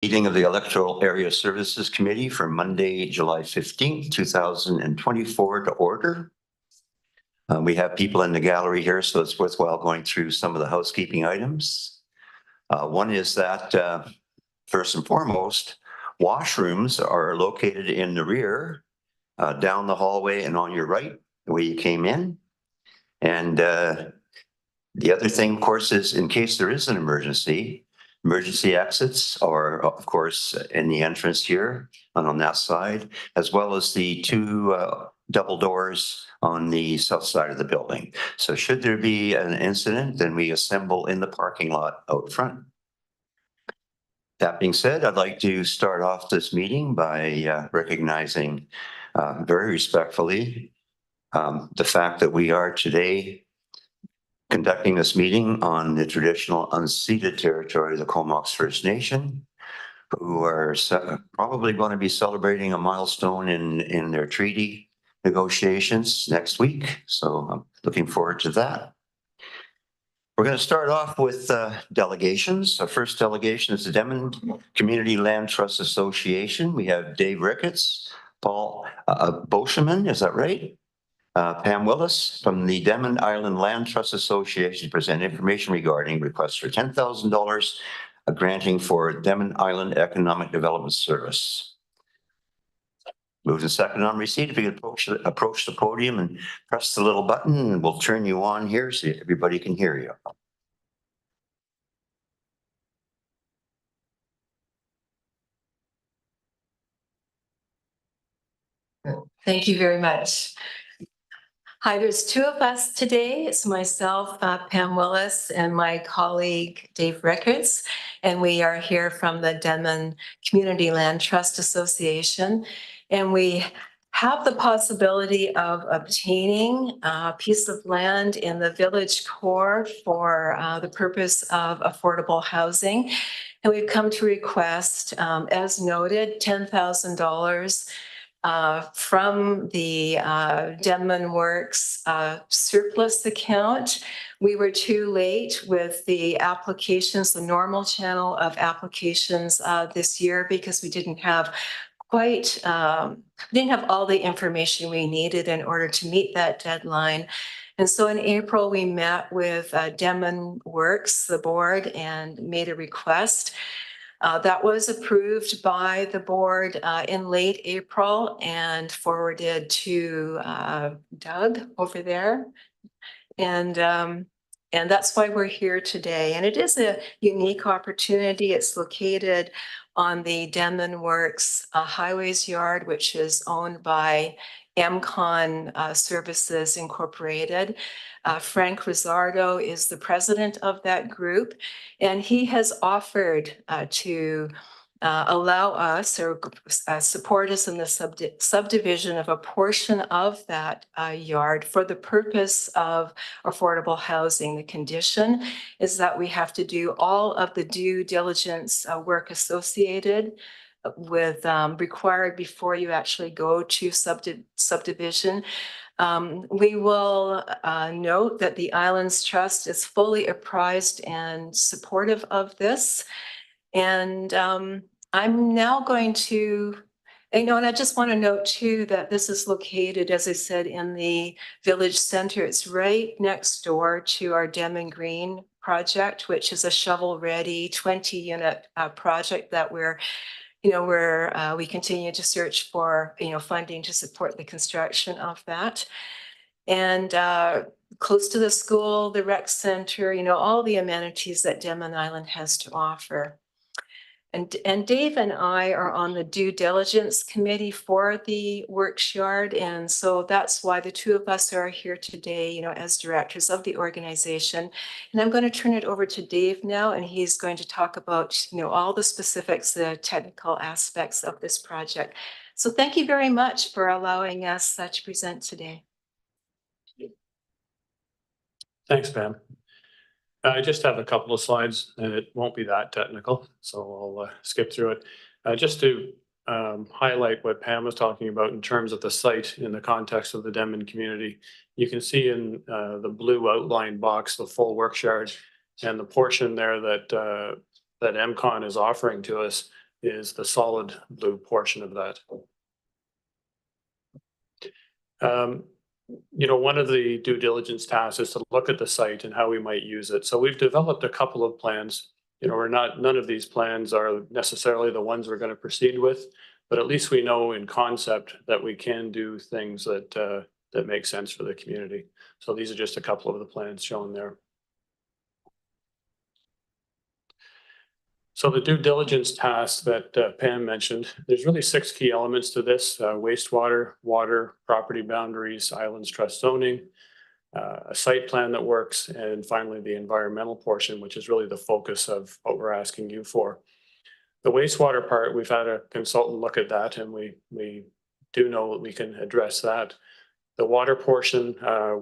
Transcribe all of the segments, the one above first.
Meeting of the Electoral Area Services Committee for Monday, July 15th, 2024 to order. We have people in the gallery here, so it's worthwhile going through some of the housekeeping items. One is that, first and foremost, washrooms are located in the rear, down the hallway and on your right, the way you came in. And the other thing, of course, is in case there is an emergency exits are, of course, in the entrance here and on that side, as well as the two double doors on the south side of the building. So should there be an incident, then we assemble in the parking lot out front. That being said, I'd like to start off this meeting by recognizing very respectfully the fact that we are today conducting this meeting on the traditional unceded territory of the Comox First Nation, who are probably going to be celebrating a milestone in their treaty negotiations next week. So I'm looking forward to that. We're going to start off with delegations. Our first delegation is the Denman Community Land Trust Association. We have Dave Ricketts, Paul Boscheman, is that right? Pam Willis from the Denman Island Land Trust Association to present information regarding requests for $10,000 granting for Denman Island Economic Development Service. Moved and second on receipt. If you could approach the podium and press the little button, and we'll turn you on here so everybody can hear you. Thank you very much. Hi, there's two of us today. It's myself, Pam Willis, and my colleague, Dave Ricketts. And we are here from the Denman Community Land Trust Association. And we have the possibility of obtaining a piece of land in the village core for the purpose of affordable housing. And we've come to request, as noted, $10,000 from the Denman Works surplus account. We were too late with the applications, the normal channel of applications this year because we didn't have quite, didn't have all the information we needed in order to meet that deadline. And so in April, we met with Denman Works, the board, and made a request. That was approved by the board in late April and forwarded to Doug over there. And that's why we're here today. And it is a unique opportunity. It's located on the Denman Works Highways Yard, which is owned by MCON Services Incorporated. Frank Rizzardo is the president of that group, and he has offered to allow us or support us in the subdivision of a portion of that yard for the purpose of affordable housing. The condition is that we have to do all of the due diligence work associated with required before you actually go to subdivision. We will note that the Islands Trust is fully apprised and supportive of this. And I'm now going to, and I just want to note too that this is located, as I said, in the village center. It's right next door to our Denman Green project, which is a shovel-ready 20-unit project that we continue to search for, funding to support the construction of that. And close to the school, the rec center, all the amenities that Denman Island has to offer. And Dave and I are on the due diligence committee for the works yard. And so that's why the two of us are here today, as directors of the organization. And I'm going to turn it over to Dave now, and he's going to talk about, all the specifics, the technical aspects of this project. So thank you very much for allowing us to present today. Thanks, Pam. I just have a couple of slides and it won't be that technical, so I'll skip through it. Just to highlight what Pam was talking about in terms of the site in the context of the Denman community. You can see in the blue outline box the full works yard, and the portion there that that MCON is offering to us is the solid blue portion of that. One of the due diligence tasks is to look at the site and how we might use it. So we've developed a couple of plans. None of these plans are necessarily the ones we're going to proceed with, but at least we know in concept that we can do things that make sense for the community. So these are just a couple of the plans shown there. So the due diligence task that Pam mentioned, there's really 6 key elements to this: wastewater, water, property boundaries, islands trust zoning, a site plan that works, and finally the environmental portion, which is really the focus of what we're asking you for. The wastewater part, we've had a consultant look at that, and we do know that we can address that. The water portion,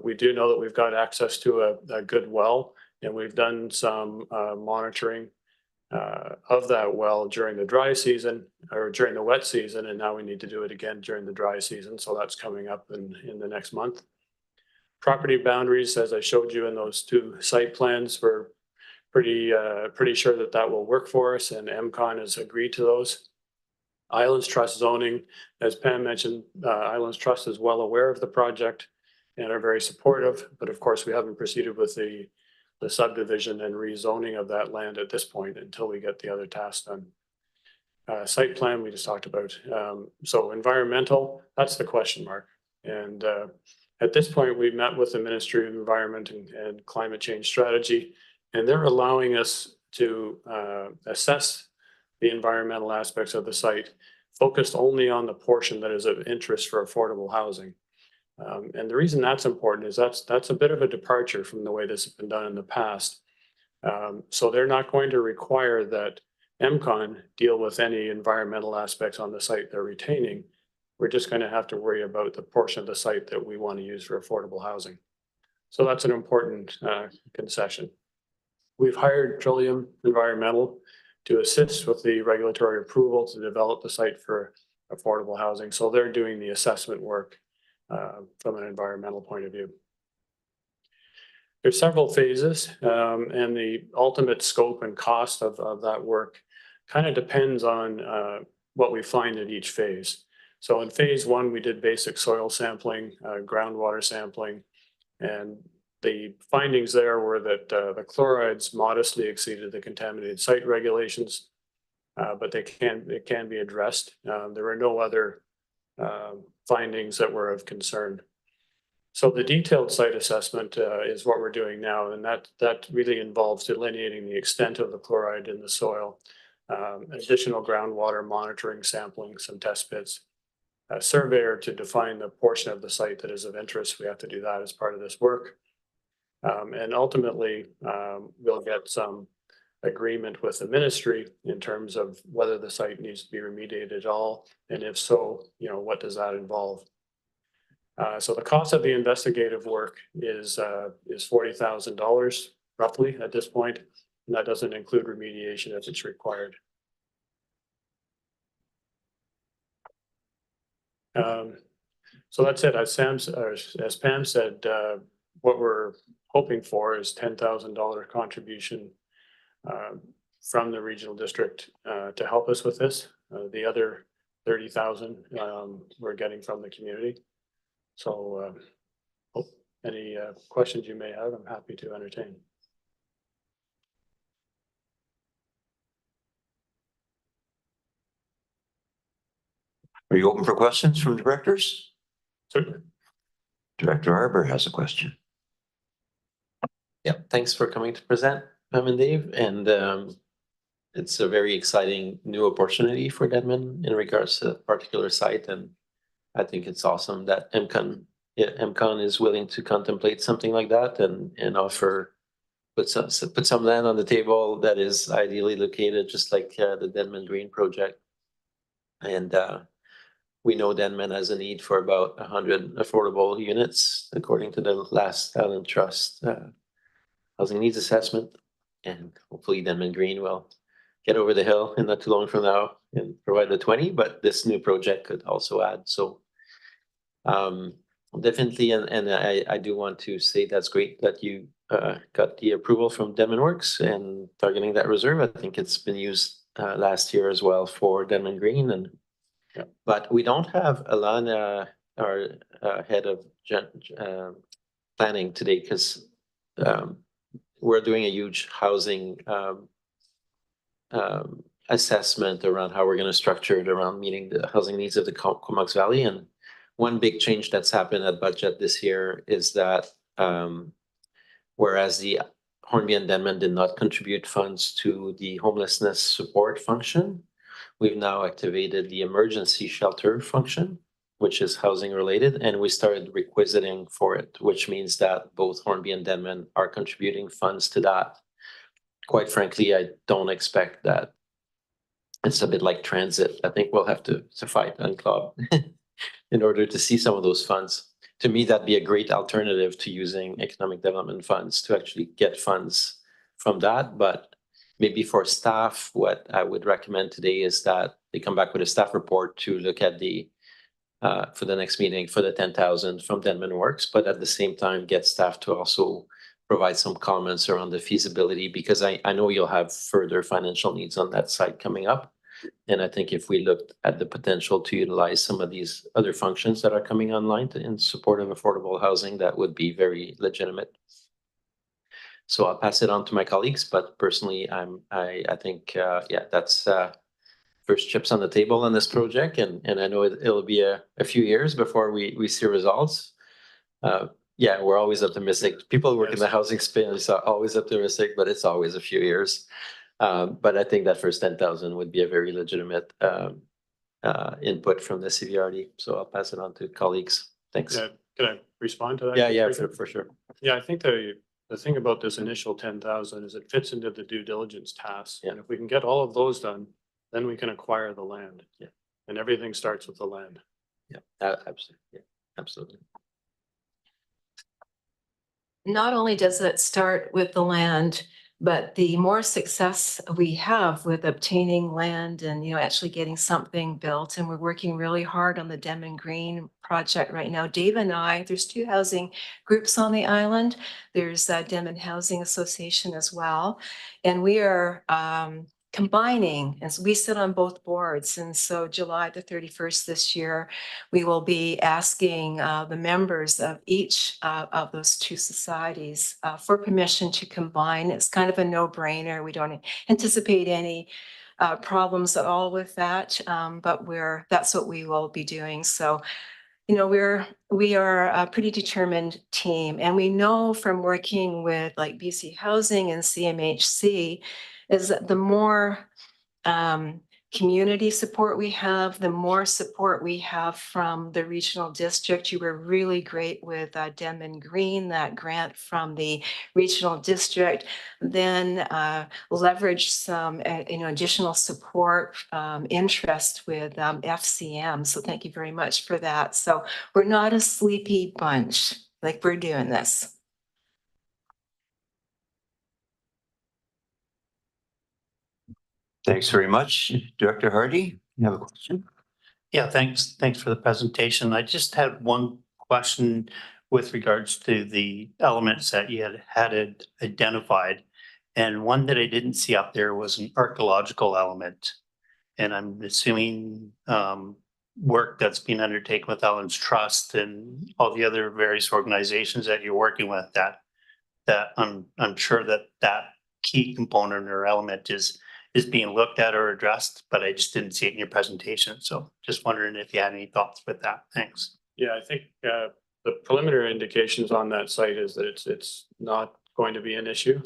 we do know that we've got access to a good well, and we've done some monitoring of that well during the dry season or during the wet season, and now we need to do it again during the dry season. So that's coming up in the next month. Property boundaries, as I showed you in those 2 site plans, we're pretty sure that will work for us, and MCON has agreed to those. Islands Trust zoning, as Pam mentioned, Islands Trust is well aware of the project and are very supportive, but of course we haven't proceeded with the subdivision and rezoning of that land at this point until we get the other tasks done. Site plan we just talked about. So environmental, that's the question mark. And at this point, we've met with the Ministry of Environment and Climate Change Strategy, and they're allowing us to assess the environmental aspects of the site, focused only on the portion that is of interest for affordable housing. And the reason that's important is that's a bit of a departure from the way this has been done in the past. So they're not going to require that MCON deal with any environmental aspects on the site they're retaining. We're just going to have to worry about the portion of the site that we want to use for affordable housing. So that's an important concession. We've hired Trillium Environmental to assist with the regulatory approval to develop the site for affordable housing. So they're doing the assessment work from an environmental point of view. There's several phases, and the ultimate scope and cost of that work kind of depends on what we find at each phase. So in phase 1, we did basic soil sampling, groundwater sampling, and the findings there were that the chlorides modestly exceeded the contaminated site regulations, but it can be addressed. There were no other findings that were of concern. So the detailed site assessment is what we're doing now, and that really involves delineating the extent of the chloride in the soil, additional groundwater monitoring, sampling, some test pits, a surveyor to define the portion of the site that is of interest. We have to do that as part of this work. And ultimately, we'll get some agreement with the ministry in terms of whether the site needs to be remediated at all, and if so, what does that involve? So the cost of the investigative work is $40,000 roughly at this point, and that doesn't include remediation if it's required. So that's it. As Pam said, what we're hoping for is $10,000 contribution from the regional district to help us with this. The other 30,000 we're getting from the community. So any questions you may have, I'm happy to entertain. Are you open for questions from directors? Certainly. Director Arbor has a question. Yeah, thanks for coming to present, Pam and Dave. And it's a very exciting new opportunity for Denman in regards to that particular site. And I think it's awesome that MCON is willing to contemplate something like that and offer, put some land on the table that is ideally located, just like the Denman Green project. And we know Denman has a need for about 100 affordable units, according to the last Island Trust housing needs assessment. And hopefully Denman Green will get over the hill in not too long from now and provide the 20, but this new project could also add. So definitely, and I do want to say that's great that you got the approval from Denman Works and targeting that reserve. I think it's been used last year as well for Denman Green and. Yeah. But we don't have Alana, our head of planning today, because we're doing a huge housing assessment around how we're going to structure it around meeting the housing needs of the Comox Valley. And one big change that's happened at budget this year is that whereas the Hornby and Denman did not contribute funds to the homelessness support function, we've now activated the emergency shelter function, which is housing related, and we started requisiting for it, which means that both Hornby and Denman are contributing funds to that. Quite frankly, I don't expect that. It's a bit like transit. I think we'll have to fight UNCLOS in order to see some of those funds. To me, that'd be a great alternative to using economic development funds to actually get funds from that. But maybe for staff, what I would recommend today is that they come back with a staff report to look at the for the next meeting for the 10,000 from Denman Works, but at the same time get staff to also provide some comments around the feasibility, because I know you'll have further financial needs on that side coming up. And I think if we looked at the potential to utilize some of these other functions that are coming online in support of affordable housing, that would be very legitimate. So I'll pass it on to my colleagues, but personally, I think, yeah, that's first chips on the table on this project. And I know it'll be a few years before we see results. Yeah, we're always optimistic. People who work in the housing space are always optimistic, but it's always a few years. But I think that first 10,000 would be a very legitimate input from the CVRD. So I'll pass it on to colleagues. Thanks. Yeah, can I respond to that? Yeah, for sure. Yeah, I think the thing about this initial 10,000 is it fits into the due diligence tasks. Yeah. And if we can get all of those done, then we can acquire the land. Yeah. And everything starts with the land. Yeah, absolutely. Yeah, absolutely. Not only does it start with the land, but the more success we have with obtaining land and, actually getting something built, and we're working really hard on the Denman Green project right now. Dave and I, there's 2 housing groups on the island. There's Denman Housing Association as well. And we are combining, and so we sit on both boards. And so July the 31st this year, we will be asking the members of each of those 2 societies for permission to combine. It's kind of a no-brainer. We don't anticipate any problems at all with that, but that's what we will be doing. So, we are a pretty determined team, and we know from working with like BC Housing and CMHC is that the more community support we have, the more support we have from the regional district. You were really great with Denman Green, that grant from the regional district. Then leverage some additional support interest with FCM. So thank you very much for that. So we're not a sleepy bunch. Like, we're doing this. Thanks very much. Director Hardy, you have a question? Yeah, thanks. Thanks for the presentation. I just had one question with regards to the elements that you had identified. And one that I didn't see up there was an archaeological element. And I'm assuming work that's being undertaken with Ellen's Trust and all the other various organizations that you're working with, that I'm sure that key component or element is being looked at or addressed, but I just didn't see it in your presentation. So just wondering if you had any thoughts with that. Thanks. Yeah, I think the preliminary indications on that site is that it's not going to be an issue.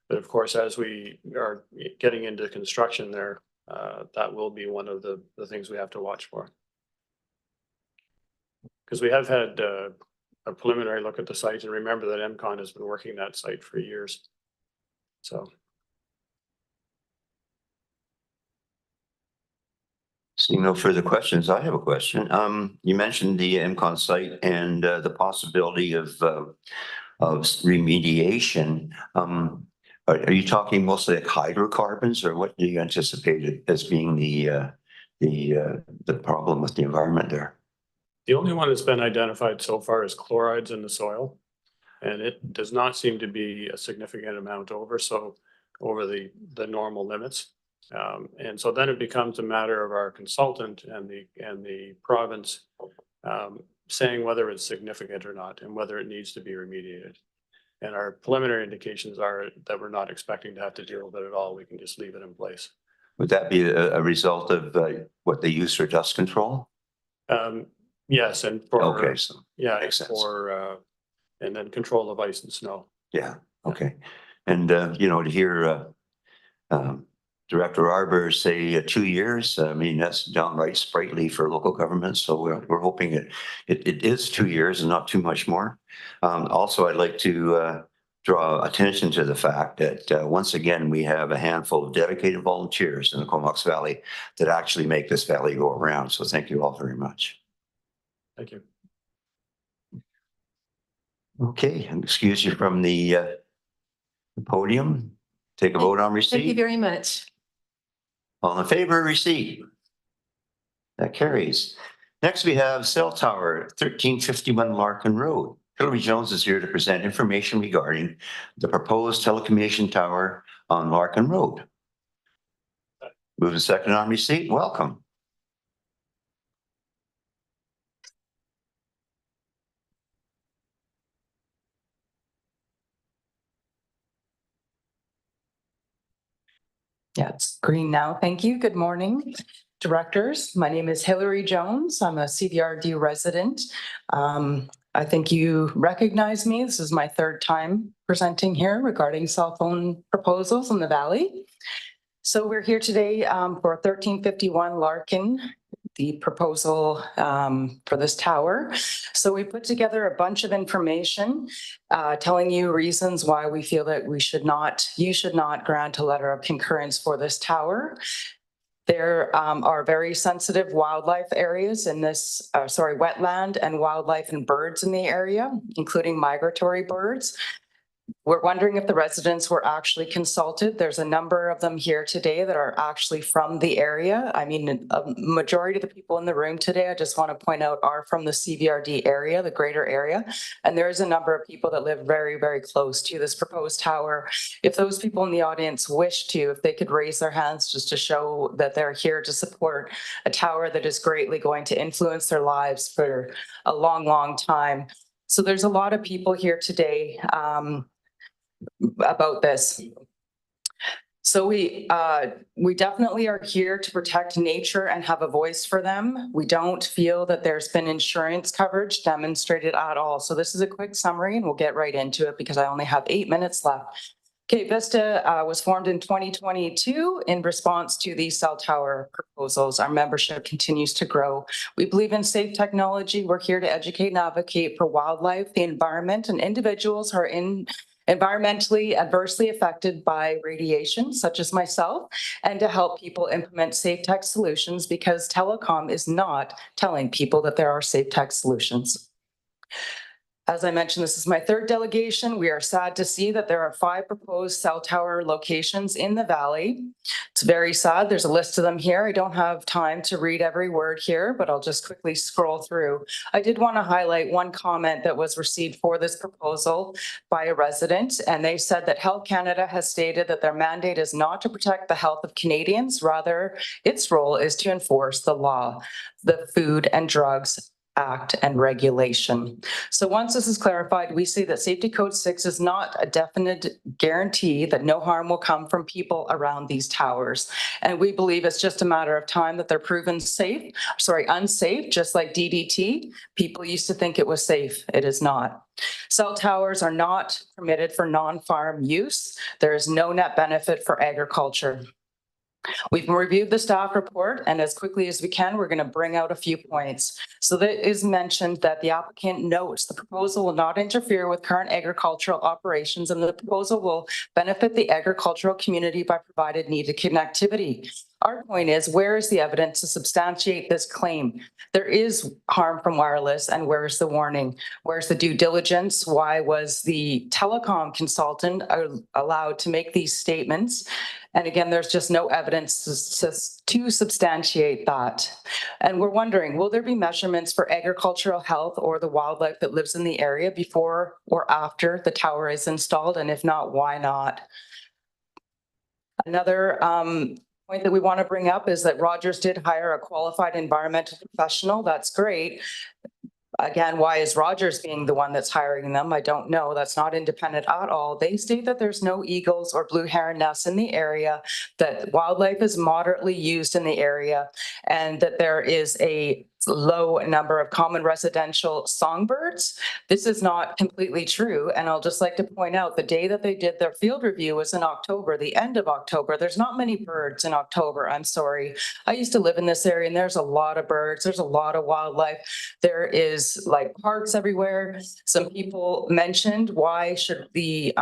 But of course, as we are getting into construction there, that will be one of the things we have to watch for. Because we have had a preliminary look at the site, and remember that MCON has been working that site for years. So. Seeing no further questions, I have a question. You mentioned the MCON site and the possibility of remediation. Are you talking mostly like hydrocarbons, or what do you anticipate as being the problem with the environment there? The only one that's been identified so far is chlorides in the soil, and it does not seem to be a significant amount over the normal limits. And so then it becomes a matter of our consultant and the province saying whether it's significant or not and whether it needs to be remediated. And our preliminary indications are that we're not expecting to have to deal with it at all. We can just leave it in place. Would that be a result of what they use for dust control? Yes, and for, Okay, so, yeah, makes sense. for, and then control of ice and snow. yeah, okay. And, you know, to hear Director Arbor say 2 years, I mean, that's downright sprightly for local government. So we're hoping it is 2 years and not too much more. Also, I'd like to draw attention to the fact that once again, we have a handful of dedicated volunteers in the Comox Valley that actually make this valley go around. So thank you all very much. Thank you. Okay, and excuse you from the podium. Take a vote on receipt. Thank you very much. All in favor of receipt? That carries. Next, we have cell tower 1351 Larkin Road. Hillary Jones is here to present information regarding the proposed telecommunication tower on Larkin Road. Moving second on receipt, welcome. Yeah, it's green now. Thank you. Good morning, directors. My name is Hillary Jones. I'm a CDRD resident. I think you recognize me. This is my third time presenting here regarding cell phone proposals in the Valley. So we're here today for 1351 Larkin, the proposal for this tower. So we put together a bunch of information telling you reasons why we feel that you should not grant a letter of concurrence for this tower. There are very sensitive wildlife areas in this, wetland and wildlife and birds in the area, including migratory birds. We're wondering if the residents were actually consulted. There's a number of them here today that are actually from the area. I mean, a majority of the people in the room today, I just want to point out, are from the CVRD area, the greater area. And there is a number of people that live very, very close to this proposed tower. If those people in the audience wish to, if they could raise their hands just to show that they're here to support a tower that is greatly going to influence their lives for a long, long time. So there's a lot of people here today about this. So we definitely are here to protect nature and have a voice for them. We don't feel that there's been insurance coverage demonstrated at all. So this is a quick summary and we'll get right into it because I only have 8 minutes left. Okay, Vista was formed in 2022 in response to the cell tower proposals. Our membership continues to grow. We believe in safe technology. We're here to educate and advocate for wildlife, the environment, and individuals who are environmentally adversely affected by radiation, such as myself, and to help people implement safe tech solutions because telecom is not telling people that there are safe tech solutions. As I mentioned, this is my third delegation. We are sad to see that there are 5 proposed cell tower locations in the Valley. It's very sad. There's a list of them here. I don't have time to read every word here, but I'll just quickly scroll through. I did want to highlight one comment that was received for this proposal by a resident, and they said that Health Canada has stated that their mandate is not to protect the health of Canadians. Rather, its role is to enforce the law, the Food and Drugs Act and regulation. So once this is clarified, we see that Safety Code 6 is not a definite guarantee that no harm will come from people around these towers. And we believe it's just a matter of time that they're proven unsafe, just like DDT. People used to think it was safe. It is not. Cell towers are not permitted for non-farm use. There is no net benefit for agriculture. We've reviewed the staff report, and as quickly as we can, we're going to bring out a few points. So that is mentioned that the applicant notes the proposal will not interfere with current agricultural operations, and the proposal will benefit the agricultural community by providing needed connectivity. Our point is, where is the evidence to substantiate this claim? There is harm from wireless, and where's the warning? Where's the due diligence? Why was the telecom consultant allowed to make these statements? And again, there's just no evidence to substantiate that. And we're wondering, will there be measurements for agricultural health or the wildlife that lives in the area before or after the tower is installed? And if not, why not? Another point that we want to bring up is that Rogers did hire a qualified environmental professional. That's great. Again, why is Rogers being the one that's hiring them? I don't know. That's not independent at all. They state that there's no eagles or blue heron nests in the area, that wildlife is moderately used in the area, and that there is a low number of common residential songbirds. This is not completely true. And I'll just like to point out the day that they did their field review was in October, the end of October. There's not many birds in October. I'm sorry. I used to live in this area and there's a lot of birds. There's a lot of wildlife. There is like parks everywhere. Some people mentioned, why should the,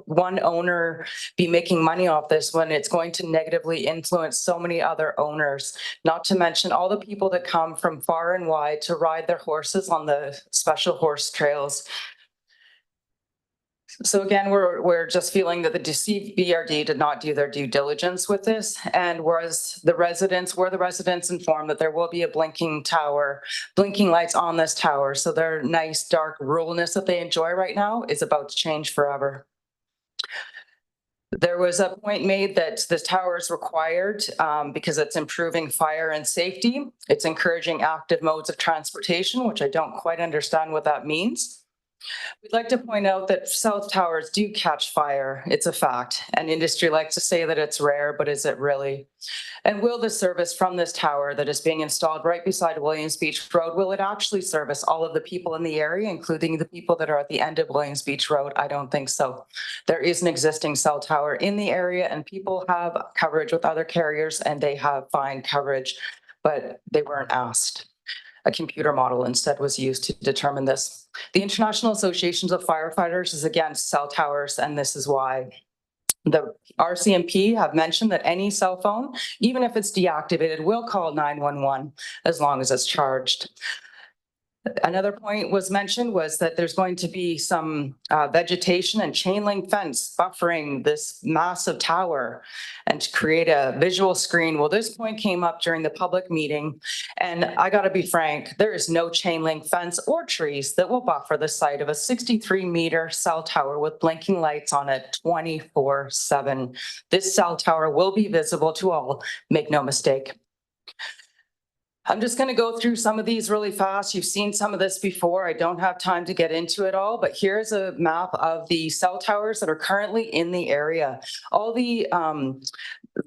one owner be making money off this when it's going to negatively influence so many other owners? Not to mention all the people that come from far and wide to ride their horses on the special horse trails. So again, we're just feeling that the CBRD did not do their due diligence with this, and were the residents informed that there will be a blinking lights on this tower. So their nice dark ruralness that they enjoy right now is about to change forever. There was a point made that this tower is required because it's improving fire and safety. It's encouraging active modes of transportation, which I don't quite understand what that means. We'd like to point out that south towers do catch fire. It's a fact. And industry likes to say that it's rare, but is it really? And will the service from this tower that is being installed right beside Williams Beach Road, will it actually service all of the people in the area, including the people that are at the end of Williams Beach Road? I don't think so. There is an existing cell tower in the area and people have coverage with other carriers and they have fine coverage, but they weren't asked. A computer model instead was used to determine this. The International Associations of Firefighters is against cell towers, and this is why. The RCMP have mentioned that any cell phone, even if it's deactivated, will call 911 as long as it's charged. Another point was mentioned was that there's going to be some vegetation and chain link fence buffering this massive tower and to create a visual screen. Well, this point came up during the public meeting, and I got to be frank, there is no chain link fence or trees that will buffer the site of a 63-meter cell tower with blinking lights on it 24/7. This cell tower will be visible to all, make no mistake. I'm just going to go through some of these really fast. You've seen some of this before. I don't have time to get into it all, but here's a map of the cell towers that are currently in the area. All the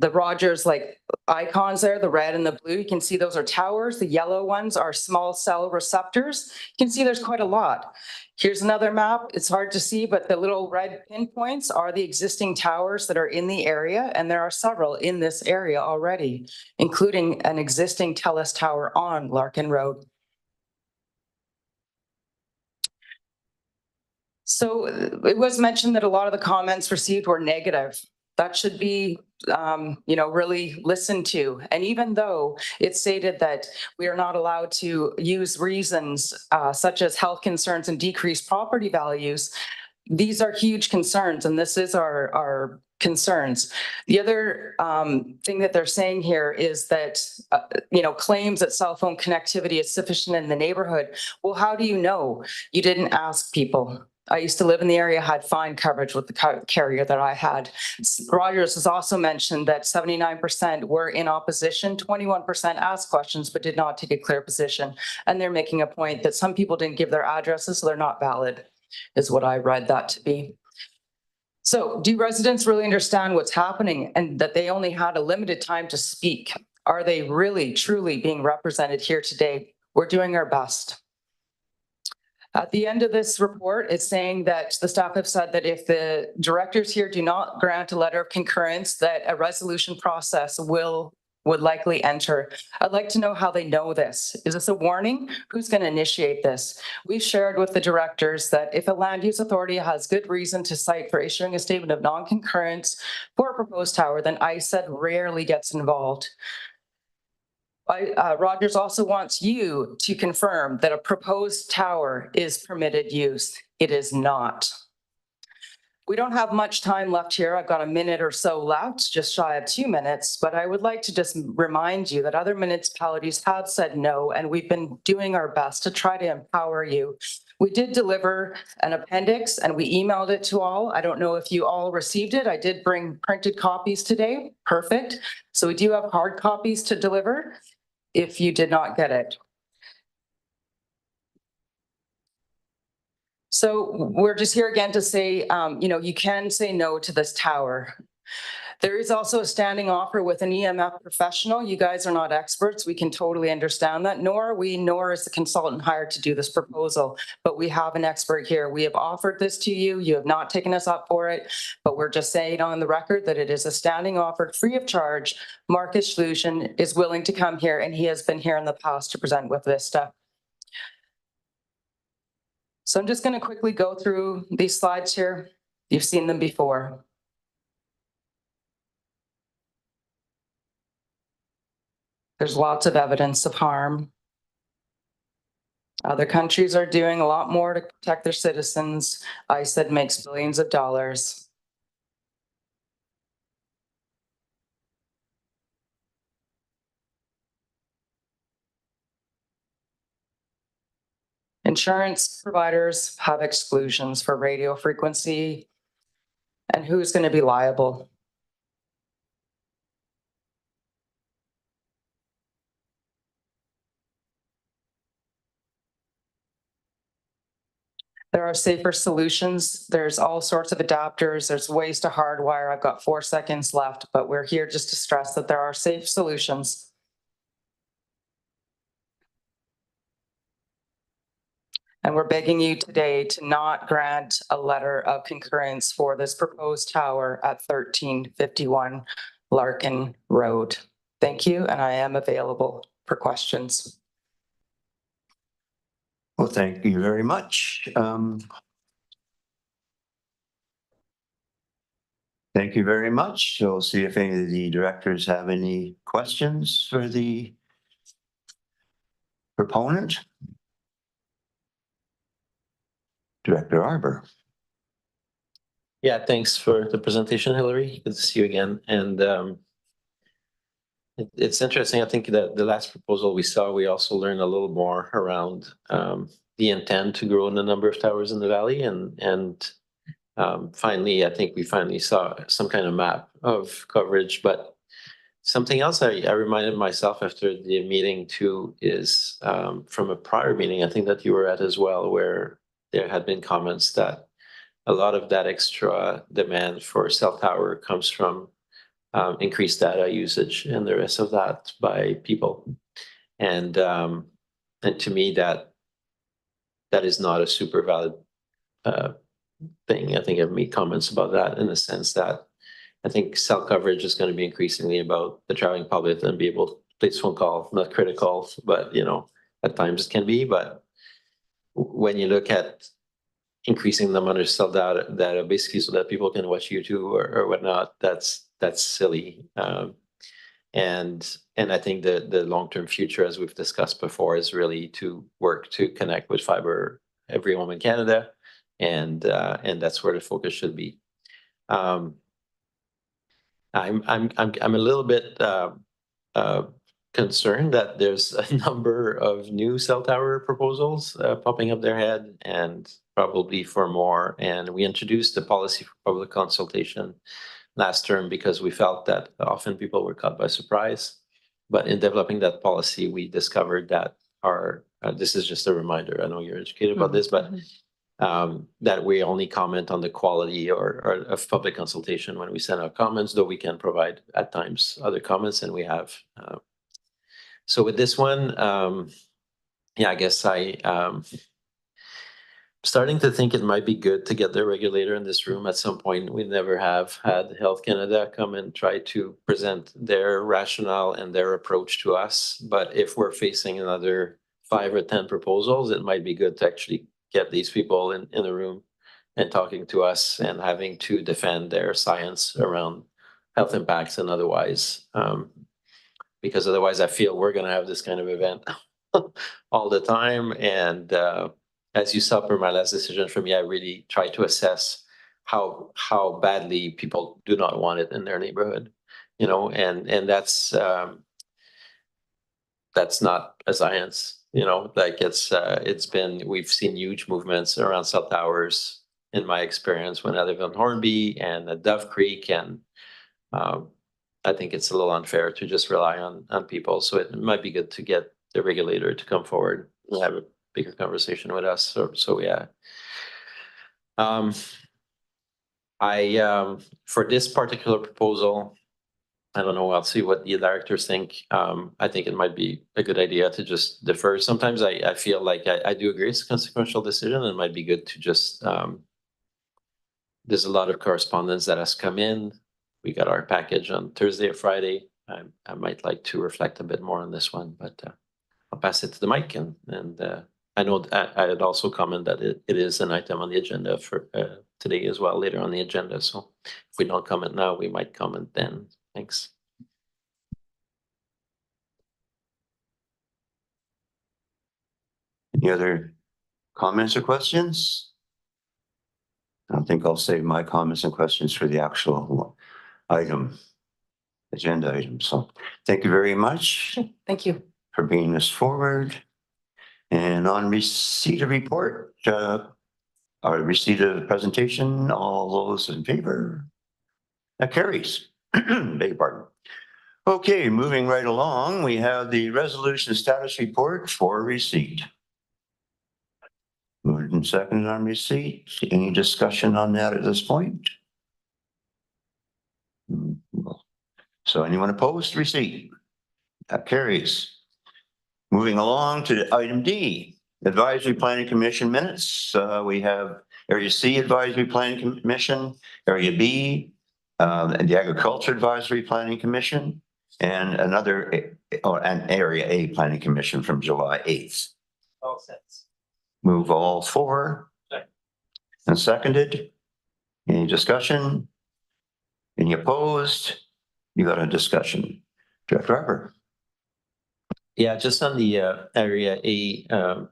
Rogers like icons there, the red and the blue, you can see those are towers. The yellow ones are small cell receptors. You can see there's quite a lot. Here's another map. It's hard to see, but the little red pinpoints are the existing towers that are in the area, and there are several in this area already, including an existing TELUS tower on Larkin Road. So it was mentioned that a lot of the comments received were negative. That should be, really listened to. And even though it's stated that we are not allowed to use reasons such as health concerns and decreased property values, these are huge concerns, and this is our concerns. The other thing that they're saying here is that, claims that cell phone connectivity is sufficient in the neighborhood. Well, how do you know? You didn't ask people. I used to live in the area, had fine coverage with the carrier that I had. Rogers has also mentioned that 79% were in opposition, 21% asked questions, but did not take a clear position. And they're making a point that some people didn't give their addresses, so they're not valid, is what I read that to be. So do residents really understand what's happening and that they only had a limited time to speak? Are they really, truly being represented here today? We're doing our best. At the end of this report, it's saying that the staff have said that if the directors here do not grant a letter of concurrence, that a resolution process would likely enter. I'd like to know how they know this. Is this a warning? Who's going to initiate this? We've shared with the directors that if a land use authority has good reason to cite for issuing a statement of non-concurrence for a proposed tower, then ISED rarely gets involved. Rogers also wants you to confirm that a proposed tower is permitted use. It is not. We don't have much time left here. I've got a minute or so left, just shy of 2 minutes, but I would like to just remind you that other municipalities have said no, and we've been doing our best to try to empower you. We did deliver an appendix and we emailed it to all. I don't know if you all received it. I did bring printed copies today. Perfect. So we do have hard copies to deliver if you did not get it. So we're just here again to say, you can say no to this tower. There is also a standing offer with an EMF professional. You guys are not experts. We can totally understand that, nor are we, nor is the consultant hired to do this proposal. But we have an expert here. We have offered this to you. You have not taken us up for it, but we're just saying on the record that it is a standing offer free of charge. Marcus Solution is willing to come here, and he has been here in the past to present with this stuff. So I'm just going to quickly go through these slides here. You've seen them before. There's lots of evidence of harm. Other countries are doing a lot more to protect their citizens. ISED makes billions of dollars. Insurance providers have exclusions for radio frequency. And who's going to be liable? There are safer solutions. There's all sorts of adapters. There's ways to hardwire. I've got 4 seconds left, but we're here just to stress that there are safe solutions. And we're begging you today to not grant a letter of concurrence for this proposed tower at 1351 Larkin Road. Thank you, and I am available for questions. Well, thank you very much. Thank you very much. So we'll see if any of the directors have any questions for the proponent. Director Arbor. Yeah, thanks for the presentation, Hillary. Good to see you again. And it's interesting. I think that the last proposal we saw, we also learned a little more around the intent to grow in the number of towers in the valley. And finally, I think we finally saw some kind of map of coverage. But something else I reminded myself after the meeting too is from a prior meeting, I think that you were at as well, where there had been comments that a lot of that extra demand for cell tower comes from increased data usage and the rest of that by people. And to me, that is not a super valid thing. I think I've made comments about that in the sense that I think cell coverage is going to be increasingly about the traveling public and be able to place phone call, not critical, but at times it can be. But when you look at increasing the amount of cell data basically so that people can watch YouTube or whatnot, that's silly. And I think the long-term future, as we've discussed before, is really to work to connect with fiber every home in Canada, and that's where the focus should be. I'm a little bit concerned that there's a number of new cell tower proposals popping up their head, and probably for more. And we introduced the policy for public consultation last term because we felt that often people were caught by surprise. But in developing that policy, we discovered that this is just a reminder. I know you're educated about this, but that we only comment on the quality or of public consultation when we send out comments, though we can provide at times other comments, and we have. So with this one, I guess starting to think it might be good to get the regulator in this room at some point. We never have had Health Canada come and try to present their rationale and their approach to us. But if we're facing another 5 or 10 proposals, it might be good to actually get these people in the room and talking to us and having to defend their science around health impacts and otherwise. Because otherwise I feel we're going to have this kind of event all the time. And as you saw from my last decision for me, I really tried to assess how badly people do not want it in their neighborhood, and that's not a science. You know, like we've seen huge movements around cell towers in my experience when I live in Hornby and at Dove Creek, and I think it's a little unfair to just rely on people. So it might be good to get the regulator to come forward and have a bigger conversation with us. So yeah. For this particular proposal, I don't know, I'll see what the directors think. I think it might be a good idea to just defer. Sometimes I feel like I do agree it's a consequential decision, and it might be good to just, there's a lot of correspondence that has come in. We got our package on Thursday or Friday. I might like to reflect a bit more on this one, but I'll pass it to the mic, and I know I had also commented that it is an item on the agenda for today as well, later on the agenda. So if we don't comment now, we might comment then. Thanks. Any other comments or questions? I don't think I'll save my comments and questions for the actual agenda item. So thank you very much Thank you. for bringing this forward. And on receipt of report, or receipt of presentation, all those in favor? That carries. Beg your pardon. Okay, moving right along, we have the resolution status report for receipt. Moved and seconded on receipt. Any discussion on that at this point? So anyone opposed to receipt? That carries. Moving along to item D, Advisory Planning Commission minutes. We have Area C Advisory Planning Commission, Area B, and the Agriculture Advisory Planning Commission, and an Area A Planning Commission from July 8th. All sets. Move all four. Second. And seconded. Any discussion? Any opposed? You got a discussion. Director Harper. Yeah, just on the Area A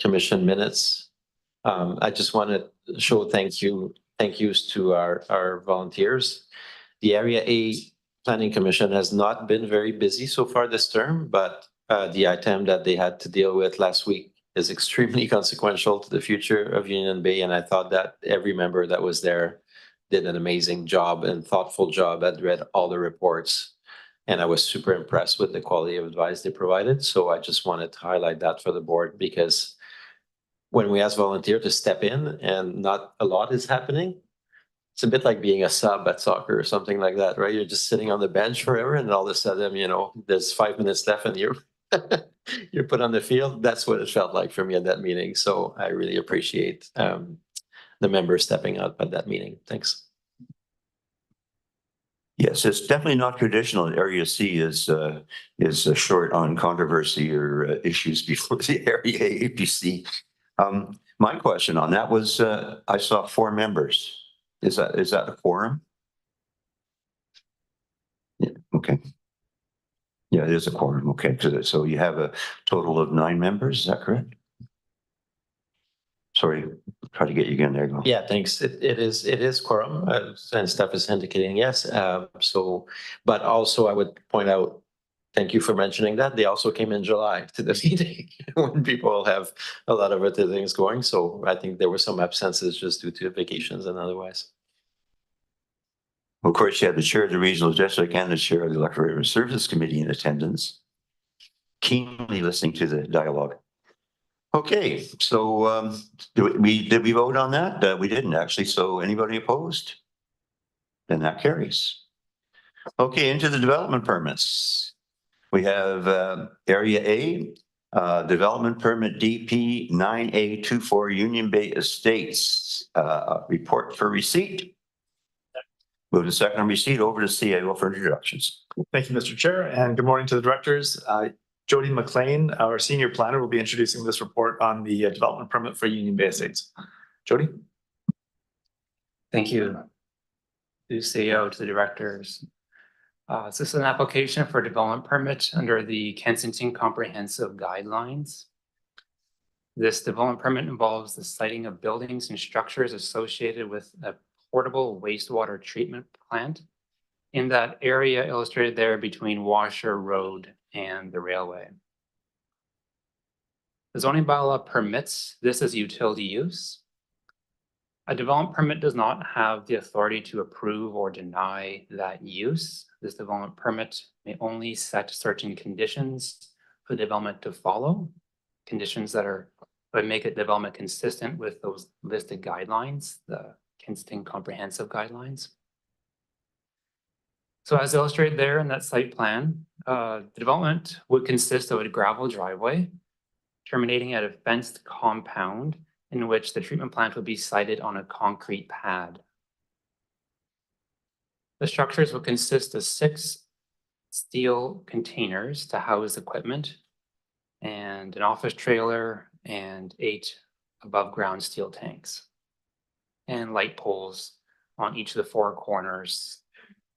commission minutes. I just want to show thank yous to our volunteers. The Area A Planning Commission has not been very busy so far this term, but the item that they had to deal with last week is extremely consequential to the future of Union Bay, and I thought that every member that was there did an amazing job and thoughtful job. I'd read all the reports, and I was super impressed with the quality of advice they provided. So I just wanted to highlight that for the board, because when we ask volunteers to step in and not a lot is happening, it's a bit like being a sub at soccer or something like that, right? You're just sitting on the bench forever, and all of a sudden, there's 5 minutes left and you're put on the field. That's what it felt like for me at that meeting. So I really appreciate the members stepping up at that meeting. Thanks. Yes, it's definitely not traditional. Area C is short on controversy or issues before the Area A, APC. My question on that was, I saw 4 members. Is that a quorum? Yeah, okay. Yeah, it is a quorum. Okay, so you have a total of 9 members. Is that correct? Sorry, try to get you again. There you go. Yeah, thanks. It is quorum, and Steph is indicating yes. But also I would point out, thank you for mentioning that. They also came in July to the meeting when people have a lot of other things going. So I think there were some absences just due to vacations and otherwise. Of course, you have the chair of the regional district and the chair of the Electoral Services Committee in attendance, keenly listening to the dialogue. Okay, so did we vote on that? We didn't actually. So anybody opposed? Then that carries. Okay, into the development permits. We have Area A, development permit DP 9A24 Union Bay Estates, report for receipt. Move to second on receipt, over to CAO for introductions. Thank you, Mr. Chair, and good morning to the directors. Jody McLean, our senior planner, will be introducing this report on the development permit for Union Bay Estates. Jody? Thank you to CEO, to the directors. This is an application for development permit under the Kensington Comprehensive Guidelines. This development permit involves the siting of buildings and structures associated with a portable wastewater treatment plant in that area illustrated there between Washer Road and the railway. The zoning bylaw permits this as utility use. A development permit does not have the authority to approve or deny that use. This development permit may only set certain conditions for the development to follow. Conditions that would make a development consistent with those listed guidelines, the Kensington Comprehensive Guidelines. So as illustrated there in that site plan, the development would consist of a gravel driveway terminating at a fenced compound in which the treatment plant would be sited on a concrete pad. The structures will consist of 6 steel containers to house equipment and an office trailer and 8 above ground steel tanks and light poles on each of the 4 corners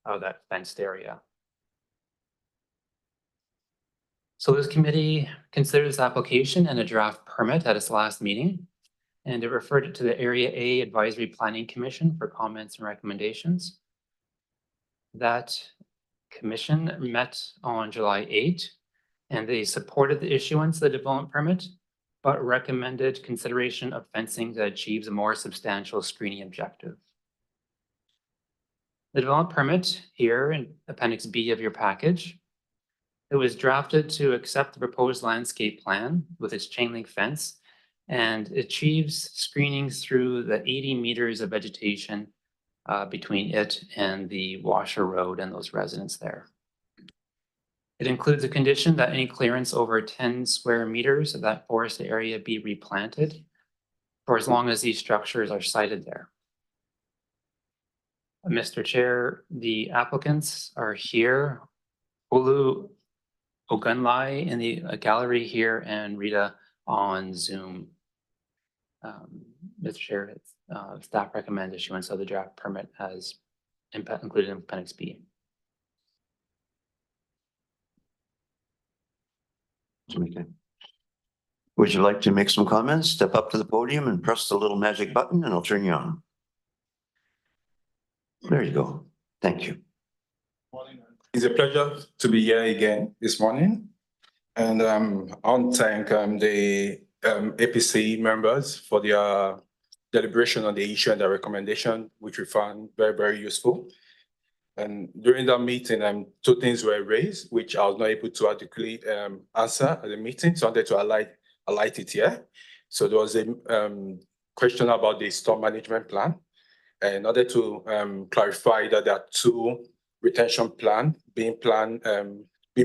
of that fenced area. So this committee considered this application and a draft permit at its last meeting, and it referred it to the Area A Advisory Planning Commission for comments and recommendations. That commission met on July 8, and they supported the issuance of the development permit, but recommended consideration of fencing that achieves a more substantial screening objective. The development permit here in Appendix B of your package, it was drafted to accept the proposed landscape plan with its chain link fence and achieves screenings through the 80 meters of vegetation between it and the Washer Road and those residents there. It includes a condition that any clearance over 10 square meters of that forested area be replanted for as long as these structures are sited there. Mr. Chair, the applicants are here. Olu Ogunlai in the gallery here and Rita on Zoom. Mr. Chair, staff recommend issuance of the draft permit as included in Appendix B. Would you like to make some comments? Step up to the podium and press the little magic button and I'll turn you on. There you go. Thank you. It's a pleasure to be here again this morning. And I want to thank the APC members for their deliberation on the issue and the recommendation, which we found very, very useful. And during that meeting, 2 things were raised, which I was not able to adequately answer at the meeting. So I wanted to highlight it here. So there was a question about the storm management plan. And in order to clarify that there are 2 retention plans being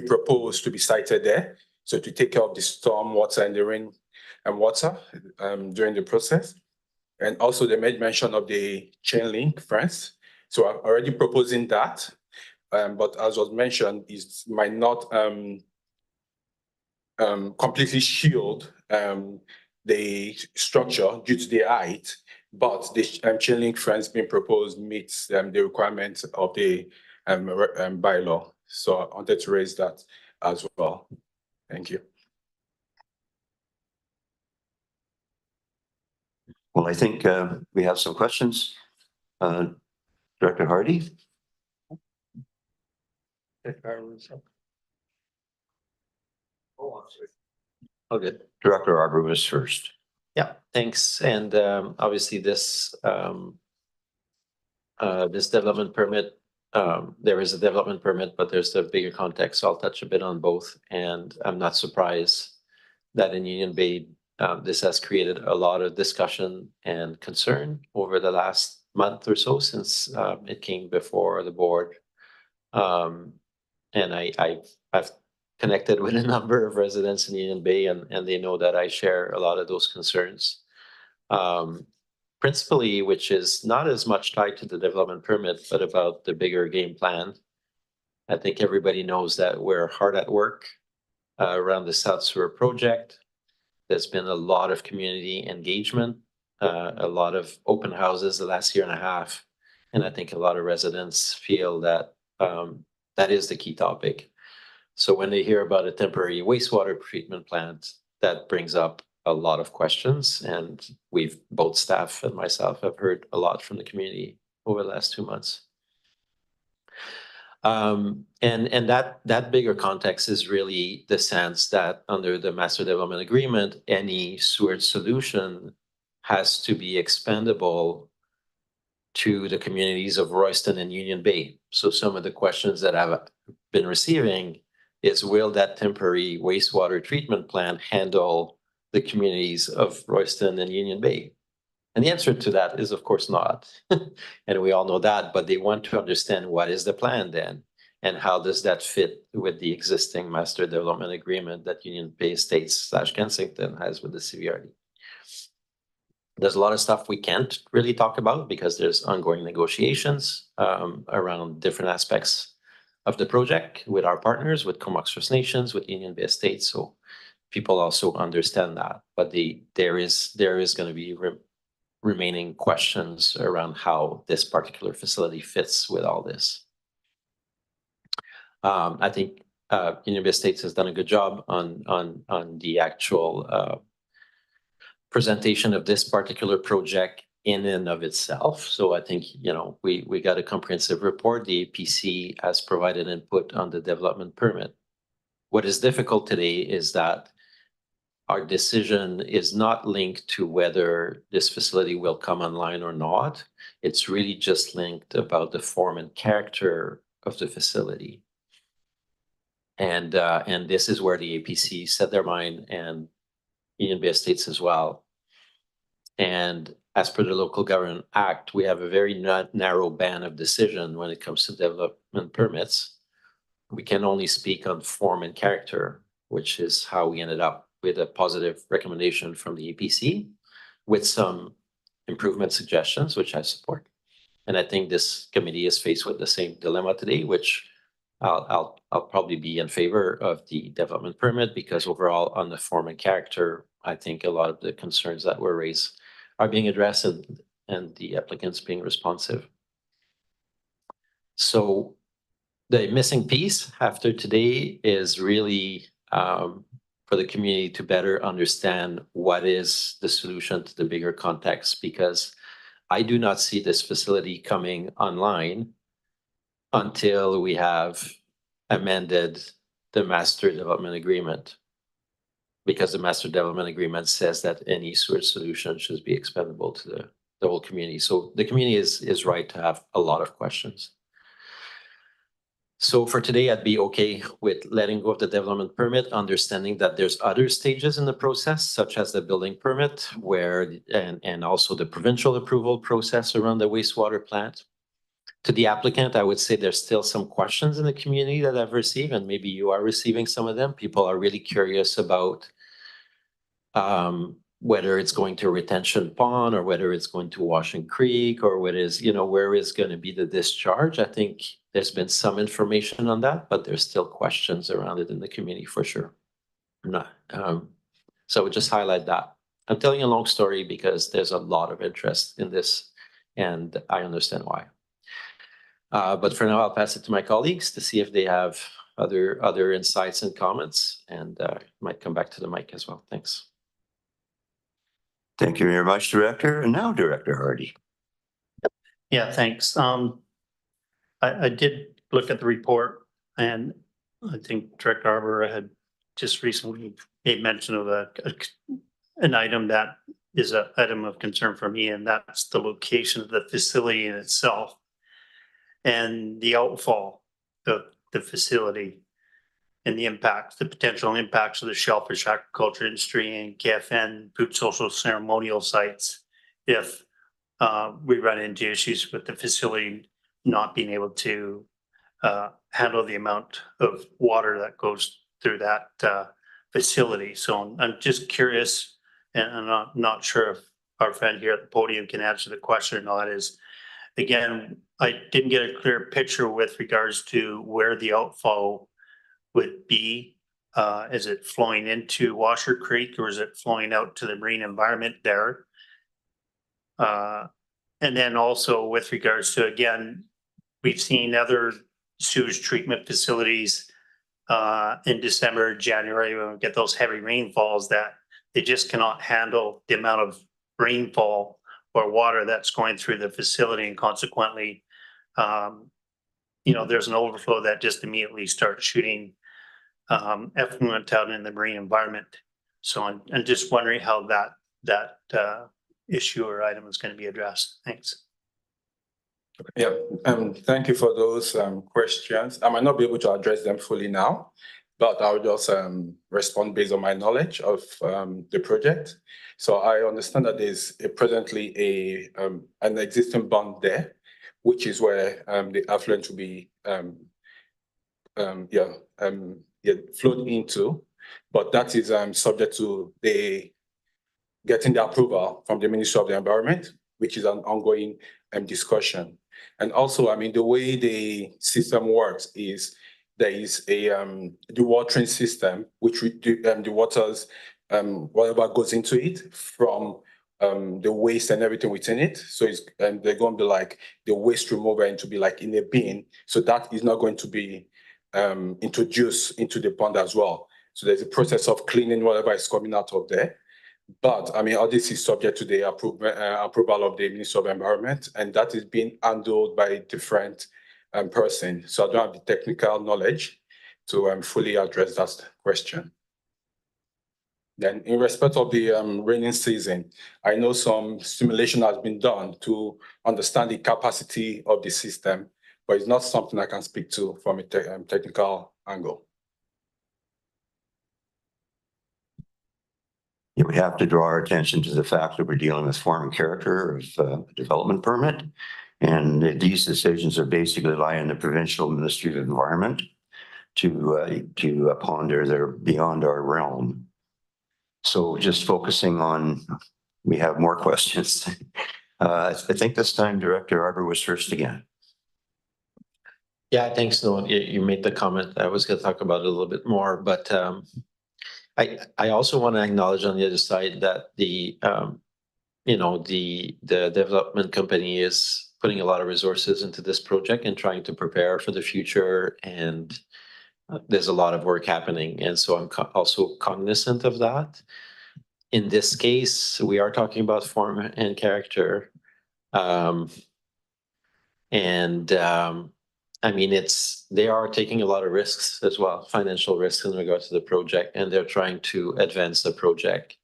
proposed to be sited there. So to take care of the storm water and the rain and water during the process. And also they made mention of the chain link fence. So I'm already proposing that. But as was mentioned, it might not completely shield the structure due to the height, but the chain link fence being proposed meets the requirements of the bylaw. So I wanted to raise that as well. Thank you. Well, I think we have some questions. Director Hardy? Oh, good. Director Arbor was first. Yeah, thanks. And obviously this this development permit, there is a development permit, but there's a bigger context. So I'll touch a bit on both. And I'm not surprised that in Union Bay, this has created a lot of discussion and concern over the last month or so since it came before the board. And I've connected with a number of residents in Union Bay, and they know that I share a lot of those concerns. Principally, which is not as much tied to the development permit, but about the bigger game plan. I think everybody knows that we're hard at work around the South Sewer project. There's been a lot of community engagement, a lot of open houses the last year and a half. And I think a lot of residents feel that that is the key topic. So when they hear about a temporary wastewater treatment plant, that brings up a lot of questions. And both staff and myself have heard a lot from the community over the last 2 months. And that bigger context is really the sense that under the master development agreement, any sewage solution has to be expendable to the communities of Royston and Union Bay. So some of the questions that I've been receiving is, will that temporary wastewater treatment plant handle the communities of Royston and Union Bay? And the answer to that is, of course, not. And we all know that, but they want to understand what is the plan then, and how does that fit with the existing master development agreement that Union Bay Estates / Kensington has with the CVRD. There's a lot of stuff we can't really talk about because there's ongoing negotiations around different aspects of the project with our partners, with Comox First Nations, with Union Bay Estates. So people also understand that, but there is going to be remaining questions around how this particular facility fits with all this. I think Union Bay Estates has done a good job on the actual presentation of this particular project in and of itself. So I think, we got a comprehensive report. The APC has provided input on the development permit. What is difficult today is that our decision is not linked to whether this facility will come online or not. It's really just linked about the form and character of the facility. And this is where the APC set their mind, and Union Bay Estates as well. And as per the Local Government Act, we have a very narrow band of decision when it comes to development permits. We can only speak on form and character, which is how we ended up with a positive recommendation from the APC with some improvement suggestions, which I support. And I think this committee is faced with the same dilemma today, which I'll probably be in favor of the development permit, because overall on the form and character, I think a lot of the concerns that were raised are being addressed, and the applicants being responsive. So the missing piece after today is really for the community to better understand what is the solution to the bigger context, because I do not see this facility coming online until we have amended the master development agreement, because the master development agreement says that any sewage solution should be expendable to the whole community. So the community is right to have a lot of questions. So for today, I'd be okay with letting go of the development permit, understanding that there's other stages in the process, such as the building permit, and also the provincial approval process around the wastewater plant. To the applicant, I would say there's still some questions in the community that I've received, and maybe you are receiving some of them. People are really curious about whether it's going to a retention pond, or whether it's going to Washing Creek, or where is going to be the discharge. I think there's been some information on that, but there's still questions around it in the community for sure. So I would just highlight that. I'm telling you a long story because there's a lot of interest in this, and I understand why. But for now, I'll pass it to my colleagues to see if they have other insights and comments, and might come back to the mic as well. Thanks. Thank you very much, Director. And now Director Hardy. Yeah, thanks. I did look at the report, and I think Director Arbor had just recently made mention of an item that is an item of concern for me, and that's the location of the facility in itself and the outfall of the facility and the potential impacts of the shellfish aquaculture industry and KFN food social ceremonial sites if we run into issues with the facility not being able to handle the amount of water that goes through that facility. So I'm just curious, and I'm not sure if our friend here at the podium can answer the question or not. Is, again, I didn't get a clear picture with regards to where the outfall would be. Is it flowing into Washer Creek, or is it flowing out to the marine environment there? And then also with regards to, again, we've seen other sewage treatment facilities in December, January, when we get those heavy rainfalls, that they just cannot handle the amount of rainfall or water that's going through the facility, and consequently, there's an overflow that just immediately starts shooting effluent out in the marine environment. So I'm just wondering how that issue or item is going to be addressed. Thanks. Yeah, thank you for those questions. I might not be able to address them fully now, but I'll just respond based on my knowledge of the project. So I understand that there's presently an existing bond there, which is where the affluent will be flowed into, but that is subject to getting the approval from the Ministry of the Environment, which is an ongoing discussion. And also, I mean, the way the system works is there is a dewatering system, which we do the waters, whatever goes into it from the waste and everything within it. So it's they're going to be like the waste remover and to be like in a bin. So that is not going to be introduced into the pond as well. So there's a process of cleaning whatever is coming out of there. But I mean, all this is subject to the approval of the Minister of Environment, and that is being handled by a different person. So I don't have the technical knowledge to fully address that question. Then in respect of the rainy season, I know some simulation has been done to understand the capacity of the system, but it's not something I can speak to from a technical angle. Yeah, we have to draw our attention to the fact that we're dealing with form and character of development permit. And these decisions are basically lie in the provincial Ministry of Environment to ponder. They're beyond our realm. So just focusing on, we have more questions. I think this time Director Arbor was first again. Yeah, thanks. No, you made the comment. I was going to talk about it a little bit more, but I also want to acknowledge on the other side that the development company is putting a lot of resources into this project and trying to prepare for the future, and there's a lot of work happening, and so I'm also cognizant of that. In this case, we are talking about form and character, I mean, they are taking a lot of risks as well, financial risks in regards to the project, and they're trying to advance the project.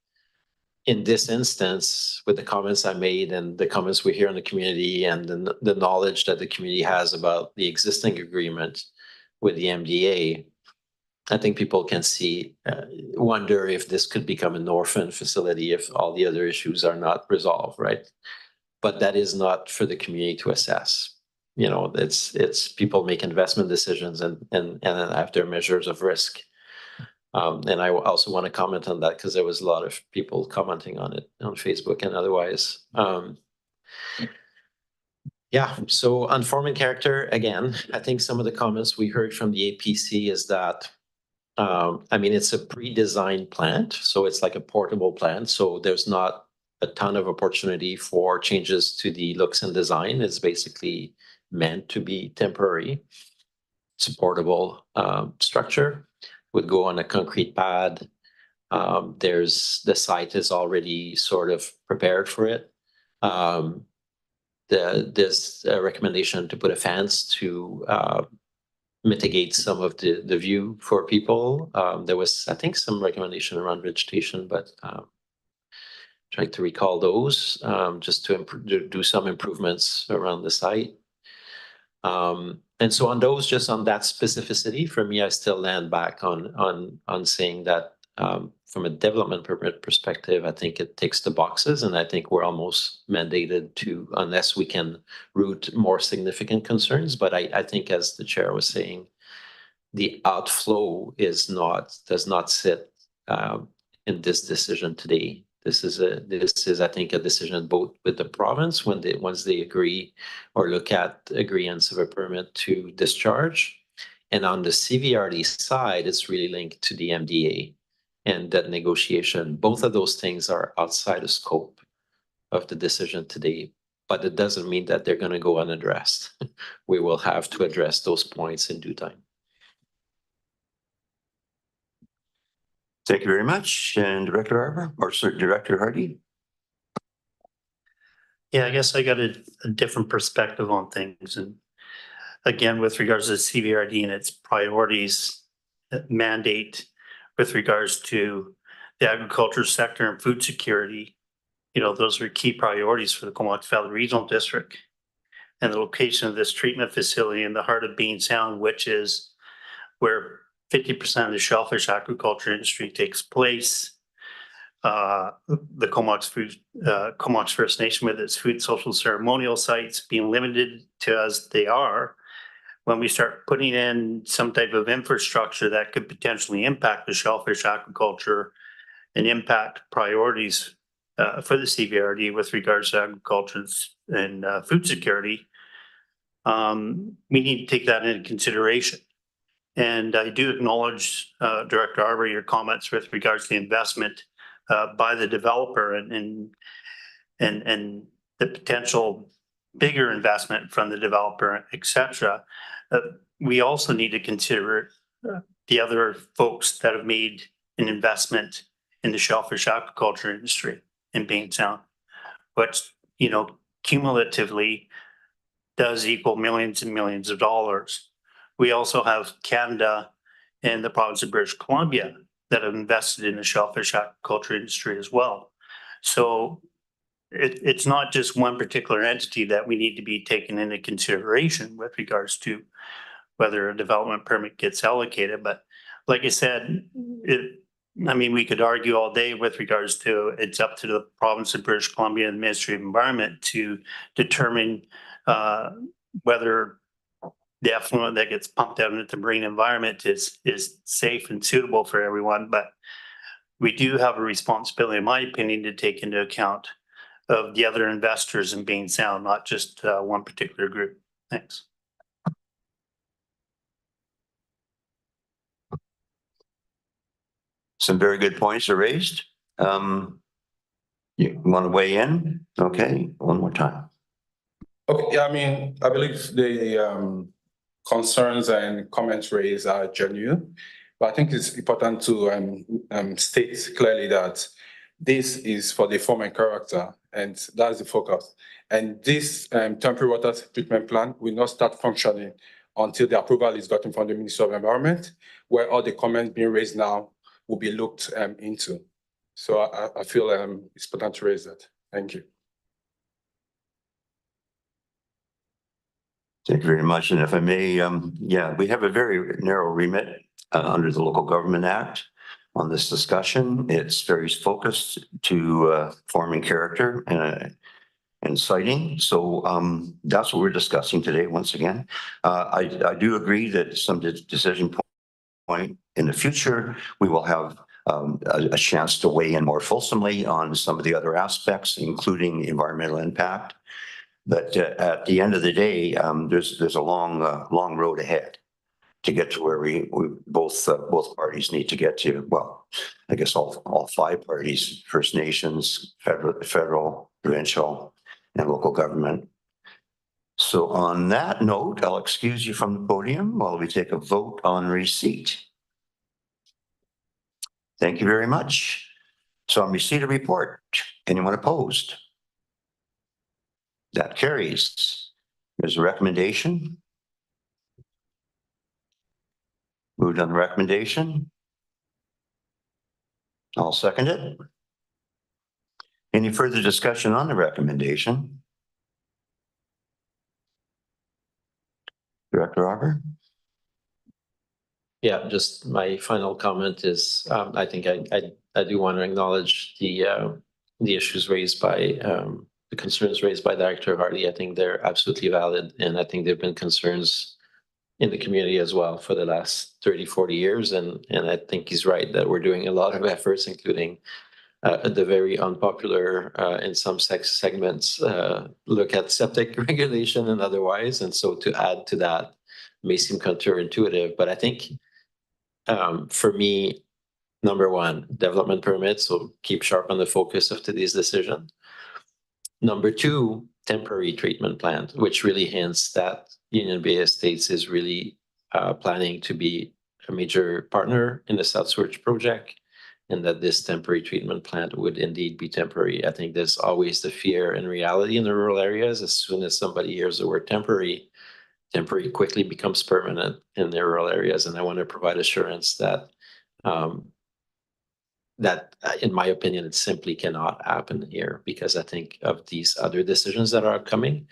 In this instance, with the comments I made and the comments we hear in the community and the knowledge that the community has about the existing agreement with the MDA, I think people can wonder if this could become an orphan facility if all the other issues are not resolved, right? But that is not for the community to assess. It's people make investment decisions and have their measures of risk. And I also want to comment on that because there was a lot of people commenting on it on Facebook and otherwise. Yeah, so on form and character, again, I think some of the comments we heard from the APC is that, I mean, it's a pre-designed plant, so it's like a portable plant. So there's not a ton of opportunity for changes to the looks and design. It's basically meant to be temporary. It's a portable structure, would go on a concrete pad. The site is already sort of prepared for it. There's a recommendation to put a fence to mitigate some of the view for people. There was, I think, some recommendation around vegetation, but trying to recall those just to do some improvements around the site. And so on those, just on that specificity, for me, I still land back on saying that from a development permit perspective, I think it ticks the boxes, and I think we're almost mandated to, unless we can root more significant concerns. But I think, as the chair was saying, the outflow does not sit in this decision today. This is, I think, a decision both with the province once they agree or look at agreeance of a permit to discharge. And on the CVRD side, it's really linked to the MDA and that negotiation. Both of those things are outside the scope of the decision today, but it doesn't mean that they're going to go unaddressed. We will have to address those points in due time. Thank you very much. And Director Arbor, or Director Hardy? Yeah, I guess I got a different perspective on things. And again, with regards to the CVRD and its priorities mandate with regards to the agriculture sector and food security, those are key priorities for the Comox Valley Regional District. And the location of this treatment facility in the heart of Bean Sound, which is where 50% of the shellfish aquaculture industry takes place. The Comox First Nation, with its food, social, ceremonial sites being limited to as they are, when we start putting in some type of infrastructure that could potentially impact the shellfish aquaculture and impact priorities for the CVRD with regards to agriculture and food security, we need to take that into consideration. And I do acknowledge, Director Arbor, your comments with regards to the investment by the developer and the potential bigger investment from the developer, et cetera. We also need to consider the other folks that have made an investment in the shellfish aquaculture industry in Bean Sound, which, cumulatively does equal millions and millions of dollars. We also have Canada and the province of British Columbia that have invested in the shellfish aquaculture industry as well. So it's not just one particular entity that we need to be taken into consideration with regards to whether a development permit gets allocated. But like I said, we could argue all day with regards to it's up to the province of British Columbia and the Ministry of Environment to determine whether the effluent that gets pumped out into the marine environment is safe and suitable for everyone. But we do have a responsibility, in my opinion, to take into account of the other investors in Bean Sound, not just one particular group. Thanks. Some very good points are raised. You want to weigh in? Okay, one more time. Okay, yeah, I believe the concerns and comments raised are genuine, but I think it's important to state clearly that this is for the form and character, and that's the focus. And this temporary water treatment plant will not start functioning until the approval is gotten from the Ministry of Environment, where all the comments being raised now will be looked into. So I feel it's important to raise that. Thank you. Thank you very much. And if I may, we have a very narrow remit under the Local Government Act on this discussion. It's very focused to forming character and citing. So that's what we're discussing today, once again. I do agree that some decision point in the future, we will have a chance to weigh in more fulsomely on some of the other aspects, including environmental impact. But at the end of the day, there's a long road ahead to get to where we both parties need to get to. Well, I guess all five parties: First Nations, federal, provincial, and local government. So on that note, I'll excuse you from the podium while we take a vote on receipt. Thank you very much. So on receipt of report, anyone opposed? That carries. There's a recommendation. Moved on the recommendation. I'll second it. Any further discussion on the recommendation? Director Arbor? Yeah, just my final comment is, I think I do want to acknowledge the issues raised by the concerns raised by Director Hardy. I think they're absolutely valid, and I think there've been concerns in the community as well for the last 30, 40 years. And I think he's right that we're doing a lot of efforts, including the very unpopular in some segments look at septic regulation and otherwise. And so to add to that may seem counterintuitive, but I think for me, number one, development permits will keep sharp on the focus of today's decision. Number two, temporary treatment plant, which really hints that Union Bay Estates is really planning to be a major partner in the South Surge project, and that this temporary treatment plant would indeed be temporary. I think there's always the fear and reality in the rural areas. As soon as somebody hears the word temporary, temporary quickly becomes permanent in the rural areas. And I want to provide assurance that in my opinion, it simply cannot happen here because I think of these other decisions that are coming.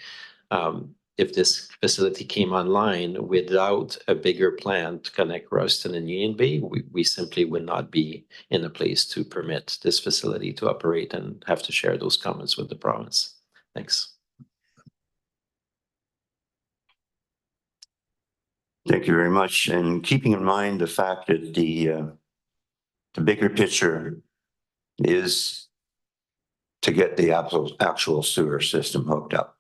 If this facility came online without a bigger plan to connect Royston and Union Bay, we simply would not be in a place to permit this facility to operate and have to share those comments with the province. Thanks. Thank you very much. And keeping in mind the fact that the bigger picture is to get the actual sewer system hooked up.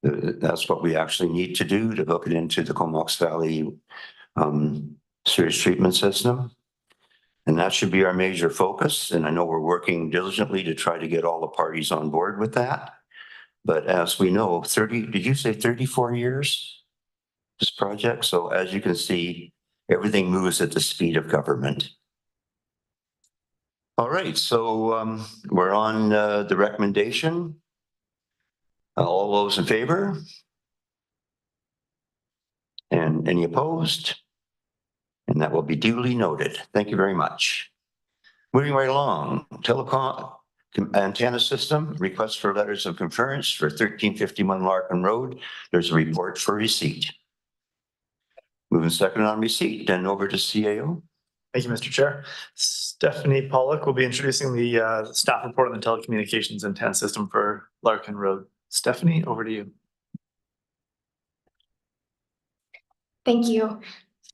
That's what we actually need to do to hook it into the Comox Valley sewage treatment system. And that should be our major focus. And I know we're working diligently to try to get all the parties on board with that. But as we know, did you say 34 years, this project? So as you can see, everything moves at the speed of government. All right, so we're on the recommendation. All those in favor? And any opposed? And that will be duly noted. Thank you very much. Moving right along, telecom antenna system, request for letters of concurrence for 1351 Larkin Road. There's a report for receipt. Moving second on receipt, then over to CAO. Thank you, Mr. Chair. Stephanie Pollock will be introducing the staff report on the telecommunications antenna system for Larkin Road. Stephanie, over to you. Thank you.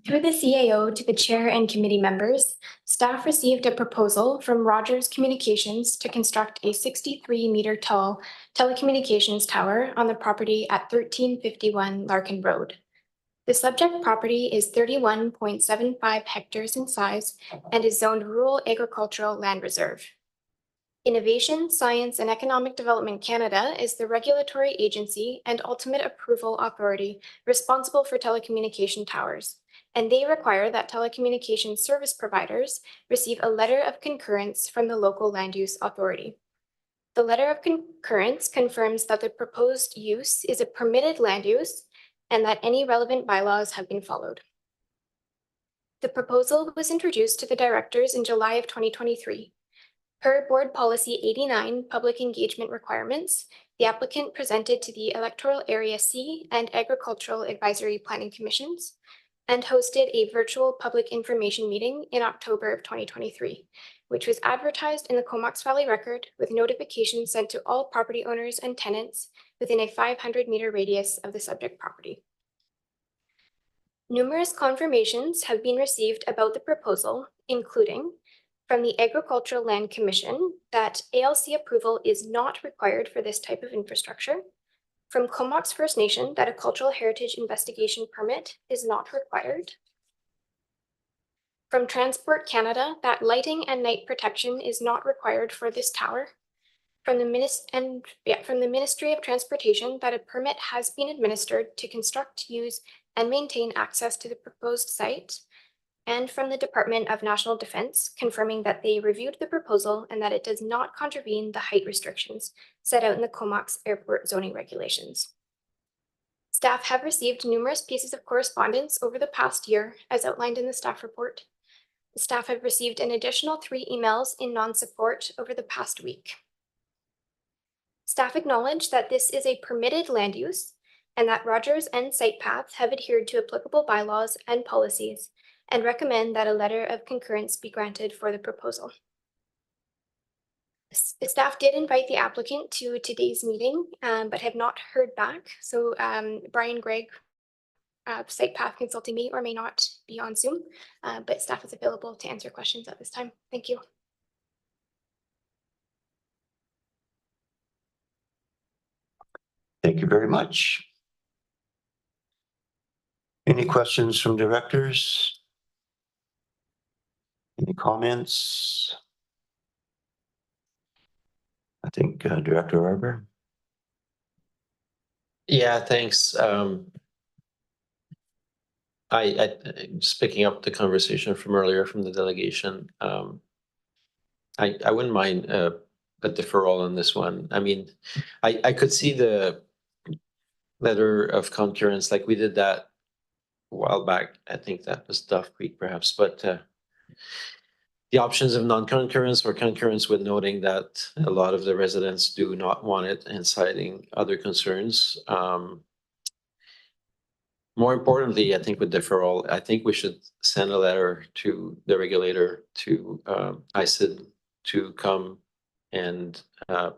Through the CAO to the chair and committee members, staff received a proposal from Rogers Communications to construct a 63-meter tall telecommunications tower on the property at 1351 Larkin Road. The subject property is 31.75 hectares in size and is zoned Rural Agricultural Land Reserve. Innovation, Science and Economic Development Canada is the regulatory agency and ultimate approval authority responsible for telecommunication towers, and they require that telecommunication service providers receive a letter of concurrence from the local land use authority. The letter of concurrence confirms that the proposed use is a permitted land use and that any relevant bylaws have been followed. The proposal was introduced to the directors in July of 2023. Per Board Policy 89 Public Engagement Requirements, the applicant presented to the Electoral Area C and Agricultural Advisory Planning Commissions and hosted a virtual public information meeting in October of 2023, which was advertised in the Comox Valley Record with notifications sent to all property owners and tenants within a 500-meter radius of the subject property. Numerous confirmations have been received about the proposal, including from the Agricultural Land Commission that ALC approval is not required for this type of infrastructure, from Comox First Nation that a cultural heritage investigation permit is not required, from Transport Canada that lighting and night protection is not required for this tower, from the Ministry of Transportation that a permit has been administered to construct, use, and maintain access to the proposed site, and from the Department of National Defense confirming that they reviewed the proposal and that it does not contravene the height restrictions set out in the Comox Airport zoning regulations. Staff have received numerous pieces of correspondence over the past year, as outlined in the staff report. The staff have received an additional 3 emails in non-support over the past week. Staff acknowledge that this is a permitted land use and that Rogers and SitePath have adhered to applicable bylaws and policies and recommend that a letter of concurrence be granted for the proposal. The staff did invite the applicant to today's meeting, but have not heard back. So Brian Gregg, SitePath Consulting may or may not be on Zoom, but staff is available to answer questions at this time. Thank you. Thank you very much. Any questions from directors? Any comments? I think Director Arbor. Yeah, thanks. I just picking up the conversation from earlier from the delegation. I wouldn't mind a deferral on this one. I mean, I could see the letter of concurrence, like we did that a while back. I think that was Duff Creek perhaps, but the options of non-concurrence or concurrence with noting that a lot of the residents do not want it and citing other concerns. More importantly, I think with deferral, I think we should send a letter to the regulator, to ICID, to come and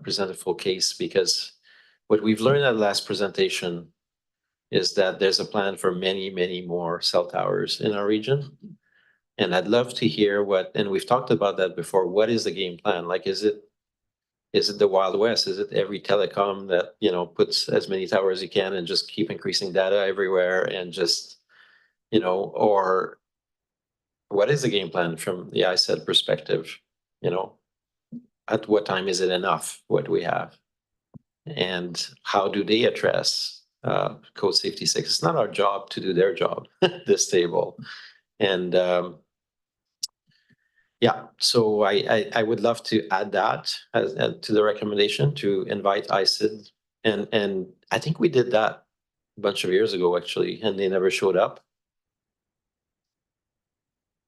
present a full case, because what we've learned at the last presentation is that there's a plan for many, many more cell towers in our region. And I'd love to hear what, and we've talked about that before, what is the game plan? Like, is it the Wild West? Is it every telecom that, you know, puts as many towers as you can and just keep increasing data everywhere and just, you know, or what is the game plan from the ISED perspective? You know, at what time is it enough? What do we have? And how do they address code safety 6? It's not our job to do their job, this table. And yeah, so I would love to add that as to the recommendation to invite ICID. And I think we did that a bunch of years ago, actually, and they never showed up.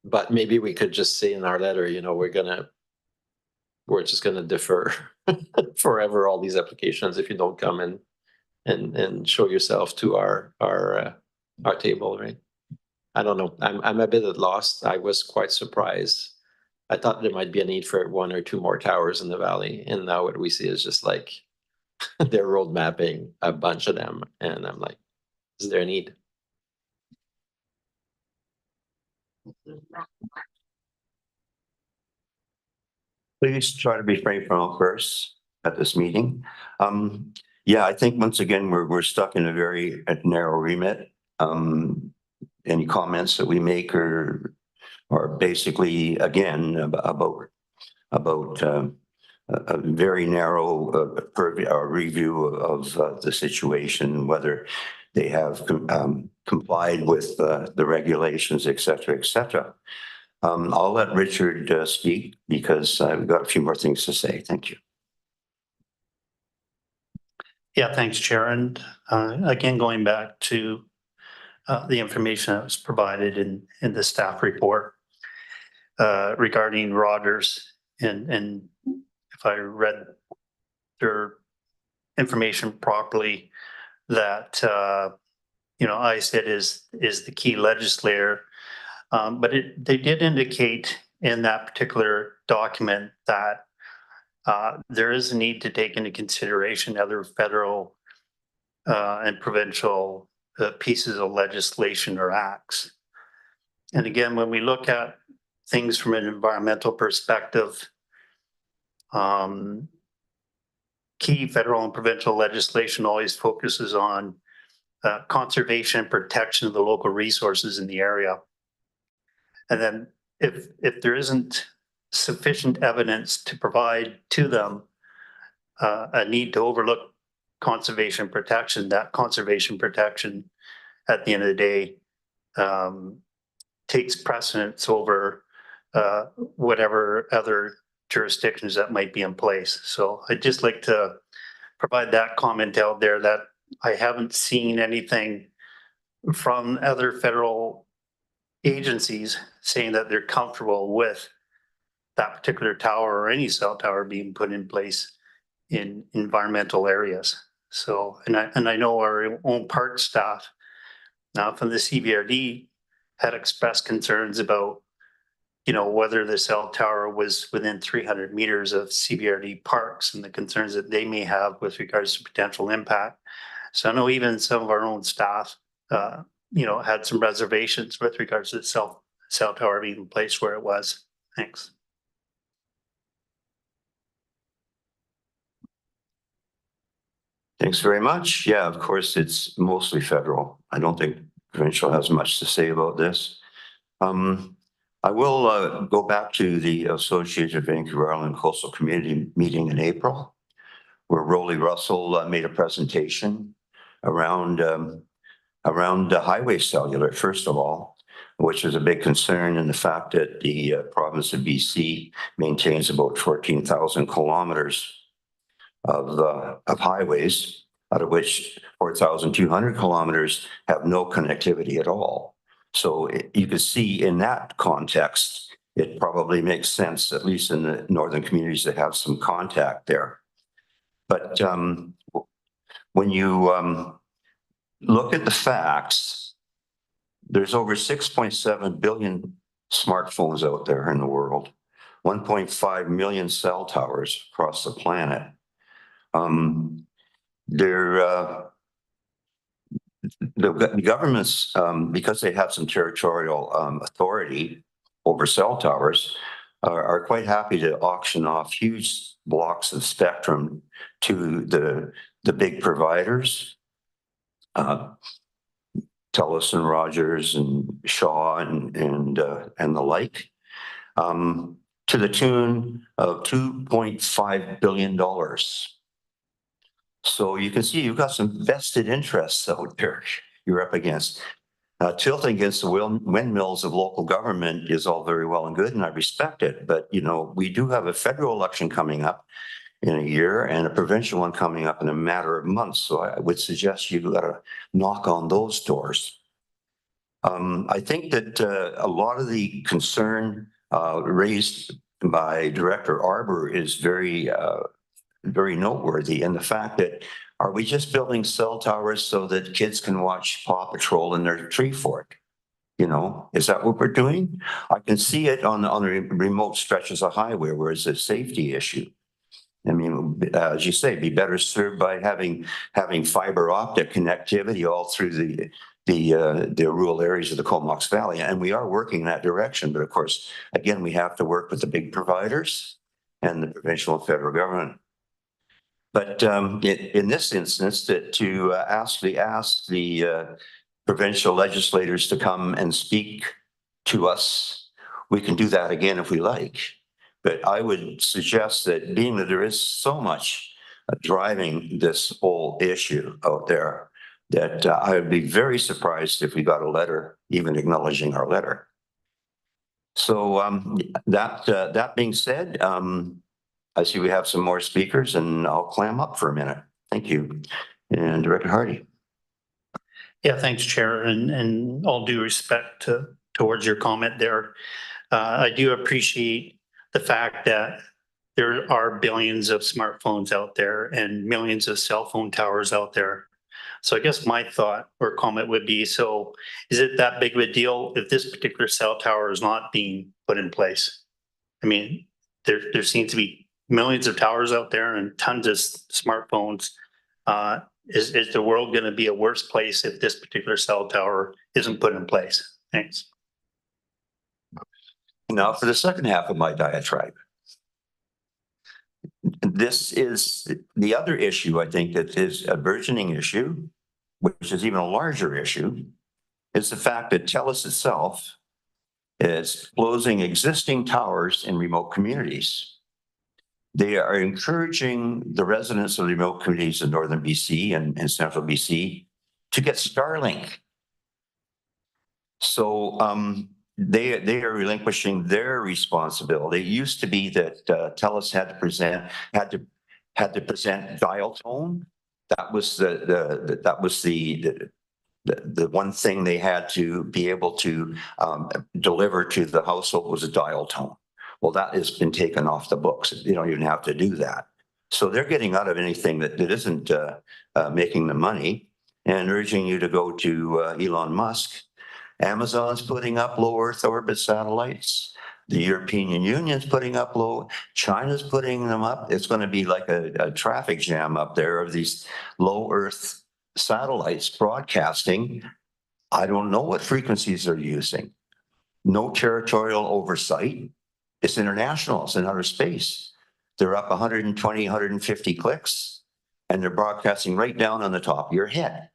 But maybe we could just say in our letter, you know, we're just gonna defer forever all these applications if you don't come and show yourself to our table, right? I don't know. I'm a bit at lost. I was quite surprised. I thought there might be a need for 1 or 2 more towers in the valley, and now what we see is just like they're road mapping a bunch of them, and I'm like, is there a need? Please try to refrain from outbursts at this meeting. Yeah, I think once again, we're stuck in a very narrow remit. Any comments that we make are basically, again, about a very narrow review of the situation, whether they have complied with the regulations, et cetera, et cetera. I'll let Richard speak because I've got a few more things to say. Thank you. Yeah, thanks, Chair. And again, going back to the information that was provided in the staff report regarding Rogers, and if I read their information properly, that you know, ISID is the key legislator. But they did indicate in that particular document that there is a need to take into consideration other federal and provincial pieces of legislation or acts. And again, when we look at things from an environmental perspective, key federal and provincial legislation always focuses on conservation and protection of the local resources in the area. And then if there isn't sufficient evidence to provide to them a need to overlook conservation protection, that conservation protection at the end of the day takes precedence over whatever other jurisdictions that might be in place. So I'd just like to provide that comment out there that I haven't seen anything from other federal agencies saying that they're comfortable with that particular tower or any cell tower being put in place in environmental areas. So, and I know our own park staff now from the CBRD had expressed concerns about, you know, whether the cell tower was within 300 meters of CBRD parks and the concerns that they may have with regards to potential impact. So I know even some of our own staff, you know, had some reservations with regards to the cell tower being placed where it was. Thanks. Thanks very much. Yeah, of course, it's mostly federal. I don't think provincial has much to say about this. I will go back to the Associated Vancouver Island Coastal Community meeting in April, where Rolly Russell made a presentation around highway cellular, first of all, which is a big concern in the fact that the province of BC maintains about 14,000 kilometers of highways, out of which 4,200 kilometers have no connectivity at all. So you can see in that context, it probably makes sense, at least in the northern communities, that have some contact there. But when you look at the facts, there's over 6.7 billion smartphones out there in the world, 1.5 million cell towers across the planet. The governments, because they have some territorial authority over cell towers, are quite happy to auction off huge blocks of spectrum to the big providers, TELUS and Rogers and Shaw and the like, to the tune of $2.5 billion. So you can see you've got some vested interests out there you're up against. Tilting against the windmills of local government is all very well and good, and I respect it. But, you know, we do have a federal election coming up in a year and a provincial one coming up in a matter of months. So I would suggest you got to knock on those doors. I think that a lot of the concern raised by Director Arbor is very noteworthy. And the fact that, are we just building cell towers so that kids can watch Paw Patrol in their tree fort? You know, is that what we're doing? I can see it on the remote stretches of highway where it's a safety issue. I mean, as you say, be better served by having fiber optic connectivity all through the rural areas of the Comox Valley. And we are working in that direction. But of course, again, we have to work with the big providers and the provincial and federal government. But in this instance, to ask the provincial legislators to come and speak to us, we can do that again if we like. But I would suggest that, being that there is so much driving this whole issue out there, that I would be very surprised if we got a letter even acknowledging our letter. So that being said, I see we have some more speakers, and I'll clam up for a minute. Thank you. And Director Hardy. Yeah, thanks, Chair, and all due respect towards your comment there. I do appreciate the fact that there are billions of smartphones out there and millions of cell phone towers out there. So I guess my thought or comment would be, so is it that big of a deal if this particular cell tower is not being put in place? I mean, there seems to be millions of towers out there and tons of smartphones. Is the world going to be a worse place if this particular cell tower isn't put in place? Thanks. Now for the second half of my diatribe. This is the other issue, I think, that is a burgeoning issue, which is even a larger issue, is the fact that TELUS itself is closing existing towers in remote communities. They are encouraging the residents of the remote communities in northern BC and central BC to get Starlink. So they are relinquishing their responsibility. It used to be that TELUS had to present dial tone. That was the one thing they had to be able to deliver to the household was a dial tone. Well, that has been taken off the books. You don't even have to do that. So they're getting out of anything that isn't making them money, and urging you to go to Elon Musk. Amazon's putting up low Earth orbit satellites. The European Union's putting up China's putting them up. It's going to be like a traffic jam up there of these low Earth satellites broadcasting. I don't know what frequencies they're using. No territorial oversight. It's international. It's in outer space. They're up 120, 150 clicks, and they're broadcasting right down on the top of your head.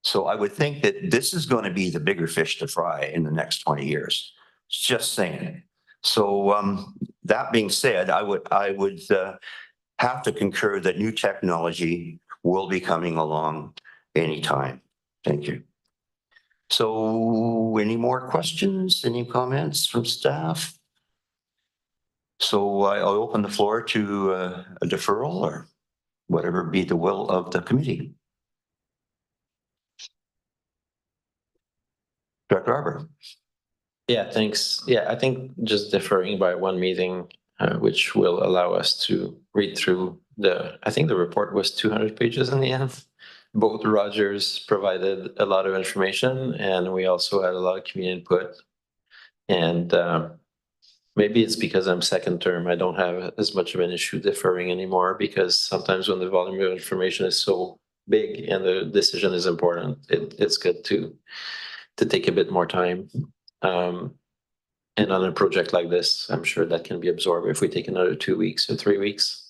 So I would think that this is going to be the bigger fish to fry in the next 20 years. Just saying. So that being said, I would have to concur that new technology will be coming along anytime. Thank you. So any more questions? Any comments from staff? So I'll open the floor to a deferral or whatever be the will of the committee. Director Arbor. Yeah, thanks. Yeah, I think just deferring by one meeting, which will allow us to read through I think the report was 200 pages in the end. Both Rogers provided a lot of information and we also had a lot of community input. And maybe it's because I'm second term, I don't have as much of an issue deferring anymore because sometimes when the volume of information is so big and the decision is important, it's good to take a bit more time. And on a project like this, I'm sure that can be absorbed if we take another 2 weeks or 3 weeks.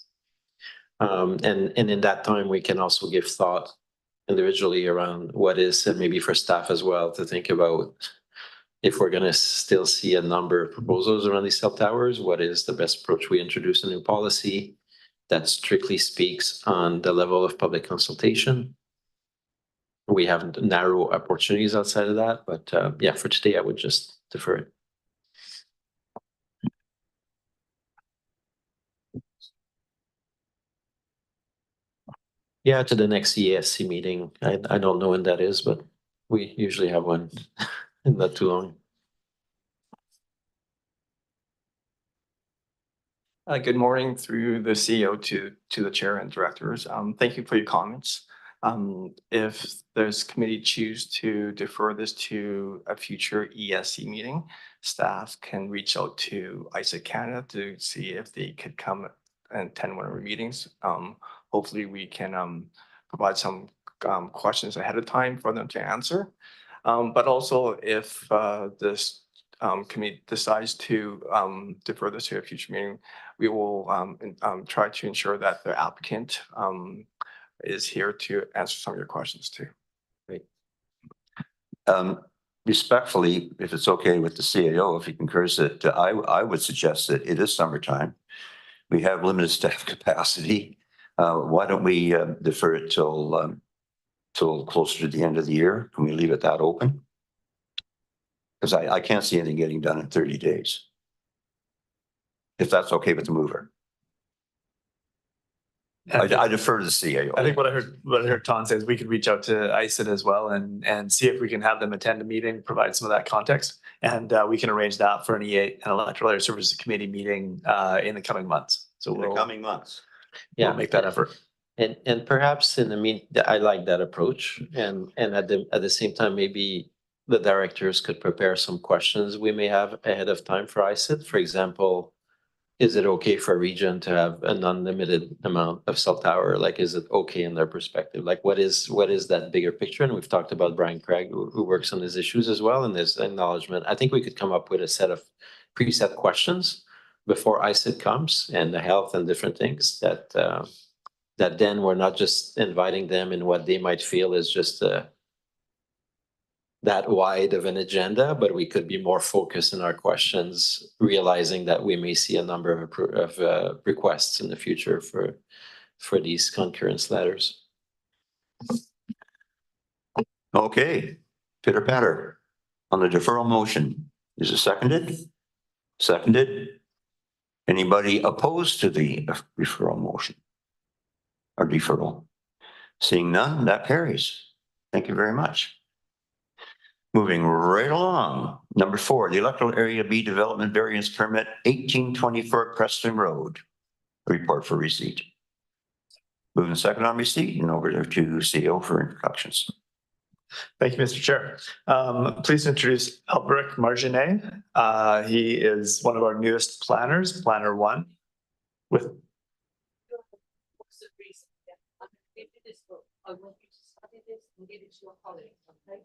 And in that time, we can also give thought individually around what is, and maybe for staff as well, to think about if we're going to still see a number of proposals around these cell towers, what is the best approach? We introduce a new policy that strictly speaks on the level of public consultation. We have narrow opportunities outside of that, but yeah, for today, I would just defer it. Yeah, to the next EASC meeting. I don't know when that is, but we usually have one not too long. Good morning through the CEO to the chair and directors. Thank you for your comments. If there's committee choose to defer this to a future ESC meeting, staff can reach out to ISA Canada to see if they could come and attend one of our meetings. Hopefully we can provide some questions ahead of time for them to answer. But also if this committee decides to defer this to a future meeting, we will try to ensure that the applicant is here to answer some of your questions too. Great. Respectfully, if it's okay with the CAO, if he concurs that I would suggest that it is summertime. We have limited staff capacity. Why don't we defer it till closer to the end of the year? Can we leave it that open? Because I can't see anything getting done in 30 days. If that's okay with the mover. I defer to the CAO. I think what I heard Tom say is we could reach out to ISID as well and see if we can have them attend a meeting, provide some of that context, and we can arrange that for an Electoral Area Services Committee meeting in the coming months. So In the coming months. We'll make that effort. And perhaps in the I like that approach, and at the same time, maybe the directors could prepare some questions we may have ahead of time for ISID. For example, is it okay for a region to have an unlimited amount of cell tower? Like, is it okay in their perspective? Like, what is that bigger picture? And we've talked about Brian Craig, who works on these issues as well, and there's acknowledgement. I think we could come up with a set of preset questions before ISID comes and the health and different things that then we're not just inviting them in what they might feel is just that wide of an agenda, but we could be more focused in our questions, realizing that we may see a number of requests in the future for these concurrence letters. Okay, pitter patter on the deferral motion. Is it seconded? Seconded. Anybody opposed to the referral motion or deferral? Seeing none, that carries. Thank you very much. Moving right along. Number 4, the Electoral Area B Development Variance Permit 1824 Preston Road. Report for receipt. Moving second on receipt and over there to CEO for introductions. Thank you, Mr. Chair. Please introduce Albrecht Marginet. He is one of our newest planners, Planner 1. With I want you to study this and give it to your colleagues. Okay?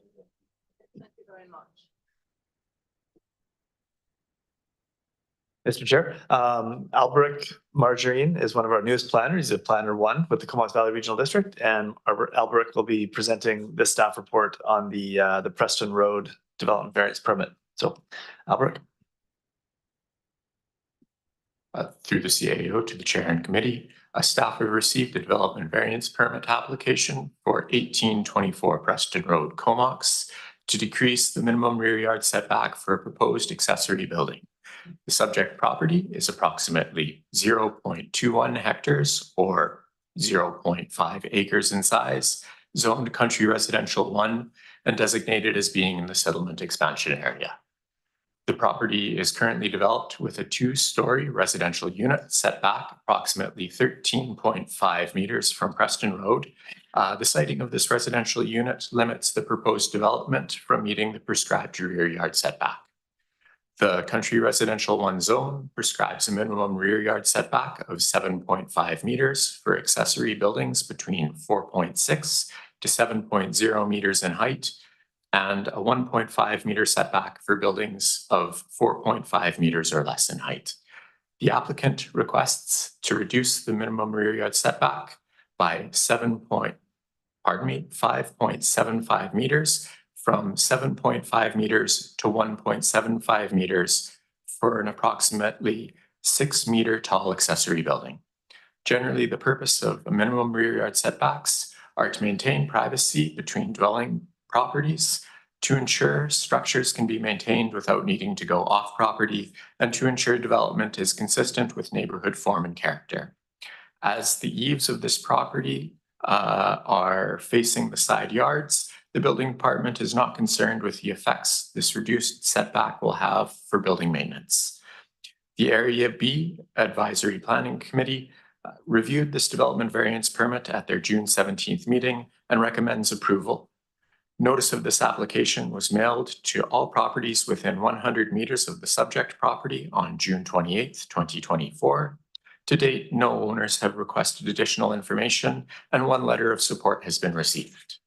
Thank you very much. Mr. Chair, Albrecht Margarine is one of our newest planners. He's a Planner 1 with the Comox Valley Regional District, and Albrecht will be presenting the staff report on the Preston Road Development Variance Permit. So, Albrecht. Through the CAO to the chair and committee, staff have received a development variance permit application for 1824 Preston Road, Comox, to decrease the minimum rear yard setback for a proposed accessory building. The subject property is approximately 0.21 hectares or 0.5 acres in size, zoned country residential 1 and designated as being in the settlement expansion area. The property is currently developed with a two-story residential unit set back approximately 13.5 meters from Preston Road. The siting of this residential unit limits the proposed development from meeting the prescribed rear yard setback. The Country Residential 1 zone prescribes a minimum rear yard setback of 7.5 meters for accessory buildings between 4.6 to 7.0 meters in height, and a 1.5 meter setback for buildings of 4.5 meters or less in height. The applicant requests to reduce the minimum rear yard setback by 5.75 meters from 7.5 meters to 1.75 meters for an approximately 6 meter tall accessory building. Generally, the purpose of minimum rear yard setbacks are to maintain privacy between dwelling properties, to ensure structures can be maintained without needing to go off property, and to ensure development is consistent with neighborhood form and character. As the eaves of this property are facing the side yards, the building department is not concerned with the effects this reduced setback will have for building maintenance. The Area B Advisory Planning Committee reviewed this development variance permit at their June 17th meeting and recommends approval. Notice of this application was mailed to all properties within 100 meters of the subject property on June 28th, 2024. To date, no owners have requested additional information, and one letter of support has been received.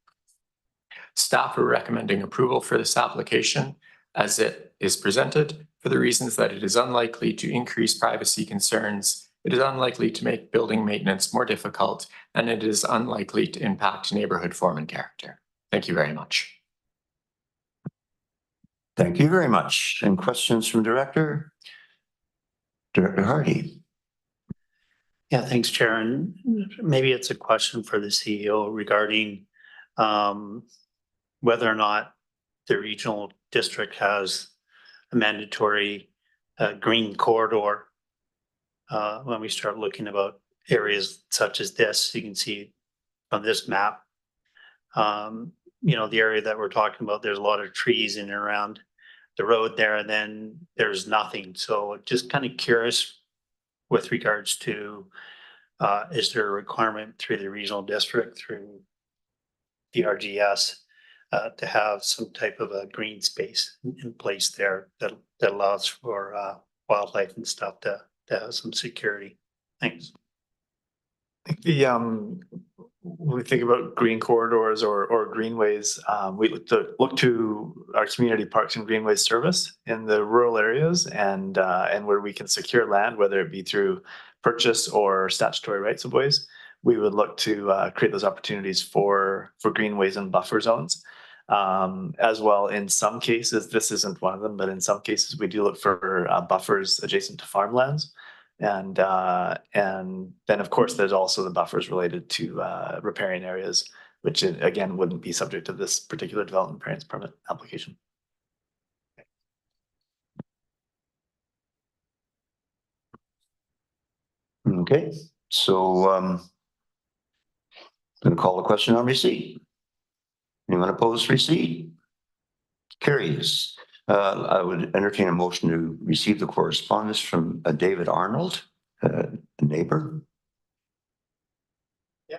Staff are recommending approval for this application as it is presented for the reasons that it is unlikely to increase privacy concerns, it is unlikely to make building maintenance more difficult, and it is unlikely to impact neighborhood form and character. Thank you very much. Thank you very much. And questions from Director? Director Hardy. Yeah, thanks, Chair. And maybe it's a question for the CEO regarding whether or not the regional district has a mandatory green corridor. When we start looking about areas such as this, you can see on this map, you know, the area that we're talking about, there's a lot of trees in and around the road there, and then there's nothing. So just kind of curious with regards to, is there a requirement through the regional district, through the RGS, to have some type of a green space in place there that allows for wildlife and stuff to have some security? Thanks. I think when we think about green corridors or greenways, we look to our community parks and greenways service in the rural areas and where we can secure land, whether it be through purchase or statutory rights of ways. We would look to create those opportunities for greenways and buffer zones. As well, in some cases, this isn't one of them, but in some cases we do look for buffers adjacent to farmlands. And then of course, there's also the buffers related to riparian areas, which again, wouldn't be subject to this particular development variance permit application. Okay, so going to call the question on receipt. Anyone opposed receipt? Carries. I would entertain a motion to receive the correspondence from David Arnold, a neighbor. Yeah.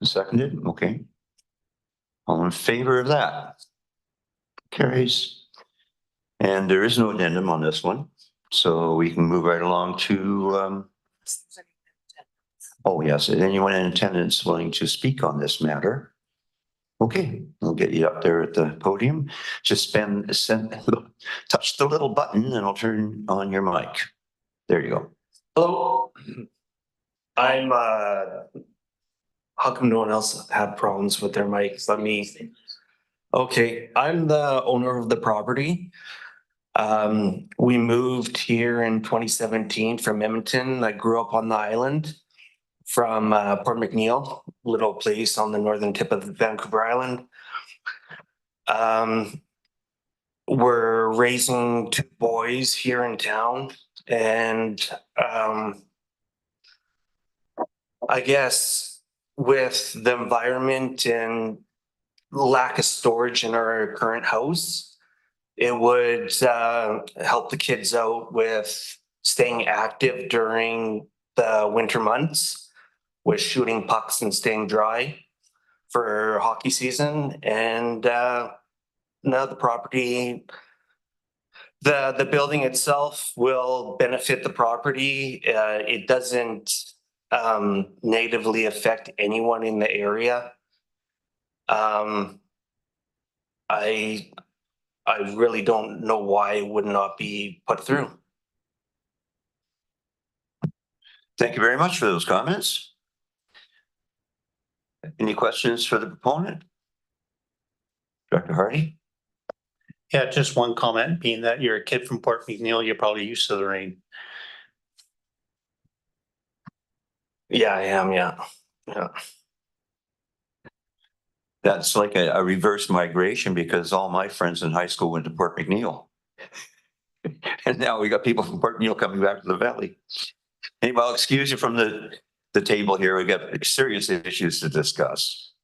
Seconded, okay. All in favor of that? Carries. And there is no addendum on this one, so we can move right along to, oh yes, is anyone in attendance willing to speak on this matter? Okay, I'll get you up there at the podium. Just touch the little button and I'll turn on your mic. There you go. Hello. I'm how come no one else had problems with their mics? Okay, I'm the owner of the property. We moved here in 2017 from Edmonton. I grew up on the island from Port McNeill, little place on the northern tip of Vancouver Island. We're raising 2 boys here in town, and I guess with the environment and lack of storage in our current house. It would help the kids out with staying active during the winter months with shooting pucks and staying dry for hockey season. And now the property, the building itself will benefit the property. It doesn't negatively affect anyone in the area. I really don't know why it would not be put through. Thank you very much for those comments. Any questions for the proponent? Dr. Hardy? Yeah, just one comment, being that you're a kid from Port McNeil, you're probably used to the rain. Yeah, I am. Yeah. Yeah. That's like a reverse migration because all my friends in high school went to Port McNeil. And now we got people from Port McNeil coming back to the valley. Anyway, I'll excuse you from the table here. We got serious issues to discuss.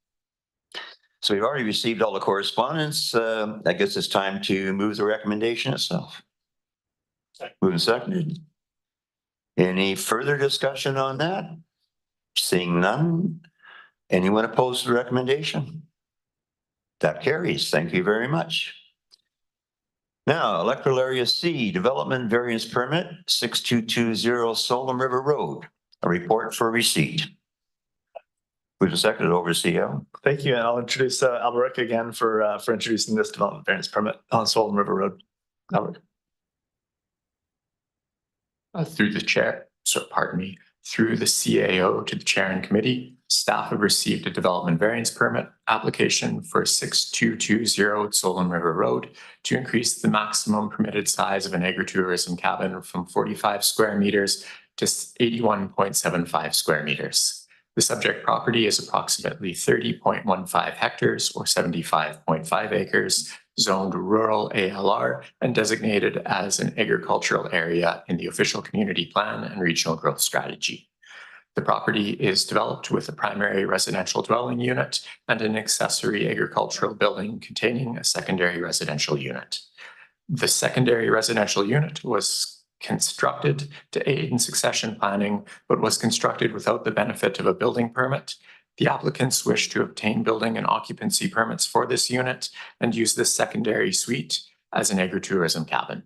So we've already received all the correspondence. I guess it's time to move the recommendation itself. Moving seconded. Any further discussion on that? Seeing none. Anyone opposed to the recommendation? That carries. Thank you very much. Now, Electoral Area C, Development Variance Permit, 6220 Solom River Road. A report for receipt. Who's the second over CO? Thank you, and I'll introduce Alberic again for introducing this development variance permit on Solon River Road. Alberic. Through the chair, through the CAO to the chair and committee, staff have received a development variance permit application for 6220 Solon River Road to increase the maximum permitted size of an agritourism cabin from 45 square meters to 81.75 square meters. The subject property is approximately 30.15 hectares or 75.5 acres, zoned rural ALR and designated as an agricultural area in the official community plan and regional growth strategy. The property is developed with a primary residential dwelling unit and an accessory agricultural building containing a secondary residential unit. The secondary residential unit was constructed to aid in succession planning, but was constructed without the benefit of a building permit. The applicants wish to obtain building and occupancy permits for this unit and use this secondary suite as an agritourism cabin.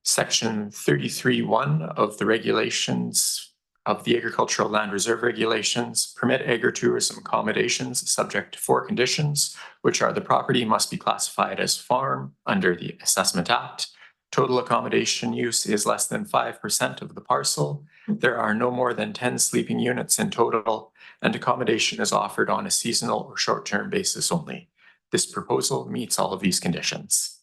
Section 33(1) of the regulations of the Agricultural Land Reserve Regulations permit agritourism accommodations subject to 4 conditions, which are the property must be classified as farm under the Assessment Act. Total accommodation use is less than 5% of the parcel. There are no more than 10 sleeping units in total, and accommodation is offered on a seasonal or short-term basis only. This proposal meets all of these conditions.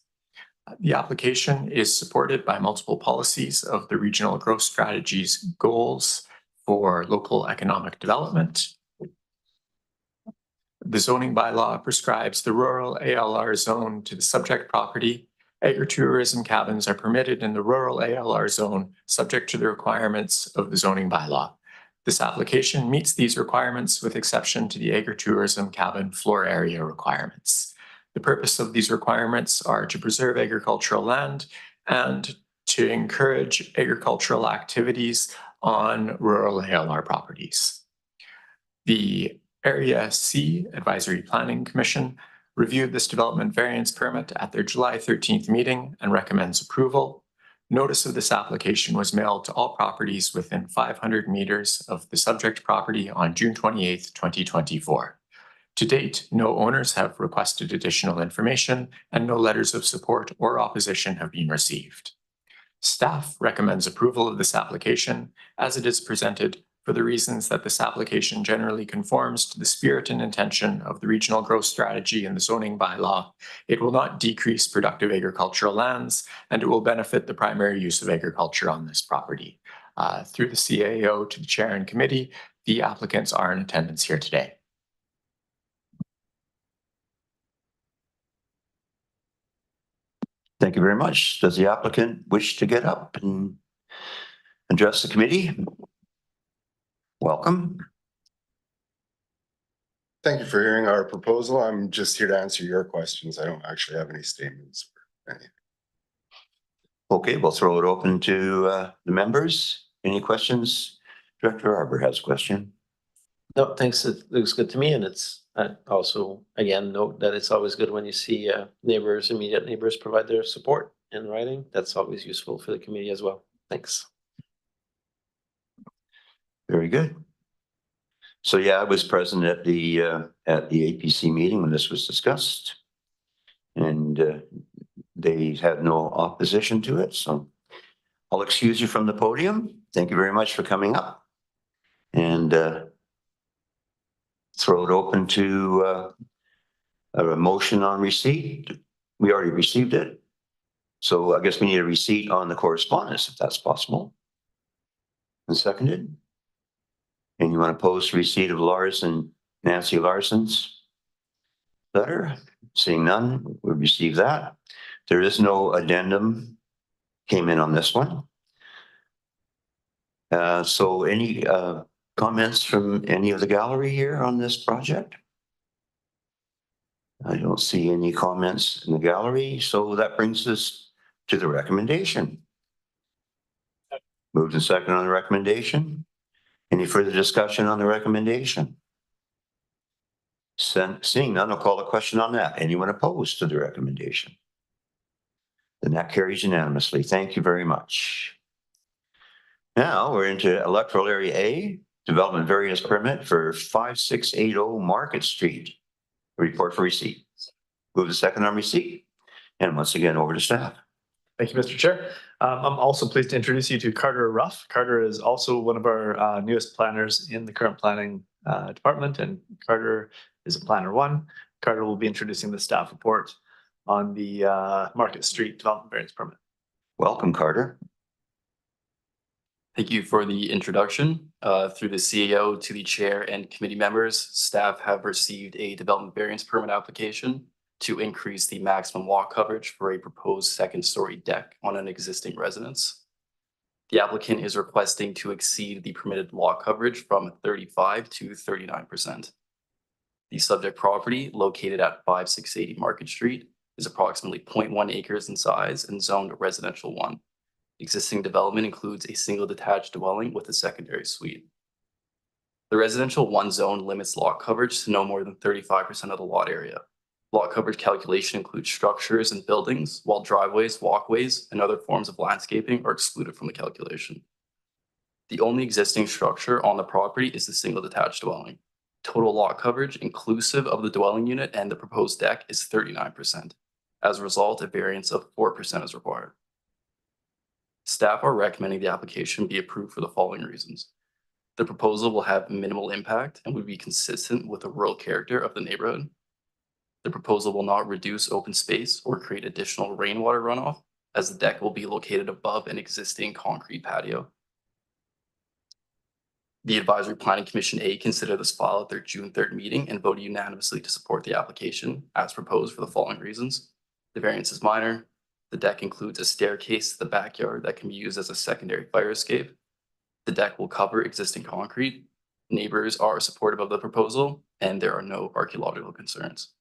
The application is supported by multiple policies of the Regional Growth Strategy's goals for local economic development. The zoning bylaw prescribes the rural ALR zone to the subject property. Agritourism cabins are permitted in the rural ALR zone subject to the requirements of the zoning bylaw. This application meets these requirements with exception to the agritourism cabin floor area requirements. The purpose of these requirements are to preserve agricultural land and to encourage agricultural activities on rural ALR properties. The Area C Advisory Planning Commission reviewed this development variance permit at their July 13th meeting and recommends approval. Notice of this application was mailed to all properties within 500 meters of the subject property on June 28th, 2024. To date, no owners have requested additional information and no letters of support or opposition have been received. Staff recommends approval of this application as it is presented for the reasons that this application generally conforms to the spirit and intention of the regional growth strategy and the zoning bylaw. It will not decrease productive agricultural lands, and it will benefit the primary use of agriculture on this property. Through the CAO to the chair and committee, the applicants are in attendance here today. Thank you very much. Does the applicant wish to get up and address the committee? Welcome. Thank you for hearing our proposal. I'm just here to answer your questions. I don't actually have any statements. Okay, we'll throw it open to the members. Any questions? Director Arbor has a question. No, thanks. It looks good to me. And it's also, again, note that it's always good when you see neighbors, immediate neighbors provide their support in writing. That's always useful for the committee as well. Thanks. Very good. So yeah, I was present at the APC meeting when this was discussed. And they had no opposition to it, so I'll excuse you from the podium. Thank you very much for coming up. And throw it open to a motion on receipt. We already received it. So I guess we need a receipt on the correspondence, if that's possible. And seconded. And you want to post receipt of Nancy Larson's letter? Seeing none, we receive that. There is no addendum came in on this one. So any comments from any of the gallery here on this project? I don't see any comments in the gallery, so that brings us to the recommendation. Moved and second on the recommendation. Any further discussion on the recommendation? Seeing none, I'll call a question on that. Anyone opposed to the recommendation? Then that carries unanimously. Thank you very much. Now we're into Electoral Area A, Development Variance Permit for 5680 Market Street. Report for receipt. Move the second on receipt. And once again, over to staff. Thank you, Mr. Chair. I'm also pleased to introduce you to Carter Ruff. Carter is also one of our newest planners in the current planning department, and Carter is a planner one. Carter will be introducing the staff report on the Market Street Development Variance Permit. Welcome, Carter. Thank you for the introduction. Through the CAO to the chair and committee members, staff have received a development variance permit application to increase the maximum lot coverage for a proposed second-story deck on an existing residence. The applicant is requesting to exceed the permitted lot coverage from 35% to 39%. The subject property, located at 5680 Market Street, is approximately 0.1 acres in size and zoned residential 1. Existing development includes a single detached dwelling with a secondary suite. The residential 1 zone limits lot coverage to no more than 35% of the lot area. Lot coverage calculation includes structures and buildings, while driveways, walkways, and other forms of landscaping are excluded from the calculation. The only existing structure on the property is the single detached dwelling. Total lot coverage, inclusive of the dwelling unit and the proposed deck, is 39%. As a result, a variance of 4% is required. Staff are recommending the application be approved for the following reasons. The proposal will have minimal impact and would be consistent with the rural character of the neighborhood. The proposal will not reduce open space or create additional rainwater runoff, as the deck will be located above an existing concrete patio. The Advisory Planning Commission A considered this file at their June 3rd meeting and voted unanimously to support the application as proposed for the following reasons. The variance is minor. The deck includes a staircase to the backyard that can be used as a secondary fire escape. The deck will cover existing concrete. Neighbors are supportive of the proposal, and there are no archaeological concerns.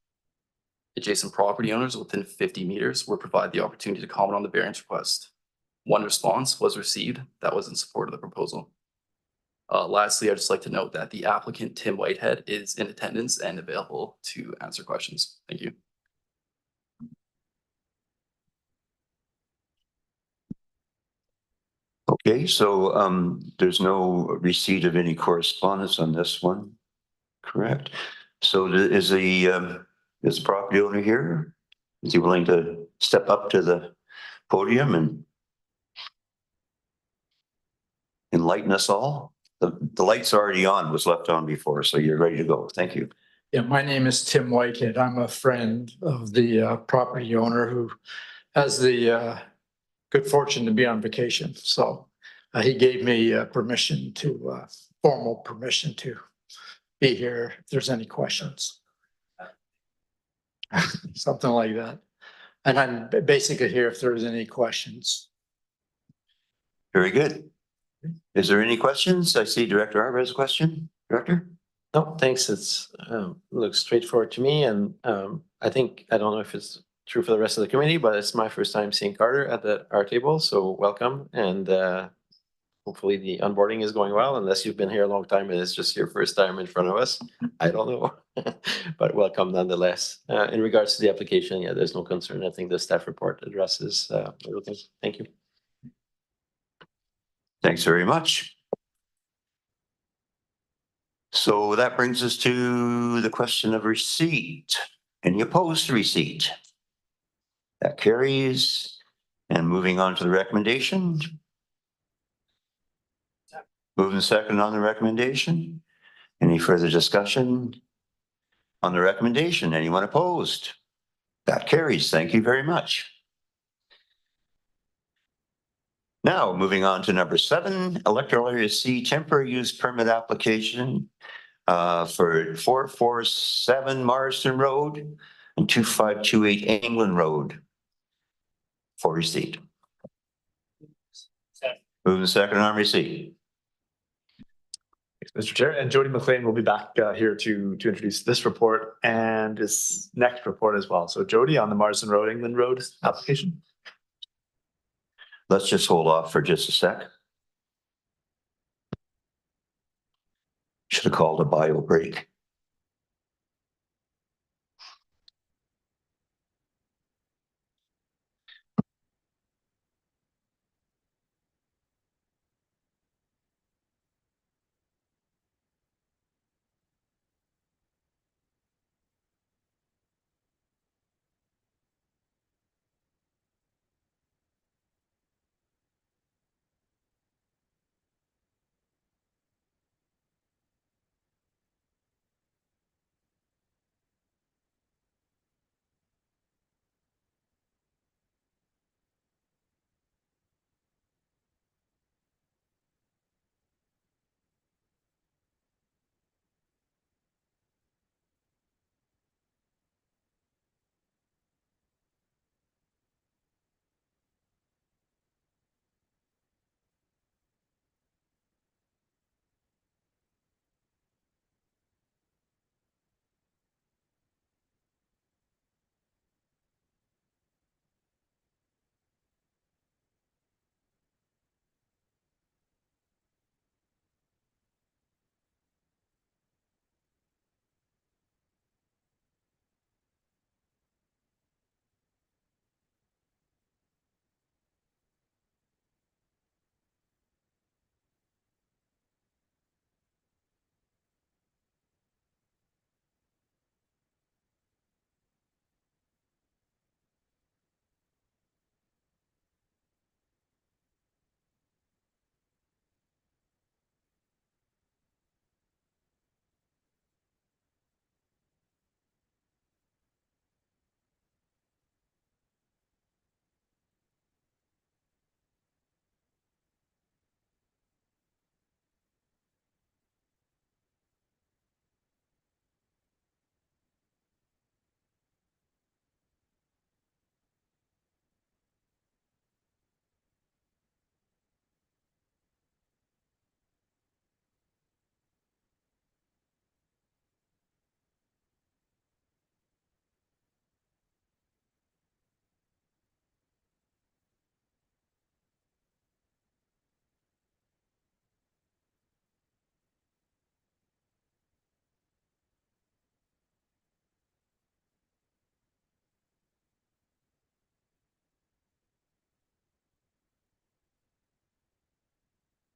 Adjacent property owners within 50 meters were provided the opportunity to comment on the variance request. One response was received that was in support of the proposal. Lastly, I'd just like to note that the applicant, Tim Whitehead, is in attendance and available to answer questions. Thank you. Okay, so there's no receipt of any correspondence on this one, correct? So is the property owner here? Is he willing to step up to the podium and enlighten us all? The light's already on, was left on before, so you're ready to go. Thank you. Yeah, my name is Tim Whitehead. I'm a friend of the property owner who has the good fortune to be on vacation. So he gave me permission to, formal permission to be here if there's any questions. Something like that. And I'm basically here if there's any questions. Very good. Is there any questions? I see Director Arbor has a question. Director? No, thanks. It's looks straightforward to me, and I think I don't know if it's true for the rest of the committee, but it's my first time seeing Carter at our table, so welcome, and hopefully the onboarding is going well, unless you've been here a long time and it's just your first time in front of us. I don't know, but welcome nonetheless. In regards to the application, yeah, there's no concern. I think the staff report addresses everything. Thank you. Thanks very much. So that brings us to the question of receipt. Any opposed to receipt? That carries. And moving on to the recommendation. Moving second on the recommendation. Any further discussion on the recommendation? Anyone opposed? That carries. Thank you very much. Now, moving on to number 7, Electoral Area C temporary use permit application for 447 Marsden Road and 2528 England Road for receipt. Moving second on receipt. Thanks, Mr. Chair, and Jody McLean will be back here to introduce this report and his next report as well. So Jody on the Marsden Road, England Road application. Let's just hold off for just a sec. Should have called a bio break.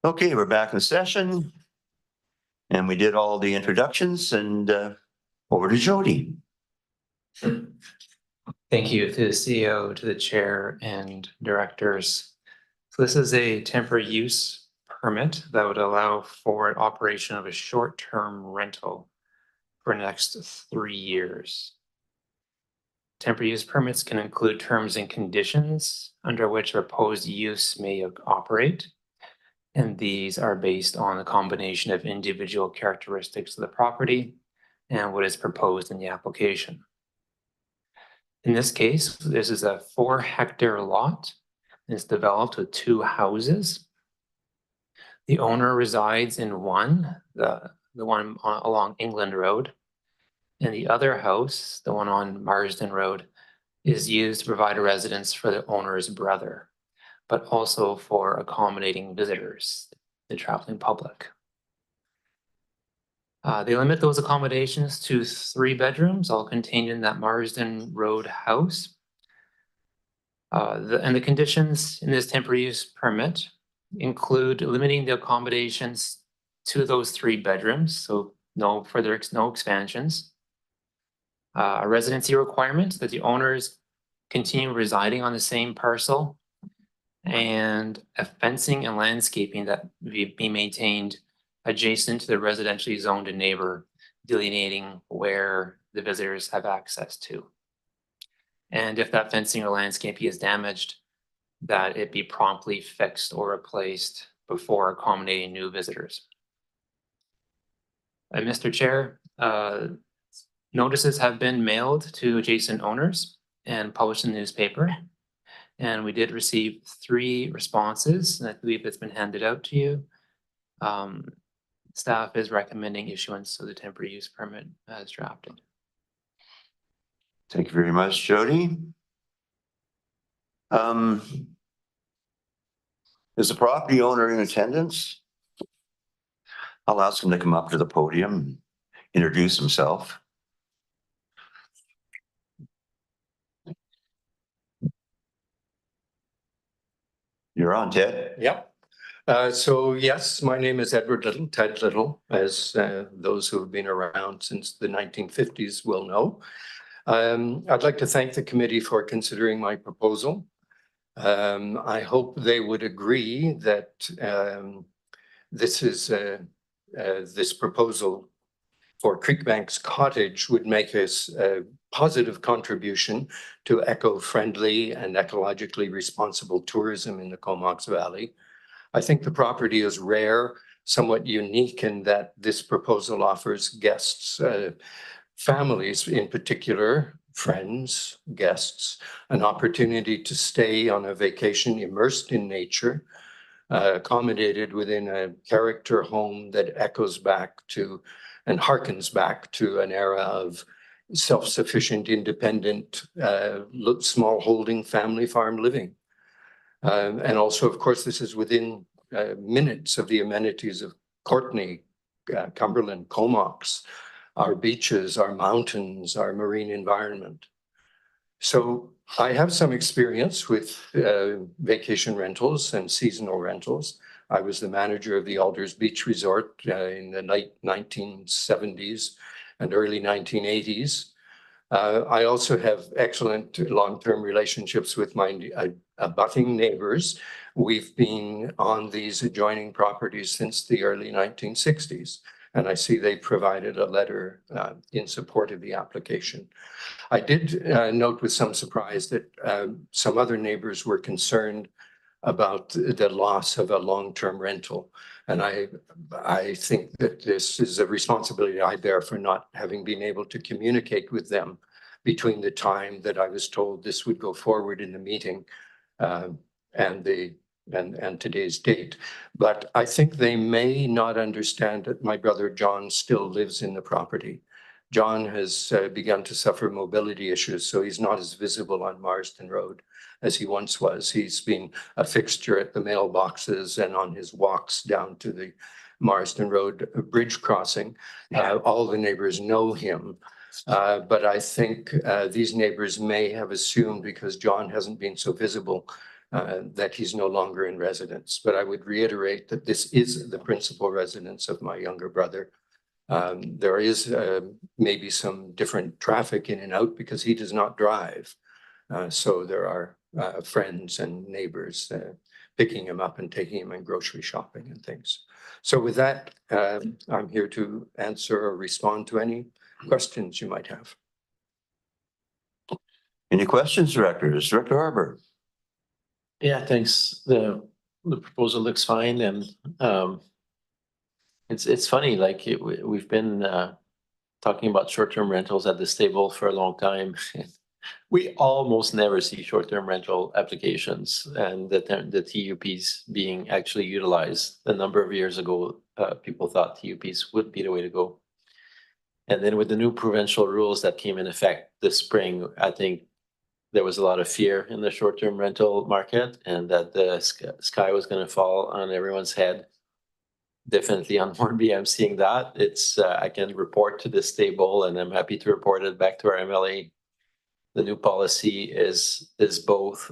Okay, we're back in session. And we did all the introductions and over to Jody. Thank you to the CEO, to the chair and directors. So this is a temporary use permit that would allow for operation of a short-term rental for the next 3 years. Temporary use permits can include terms and conditions under which proposed use may operate. And these are based on a combination of individual characteristics of the property and what is proposed in the application. In this case, this is a 4-hectare lot. It's developed with 2 houses. The owner resides in one, the the one along England Road. And the other house, the one on Marsden Road, is used to provide a residence for the owner's brother, but also for accommodating visitors, the traveling public. They limit those accommodations to 3 bedrooms, all contained in that Marsden Road house. And the conditions in this temporary use permit include limiting the accommodations to those 3 bedrooms, so no expansions. A residency requirement that the owners continue residing on the same parcel, and a fencing and landscaping that be maintained adjacent to the residentially zoned neighbor, delineating where the visitors have access to. And if that fencing or landscaping is damaged, that it be promptly fixed or replaced before accommodating new visitors. Mr. Chair, notices have been mailed to adjacent owners and published in the newspaper. And we did receive 3 responses, and I believe it's been handed out to you. Staff is recommending issuance of the temporary use permit as drafted. Thank you very much, Jody. Is the property owner in attendance? I'll ask him to come up to the podium and introduce himself. You're on, Ted. Yep. So yes, my name is Edward Little, Ted Little, as those who have been around since the 1950s will know. I'd like to thank the committee for considering my proposal. I hope they would agree that this proposal for Creekbanks Cottage would make us a positive contribution to eco-friendly and ecologically responsible tourism in the Comox Valley. I think the property is rare, somewhat unique in that this proposal offers guests, families in particular, friends, guests, an opportunity to stay on a vacation immersed in nature, accommodated within a character home that echoes back to and harkens back to an era of self-sufficient, independent, small holding family farm living. And also, of course, this is within minutes of the amenities of Courtenay, Cumberland, Comox, our beaches, our mountains, our marine environment. So I have some experience with vacation rentals and seasonal rentals. I was the manager of the Alders Beach Resort in the late 1970s and early 1980s. I also have excellent long-term relationships with my abutting neighbors. We've been on these adjoining properties since the early 1960s, and I see they provided a letter in support of the application. I did note with some surprise that some other neighbors were concerned about the loss of a long-term rental. And I think that this is a responsibility I bear for not having been able to communicate with them between the time that I was told this would go forward in the meeting and today's date. But I think they may not understand that my brother John still lives in the property. John has begun to suffer mobility issues, so he's not as visible on Marsden Road as he once was. He's been a fixture at the mailboxes and on his walks down to the Marsden Road bridge crossing. All the neighbors know him. But I think these neighbors may have assumed because John hasn't been so visible that he's no longer in residence. But I would reiterate that this is the principal residence of my younger brother. There is maybe some different traffic in and out because he does not drive. So there are friends and neighbors picking him up and taking him in grocery shopping and things. So with that, I'm here to answer or respond to any questions you might have. Any questions, directors? Director Harbour? Yeah, thanks. The proposal looks fine, and it's funny, like we've been talking about short-term rentals at this table for a long time. We almost never see short-term rental applications and the TUPs being actually utilized. A number of years ago, people thought TUPs would be the way to go. And then with the new provincial rules that came in effect this spring, I think there was a lot of fear in the short-term rental market and that the sky was going to fall on everyone's head. Definitely on Hornby, I'm seeing that. It's I can report to this table, and I'm happy to report it back to our MLA. The new policy is both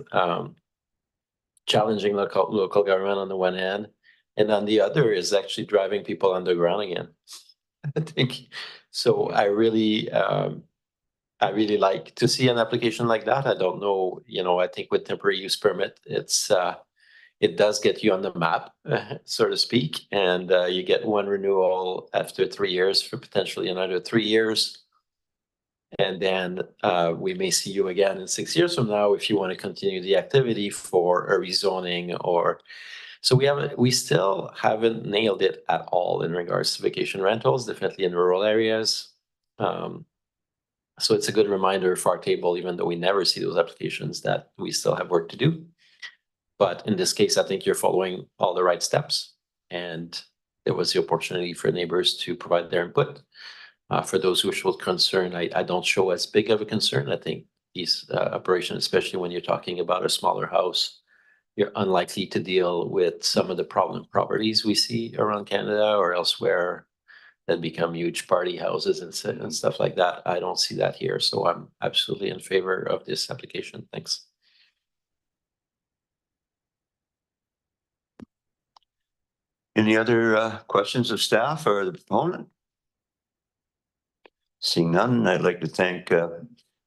challenging local government on the one hand, and on the other is actually driving people underground again. I think so. I really like to see an application like that. I don't know, I think with temporary use permit, it does get you on the map, so to speak, and you get one renewal after 3 years for potentially another 3 years. And then we may see you again in 6 years from now if you want to continue the activity for a rezoning or. So we still haven't nailed it at all in regards to vacation rentals, definitely in rural areas. So it's a good reminder for our table, even though we never see those applications, that we still have work to do. But in this case, I think you're following all the right steps, and there was the opportunity for neighbors to provide their input. For those who showed concern, I don't show as big of a concern. I think these operations, especially when you're talking about a smaller house, you're unlikely to deal with some of the problem properties we see around Canada or elsewhere that become huge party houses and stuff like that. I don't see that here, so I'm absolutely in favor of this application. Thanks. Any other questions of staff or the proponent? Seeing none, I'd like to thank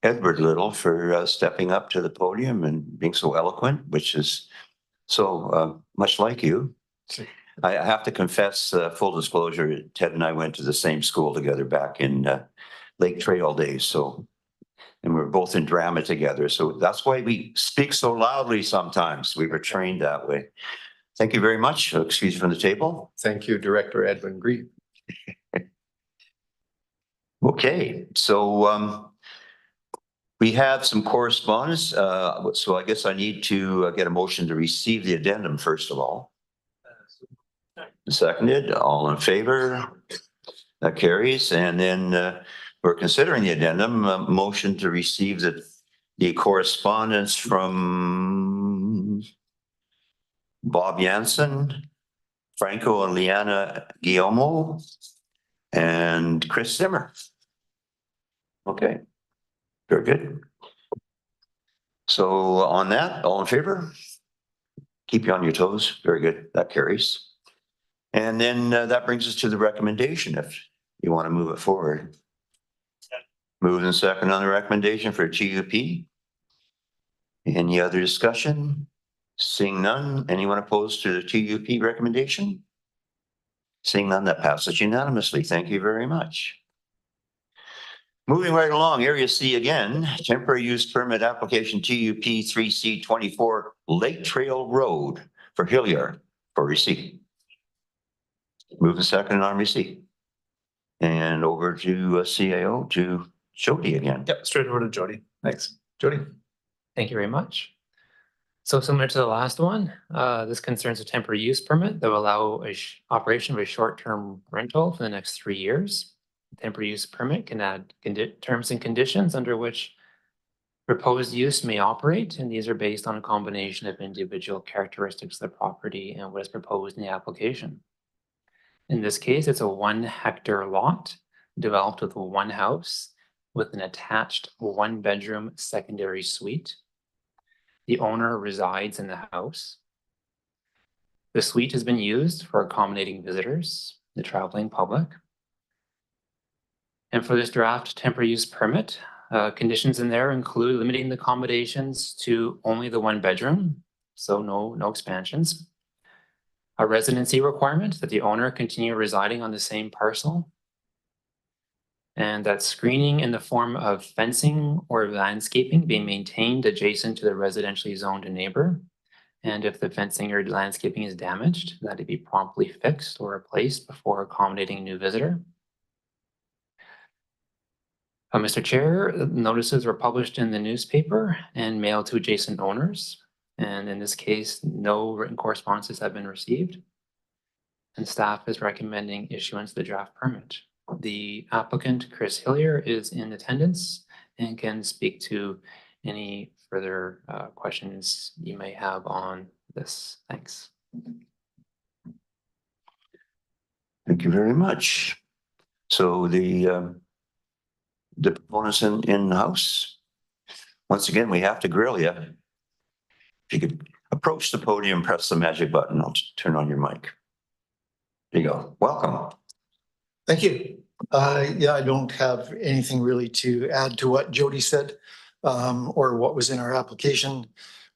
Edward Little for stepping up to the podium and being so eloquent, which is so much like you. I have to confess, full disclosure, Ted and I went to the same school together back in Lake Trail days. So, and we were both in drama together. So that's why we speak so loudly sometimes. We were trained that way. Thank you very much. Excuse you from the table. Thank you, Director Edwin Grieve. Okay, so we have some correspondence. So I guess I need to get a motion to receive the addendum first of all. Seconded, all in favor? That carries. And then we're considering the addendum, motion to receive the correspondence from Bob Jansen, Franco and Liana Guillermo, and Chris Zimmer. Okay, very good. So on that, all in favor? Keep you on your toes. Very good. That carries. And then that brings us to the recommendation if you want to move it forward. Move in second on the recommendation for TUP. Any other discussion? Seeing none, anyone opposed to the TUP recommendation? Seeing none, that passes unanimously. Thank you very much. Moving right along, Area C again, temporary use permit application TUP 3C24 Lake Trail Road for Hilliard for receipt. Move in second on receipt. And over to CAO to Jody again. Yep, straight over to Jody. Thanks. Jody. Thank you very much. So similar to the last one, this concerns a temporary use permit that will allow operation of a short-term rental for the next 3 years. The temporary use permit can add terms and conditions under which proposed use may operate, and these are based on a combination of individual characteristics of the property and what is proposed in the application. In this case, it's a 1 hectare lot developed with 1 house with an attached 1-bedroom secondary suite. The owner resides in the house. The suite has been used for accommodating visitors, the traveling public. And for this draft temporary use permit, conditions in there include limiting the accommodations to only the 1 bedroom, so no expansions. A residency requirement that the owner continue residing on the same parcel. And that screening in the form of fencing or landscaping being maintained adjacent to the residentially zoned neighbor. And if the fencing or landscaping is damaged, that it be promptly fixed or replaced before accommodating a new visitor. Mr. Chair, notices were published in the newspaper and mailed to adjacent owners. And in this case, no written correspondences have been received. and staff is recommending issuance of the draft permit. The applicant, Chris Hillier, is in attendance and can speak to any further questions you may have on this. Thanks. Thank you very much. So the proponents in the house. Once again, we have to grill you. If you could approach the podium, press the magic button, I'll just turn on your mic. There you go. Welcome. Thank you. Yeah, I don't have anything really to add to what Jody said, or what was in our application.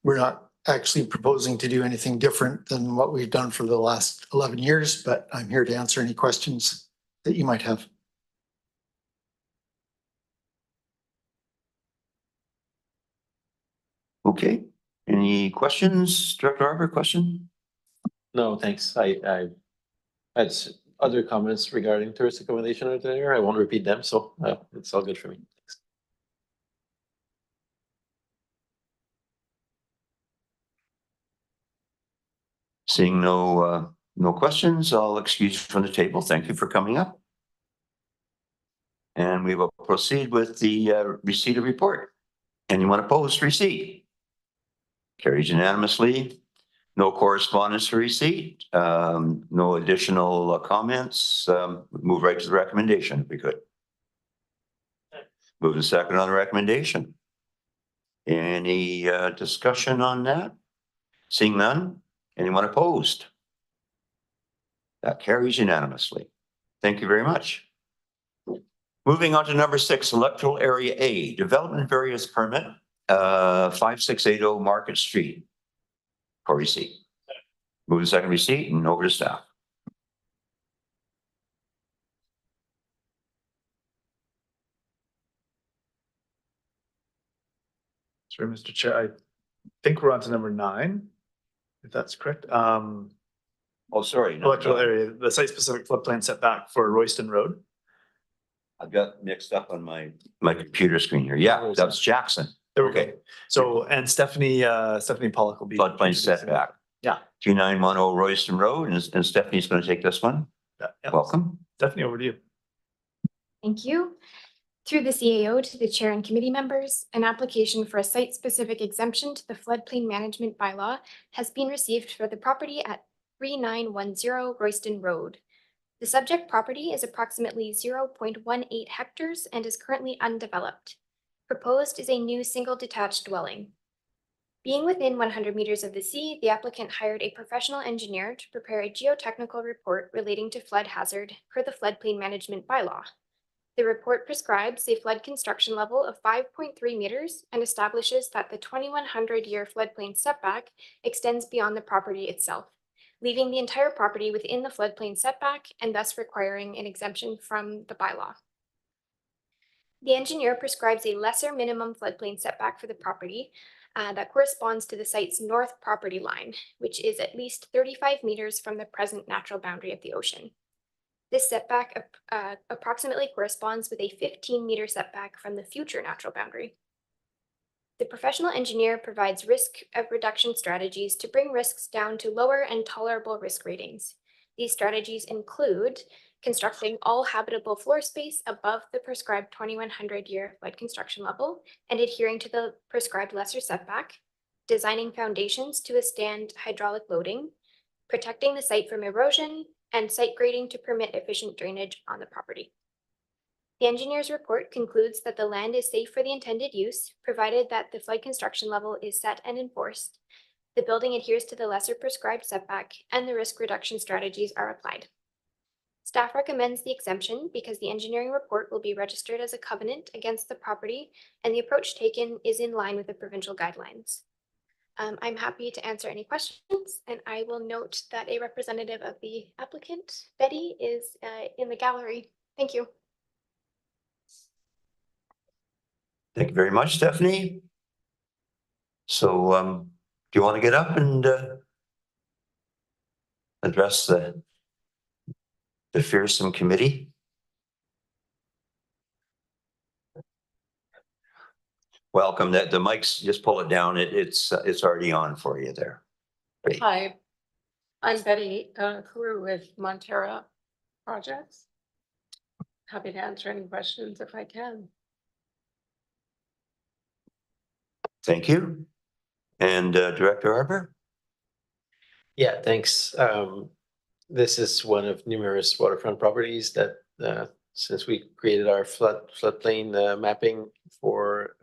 We're not actually proposing to do anything different than what we've done for the last 11 years, but I'm here to answer any questions that you might have. Okay. Any questions, Director Arbor, question? No, thanks. I had other comments regarding tourist accommodation out there. I won't repeat them, so it's all good for me. Thanks. Seeing no questions, I'll excuse you from the table. Thank you for coming up. And we will proceed with the receipt of report. Anyone opposed to receipt? Carries unanimously. No correspondence to receipt. No additional comments. Move right to the recommendation if we could. Move to second on the recommendation. Any discussion on that? Seeing none? Anyone opposed? That carries unanimously. Thank you very much. Moving on to number 6, Electoral Area A, Development Variance Permit, 5680 Market Street. For receipt. Move to second receipt and over to staff. Sorry, Mr. Chair, I think we're on to number 9, if that's correct. Oh, sorry. No, Electoral area, the site-specific floodplain setback for Royston Road. I've got mixed up on my computer screen here. Yeah, that's Jackson. There we go. So, and Stephanie Pollock will be. Floodplain setback. Yeah. 2910 Royston Road, and Stephanie's going to take this one. Yeah. Welcome. Stephanie, over to you. Thank you. Through the CAO to the chair and committee members, an application for a site-specific exemption to the floodplain management bylaw has been received for the property at 3910 Royston Road. The subject property is approximately 0.18 hectares and is currently undeveloped. Proposed is a new single detached dwelling. Being within 100 meters of the sea, the applicant hired a professional engineer to prepare a geotechnical report relating to flood hazard per the floodplain management bylaw. The report prescribes a flood construction level of 5.3 meters and establishes that the 2100-year floodplain setback extends beyond the property itself, leaving the entire property within the floodplain setback and thus requiring an exemption from the bylaw. The engineer prescribes a lesser minimum floodplain setback for the property that corresponds to the site's north property line, which is at least 35 meters from the present natural boundary of the ocean. This setback approximately corresponds with a 15-meter setback from the future natural boundary. The professional engineer provides risk reduction strategies to bring risks down to lower and tolerable risk ratings. These strategies include constructing all habitable floor space above the prescribed 2100-year flood construction level and adhering to the prescribed lesser setback, designing foundations to withstand hydraulic loading, protecting the site from erosion, and site grading to permit efficient drainage on the property. The engineer's report concludes that the land is safe for the intended use, provided that the flood construction level is set and enforced, the building adheres to the lesser prescribed setback, and the risk reduction strategies are applied. Staff recommends the exemption because the engineering report will be registered as a covenant against the property, and the approach taken is in line with the provincial guidelines. I'm happy to answer any questions, and I will note that a representative of the applicant, Betty, is in the gallery. Thank you. Thank you very much, Stephanie. So do you want to get up and address the fearsome committee? Welcome. That the mics, just pull it down. It's already on for you there. Great. Hi. I'm Betty Carew with Montera Projects. Happy to answer any questions if I can. Thank you. And Director Arbor? Yeah, thanks. This is one of numerous waterfront properties that, since we created our floodplain mapping for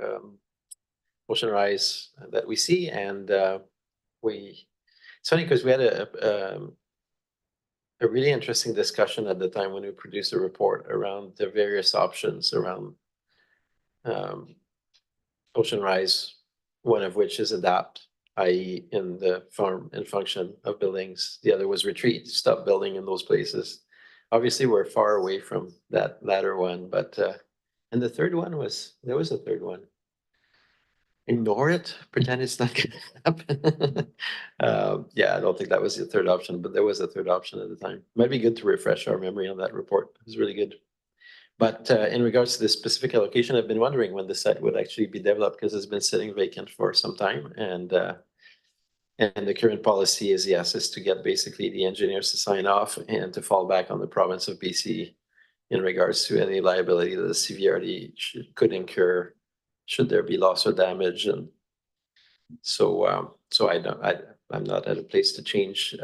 ocean rise that we see, and it's funny because we had a really interesting discussion at the time when we produced a report around the various options around ocean rise, one of which is adapt, i.e. in the form and function of buildings. The other was retreat, stop building in those places. Obviously, we're far away from that latter one, but and the third one was, there was a third one. Ignore it, pretend it's not gonna happen. Yeah, I don't think that was the third option, but there was a third option at the time. Might be good to refresh our memory on that report. It was really good. But in regards to the specific allocation, I've been wondering when the site would actually be developed because it's been sitting vacant for some time. And the current policy is, yes, is to get basically the engineers to sign off and to fall back on the province of BC in regards to any liability that the CVRD could incur should there be loss or damage. And so I'm not at a place to change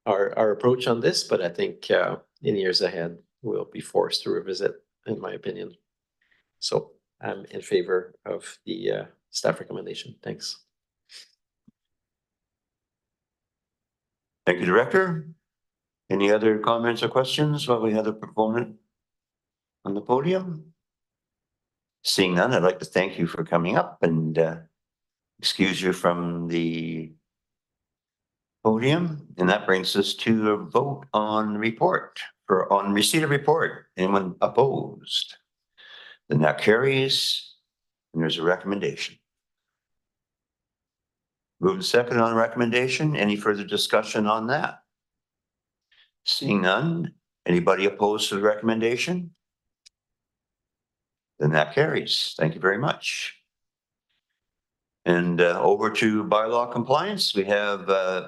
our approach on this, but I think in years ahead, we'll be forced to revisit, in my opinion. So I'm in favor of the staff recommendation. Thanks. Thank you, Director. Any other comments or questions while we have the proponent on the podium? Seeing none, I'd like to thank you for coming up and excuse you from the podium. And that brings us to a vote on report on receipt of report. Anyone opposed? Then that carries and there's a recommendation. Moving second on recommendation. Any further discussion on that? Seeing none. Anybody opposed to the recommendation? Then that carries. Thank you very much. And over to bylaw compliance. We have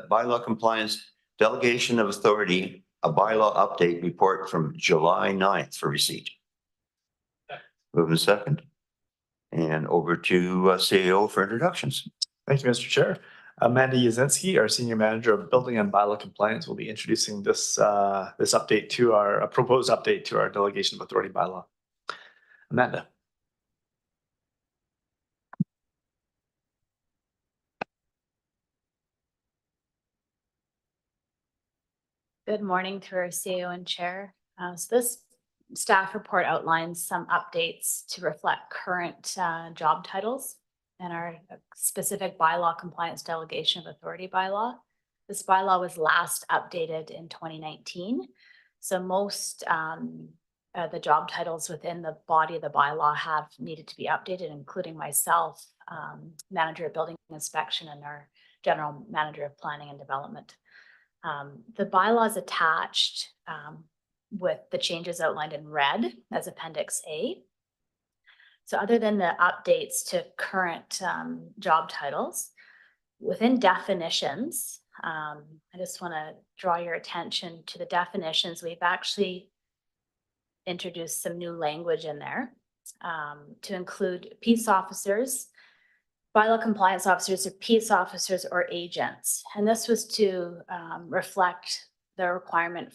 bylaw compliance delegation of authority, a bylaw update report from July 9th for receipt. Moving second. And over to CAO for introductions. Thank you, Mr. Chair. Amanda Yazinski, our Senior Manager of Building and Bylaw Compliance, will be introducing this update to a proposed update to our delegation of authority bylaw. Amanda. Good morning to our CEO and Chair. So this staff report outlines some updates to reflect current job titles and our specific bylaw compliance delegation of authority bylaw. This bylaw was last updated in 2019. So most the job titles within the body of the bylaw have needed to be updated, including myself, Manager of Building Inspection, and our General Manager of Planning and Development. The bylaw is attached with the changes outlined in red as Appendix A. So other than the updates to current job titles, within definitions, I just want to draw your attention to the definitions. We've actually introduced some new language in there to include peace officers, bylaw compliance officers, or peace officers or agents. And this was to reflect the requirement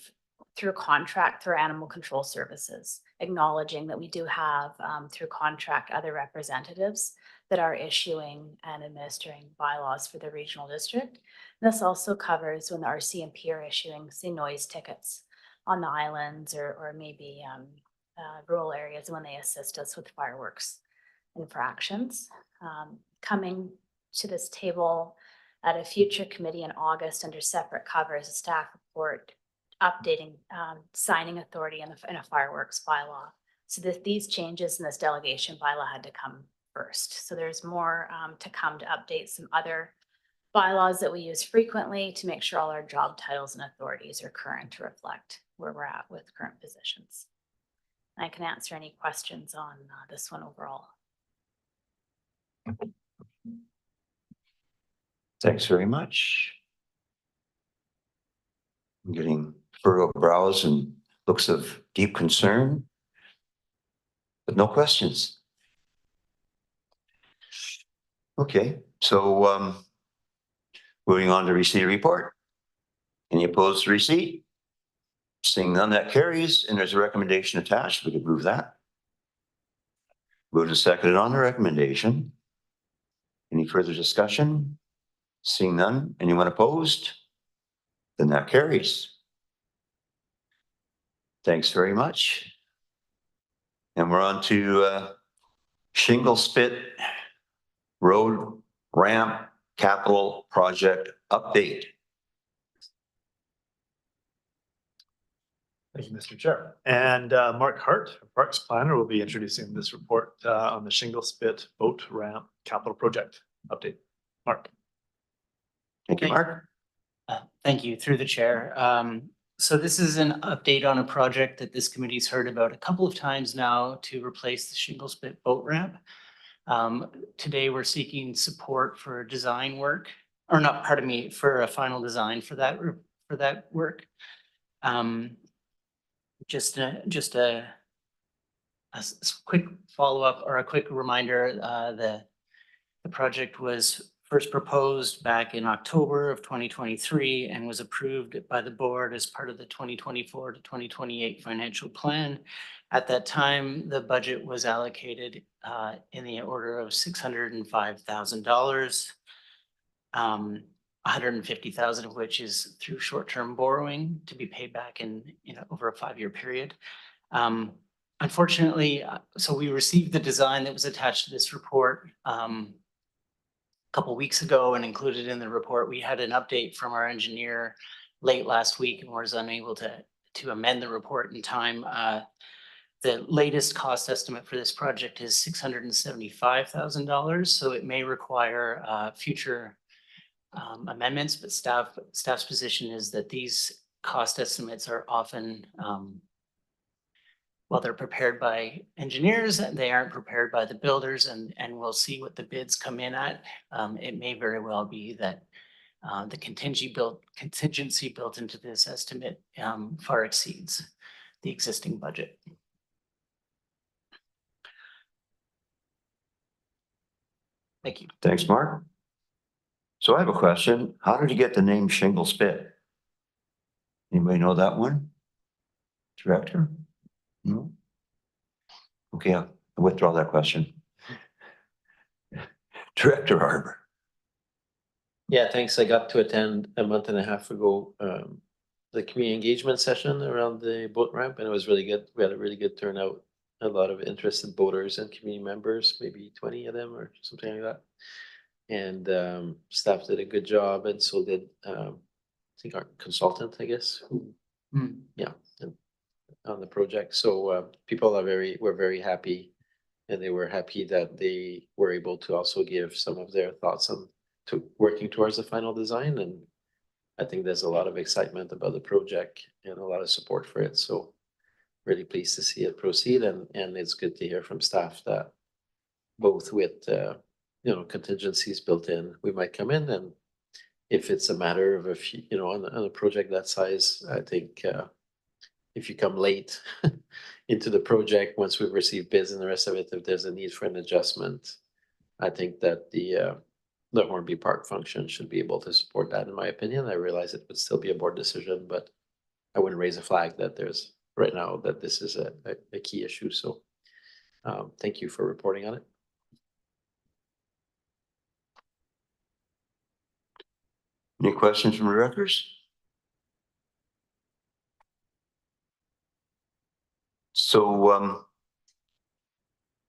through contract through animal control services, acknowledging that we do have through contract other representatives that are issuing and administering bylaws for the regional district. And this also covers when the RCMP are issuing, say, noise tickets on the islands or maybe rural areas when they assist us with fireworks infractions. Coming to this table at a future committee in August under separate covers, a staff report updating signing authority in a fireworks bylaw. So that these changes in this delegation bylaw had to come first. So there's more to come to update some other bylaws that we use frequently to make sure all our job titles and authorities are current to reflect where we're at with current positions. And I can answer any questions on this one overall. Thanks very much. Getting furrowed brows and looks of deep concern. But no questions. Okay, so moving on to receipt report. Any opposed to receipt? Seeing none, that carries, and there's a recommendation attached. We could move that. Moved and seconded on the recommendation. Any further discussion? Seeing none, anyone opposed? Then that carries. Thanks very much. And we're on to Shingle Spit Road Ramp Capital Project Update. Thank you, Mr. Chair. And Mark Hart, Parks Planner, will be introducing this report on the Shingle Spit Boat Ramp Capital Project Update. Mark. Thank you, Mark. Thank you, through the chair. So this is an update on a project that this committee's heard about a couple of times now to replace the Shingle Spit boat ramp. Today, we're seeking support for design work, or not, pardon me, for a final design for that work. Just a quick follow-up or a quick reminder, the project was first proposed back in October of 2023 and was approved by the board as part of the 2024 to 2028 financial plan. At that time, the budget was allocated in the order of $605,000. 150,000 of which is through short-term borrowing to be paid back in over a 5-year period. Unfortunately, so we received the design that was attached to this report a couple weeks ago and included in the report. We had an update from our engineer late last week and was unable to amend the report in time. The latest cost estimate for this project is $675,000, so it may require future amendments, but staff's position is that these cost estimates are often, well, they're prepared by engineers, they aren't prepared by the builders, and we'll see what the bids come in at. It may very well be that the contingency built into this estimate far exceeds the existing budget. Thank you. Thanks, Mark. So I have a question. How did you get the name Shingle Spit? Anybody know that one? Director? No? Okay, I'll withdraw that question. Director Arbor. Yeah, thanks. I got to attend a month and a half ago, the community engagement session around the boat ramp, and it was really good. We had a really good turnout. A lot of interested boaters and community members, maybe 20 of them or something like that. And staff did a good job, and so did I think our consultant, I guess. Yeah, on the project. So people were very happy, and they were happy that they were able to also give some of their thoughts on working towards the final design. And I think there's a lot of excitement about the project and a lot of support for it. So really pleased to see it proceed, and it's good to hear from staff that both with contingencies built in, we might come in, and if it's a matter of a few, on a project that size, I think if you come late into the project, once we've received bids and the rest of it, if there's a need for an adjustment, I think that the Hornby Park function should be able to support that, in my opinion. I realize it would still be a board decision, but I wouldn't raise a flag that there's right now that this is a key issue. So thank you for reporting on it. Any questions from the directors? So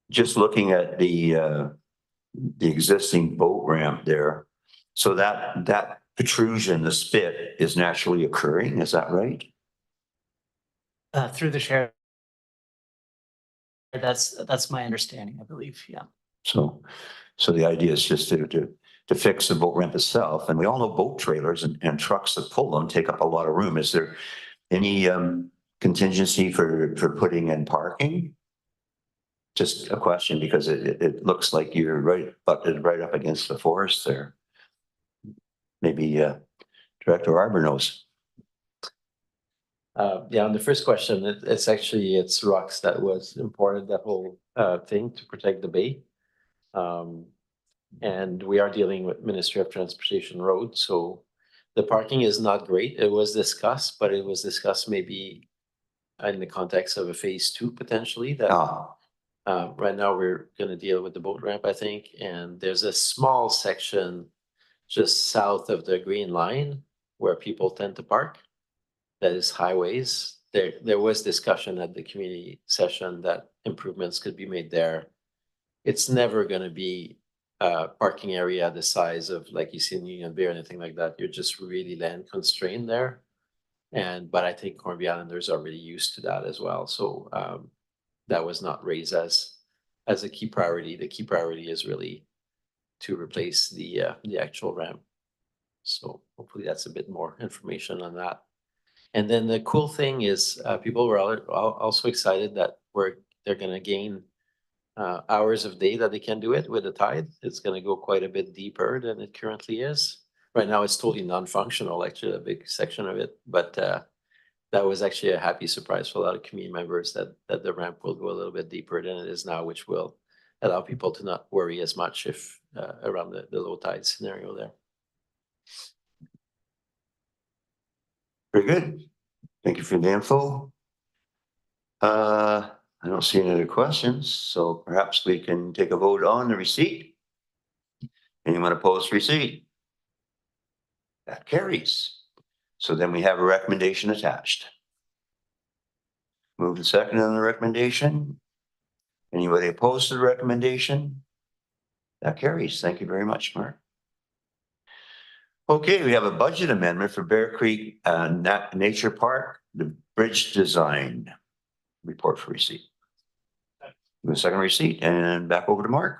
just looking at the existing boat ramp there, so that protrusion, the spit, is naturally occurring, is that right? Through the chair, that's my understanding, I believe, yeah. So the idea is just to fix the boat ramp itself, and we all know boat trailers and trucks that pull them take up a lot of room. Is there any contingency for putting in parking? Just a question, because it looks like you're butted right up against the forest there. Maybe Director Arbor knows. Yeah, on the first question, it's actually, it's rocks that was imported, that whole thing to protect the bay. And we are dealing with Ministry of Transportation Road, so the parking is not great. It was discussed, but it was discussed maybe in the context of a phase 2 potentially that right now we're gonna deal with the boat ramp, I think, and there's a small section just south of the green line where people tend to park. That is highways. There was discussion at the community session that improvements could be made there. It's never gonna be a parking area the size of like you see in Union Bay or anything like that. You're just really land constrained there. But I think Cornby Islanders are really used to that as well. So that was not raised as a key priority. The key priority is really to replace the actual ramp. So hopefully that's a bit more information on that. And then the cool thing is people were also excited that they're gonna gain hours of day that they can do it with the tide. It's gonna go quite a bit deeper than it currently is. Right now, it's totally non-functional, actually, a big section of it, but that was actually a happy surprise for a lot of community members that the ramp will go a little bit deeper than it is now, which will allow people to not worry as much if around the low tide scenario there. Very good. Thank you for the info. I don't see any other questions, so perhaps we can take a vote on the receipt. Anyone opposed receipt? That carries. So then we have a recommendation attached. Moved and seconded on the recommendation. Anybody opposed to the recommendation? That carries. Thank you very much, Mark. Okay, we have a budget amendment for Bear Creek Nature Park, the bridge design report for receipt. The second receipt and back over to Mark.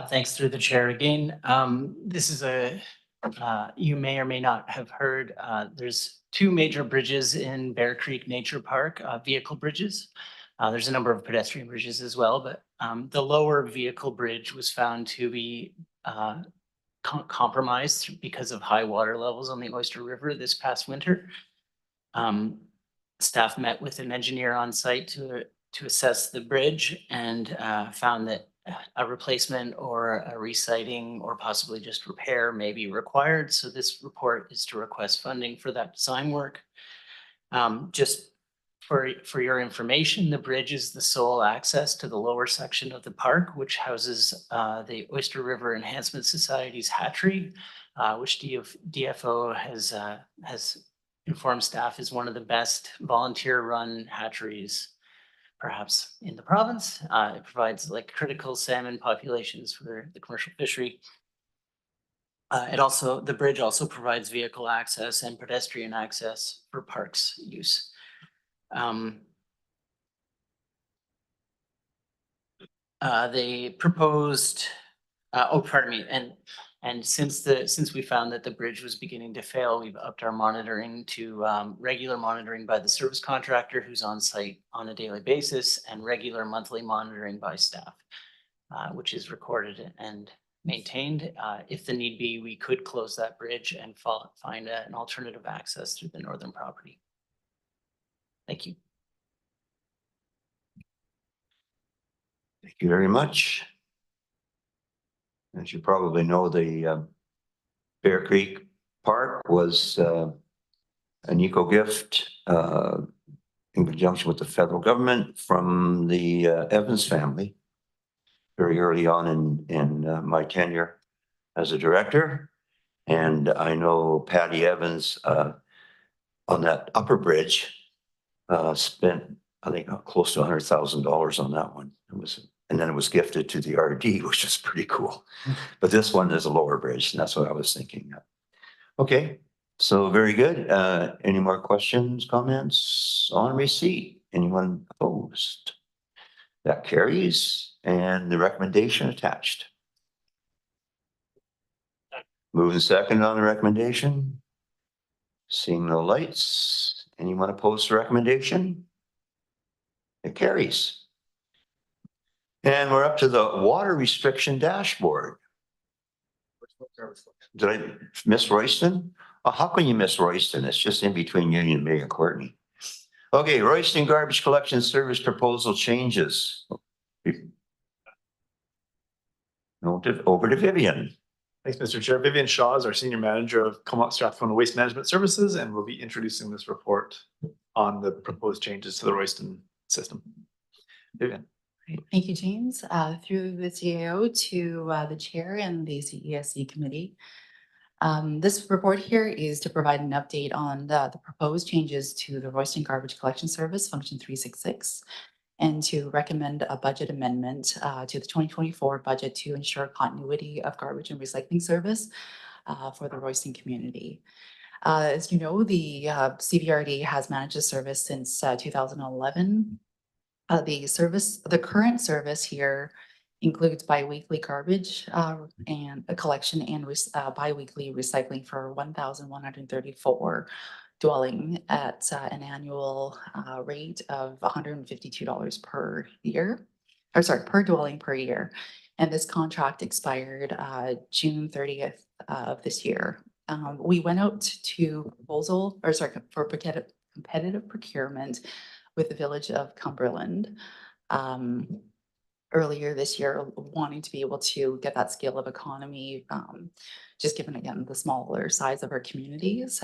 Thanks through the chair again. This is you may or may not have heard, there's 2 major bridges in Bear Creek Nature Park, vehicle bridges. There's a number of pedestrian bridges as well, but the lower vehicle bridge was found to be compromised because of high water levels on the Oyster River this past winter. Staff met with an engineer on site to assess the bridge and found that a replacement or a resiting or possibly just repair may be required. So this report is to request funding for that design work. Just for your information, the bridge is the sole access to the lower section of the park, which houses the Oyster River Enhancement Society's hatchery, which DFO has informed staff is one of the best volunteer-run hatcheries perhaps in the province. It provides like critical salmon populations for the commercial fishery. The bridge also provides vehicle access and pedestrian access for parks use. They proposed, pardon me, and since we found that the bridge was beginning to fail, we've upped our monitoring to regular monitoring by the service contractor who's on site on a daily basis and regular monthly monitoring by staff, which is recorded and maintained. If the need be, we could close that bridge and find an alternative access through the northern property. Thank you. Thank you very much. As you probably know, the Bear Creek Park was an eco gift in conjunction with the federal government from the Evans family very early on in my tenure as a director. And I know Patty Evans on that upper bridge spent, I think, close to $100,000 on that one. And then it was gifted to the RD, which is pretty cool. But this one is a lower bridge, and that's what I was thinking. Okay, so very good. Any more questions, comments on receipt? Anyone opposed? That carries, and the recommendation attached. Moving second on the recommendation. Seeing no lights. Anyone opposed to recommendation? It carries. And we're up to the water restriction dashboard. Did I miss Royston? How can you miss Royston? It's just in between Union Bay and Courtney. Okay, Royston Garbage Collection Service Proposal Changes. Over to Vivian. Thanks, Mr. Chair. Vivian Shaw is our Senior Manager of Comox Strathcona Waste Management Services, and will be introducing this report on the proposed changes to the Royston system. Vivian. Great. Thank you, James. Through the CAO to the chair and the CESC committee. This report here is to provide an update on the proposed changes to the Royston Garbage Collection Service Function 366 and to recommend a budget amendment to the 2024 budget to ensure continuity of garbage and recycling service for the Royston community. As you know, the CVRD has managed the service since 2011. The current service here includes biweekly garbage and a collection and biweekly recycling for 1,134 dwelling at an annual rate of $152 per year, or sorry, per dwelling per year. And this contract expired June 30th of this year. We went out to proposal, or sorry, for competitive procurement with the village of Cumberland earlier this year, wanting to be able to get that scale of economy, just given again the smaller size of our communities.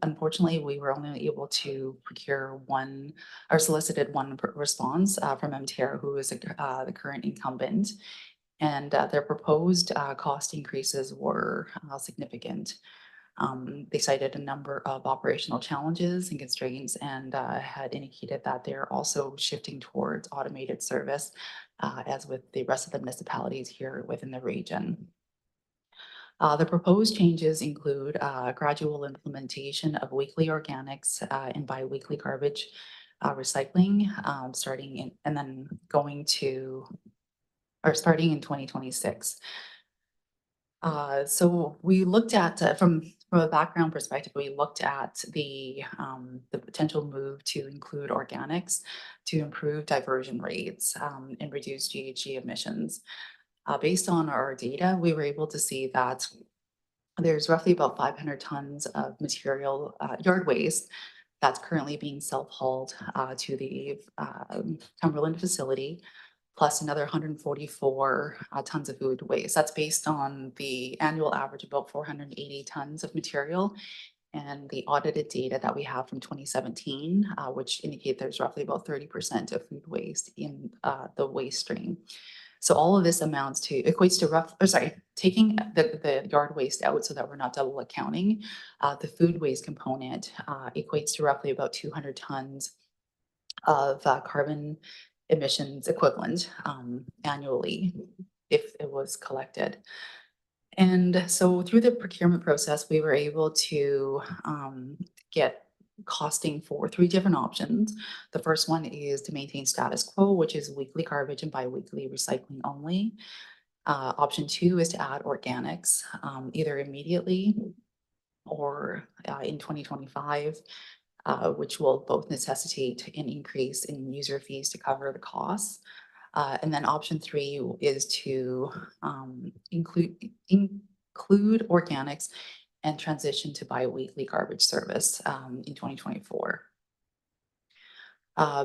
Unfortunately, we were only able to procure one or solicited one response from MTR, who is the current incumbent, and their proposed cost increases were significant. They cited a number of operational challenges and constraints and had indicated that they're also shifting towards automated service, as with the rest of the municipalities here within the region. The proposed changes include gradual implementation of weekly organics and bi-weekly garbage recycling, starting in 2026. So we looked at from a background perspective, we looked at the potential move to include organics to improve diversion rates and reduce GHG emissions. Based on our data, we were able to see that there's roughly about 500 tons of material yard waste that's currently being self-hauled to the Cumberland facility, plus another 144 tons of food waste. That's based on the annual average of about 480 tons of material and the audited data that we have from 2017, which indicate there's roughly about 30% of food waste in the waste stream. So all of this equates to taking the yard waste out so that we're not double accounting, the food waste component equates to roughly about 200 tons of carbon emissions equivalent annually if it was collected. And so through the procurement process, we were able to get costing for 3 different options. The first one is to maintain status quo, which is weekly garbage and bi-weekly recycling only. Option 2 is to add organics, either immediately or in 2025. Which will both necessitate an increase in user fees to cover the costs. And then option 3 is to include organics and transition to bi-weekly garbage service in 2024.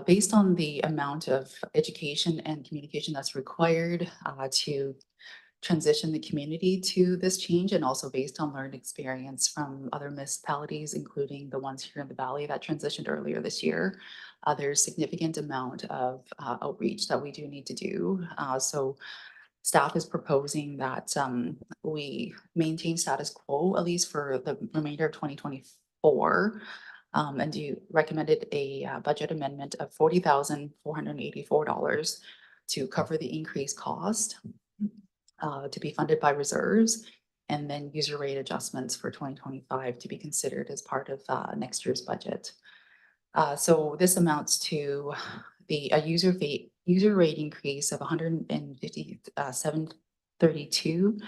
Based on the amount of education and communication that's required to transition the community to this change, and also based on learned experience from other municipalities, including the ones here in the Valley that transitioned earlier this year. There's significant amount of outreach that we do need to do. So staff is proposing that we maintain status quo, at least for the remainder of 2024, and recommended a budget amendment of $40,484 to cover the increased cost. To be funded by reserves, and then user rate adjustments for 2025 to be considered as part of next year's budget. So this amounts to a user rate increase of $157.32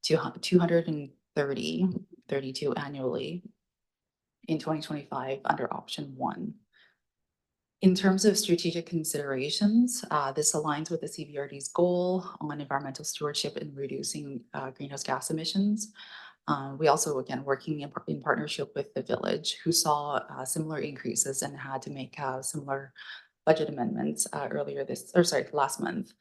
to $230.32 annually in 2025 under option 1. In terms of strategic considerations, this aligns with the CVRD's goal on environmental stewardship and reducing greenhouse gas emissions. We also, again, working in partnership with the village, who saw similar increases and had to make similar budget amendments last month.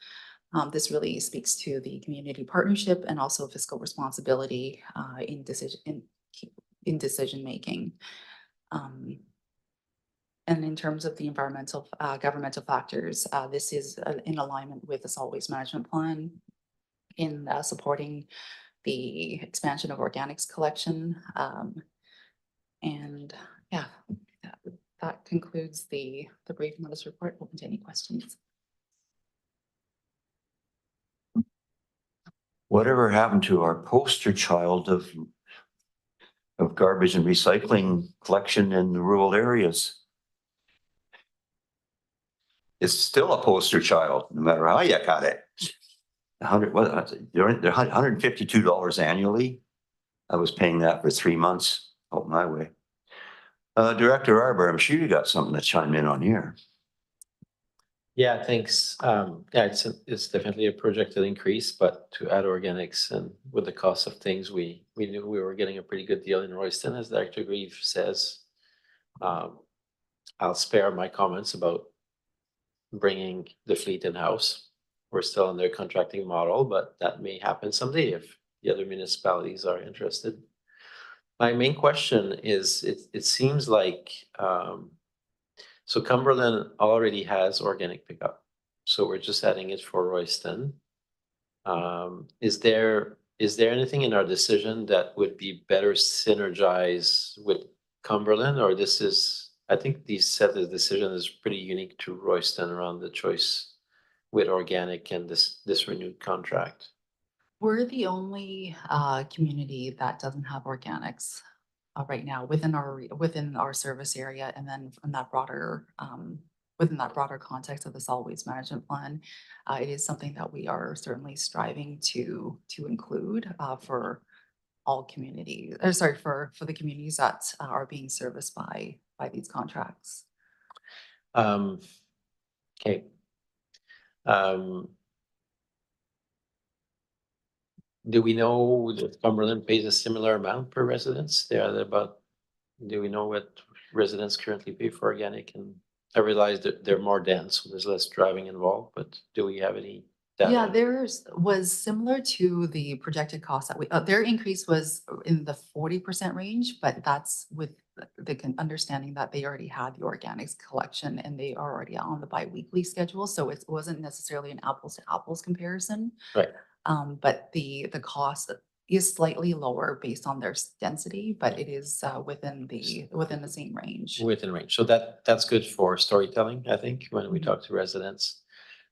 This really speaks to the community partnership and also fiscal responsibility in decision making. And in terms of the environmental governmental factors, this is in alignment with the solid waste management plan in supporting the expansion of organics collection. And yeah, that concludes the briefing of this report. Open to any questions. Whatever happened to our poster child of garbage and recycling collection in the rural areas? It's still a poster child, no matter how you cut it. They're $152 annually. I was paying that for 3 months out my way. Director Arbor, I'm sure you got something to chime in on here. Yeah, thanks. Yeah, it's definitely a projected increase, but to add organics and with the cost of things, we knew we were getting a pretty good deal in Royston, as Dr. Grieve says. I'll spare my comments about bringing the fleet in-house. We're still on their contracting model, but that may happen someday if the other municipalities are interested. My main question is, it seems like so Cumberland already has organic pickup, so we're just adding it for Royston. Is there anything in our decision that would be better synergize with Cumberland, or this is, I think the decision is pretty unique to Royston around the choice with organic and this renewed contract? We're the only community that doesn't have organics right now within our service area, and then from that broader within that broader context of the solid waste management plan, it is something that we are certainly striving to include for all communities. Sorry, for the communities that are being serviced by these contracts. Okay. Do we know that Cumberland pays a similar amount per residence? Do we know what residents currently pay for organic? And I realize that they're more dense, so there's less driving involved, but do we have any data? Yeah, theirs was similar to the projected cost that their increase was in the 40% range, but that's with the understanding that they already had the organics collection and they are already on the bi-weekly schedule. So it wasn't necessarily an apples to apples comparison. Right. But the cost is slightly lower based on their density, but it is within the same range. Within range. So that's good for storytelling, I think, when we talk to residents.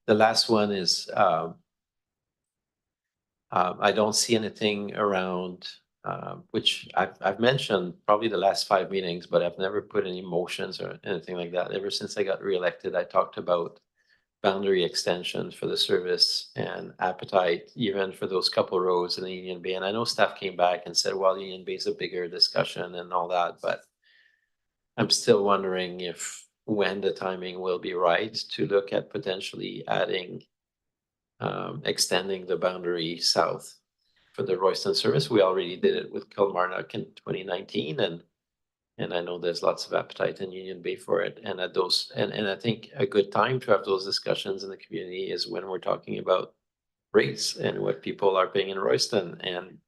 The last one is I don't see anything around which I've mentioned probably the last 5 meetings, but I've never put any motions or anything like that. Ever since I got reelected, I talked about boundary extension for the service and appetite, even for those couple roads in the Union Bay. And I know staff came back and said, well, Union Bay is a bigger discussion and all that, but I'm still wondering if when the timing will be right to look at potentially adding, extending the boundary south for the Royston service. We already did it with Kilmarnock in 2019, and I know there's lots of appetite in Union Bay for it. And at those, and I think a good time to have those discussions in the community is when we're talking about rates and what people are paying in Royston, and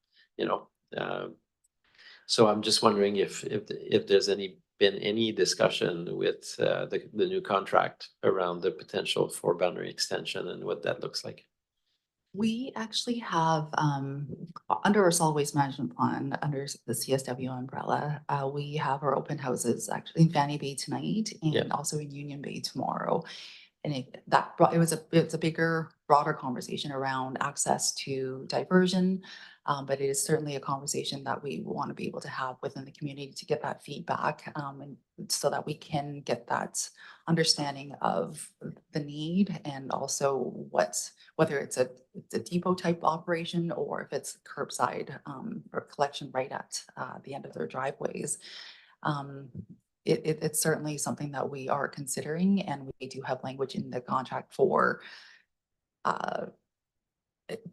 so I'm just wondering if there's been any discussion with the new contract around the potential for boundary extension and what that looks like. We actually have, under our solid waste management plan, under the CSW umbrella, we have our open houses actually in Fanny Bay tonight and also in Union Bay tomorrow. And it's a bigger, broader conversation around access to diversion. But it is certainly a conversation that we want to be able to have within the community to get that feedback, and so that we can get that understanding of the need and also whether it's a depot type operation or if it's curbside or collection right at the end of their driveways. It's certainly something that we are considering, and we do have language in the contract for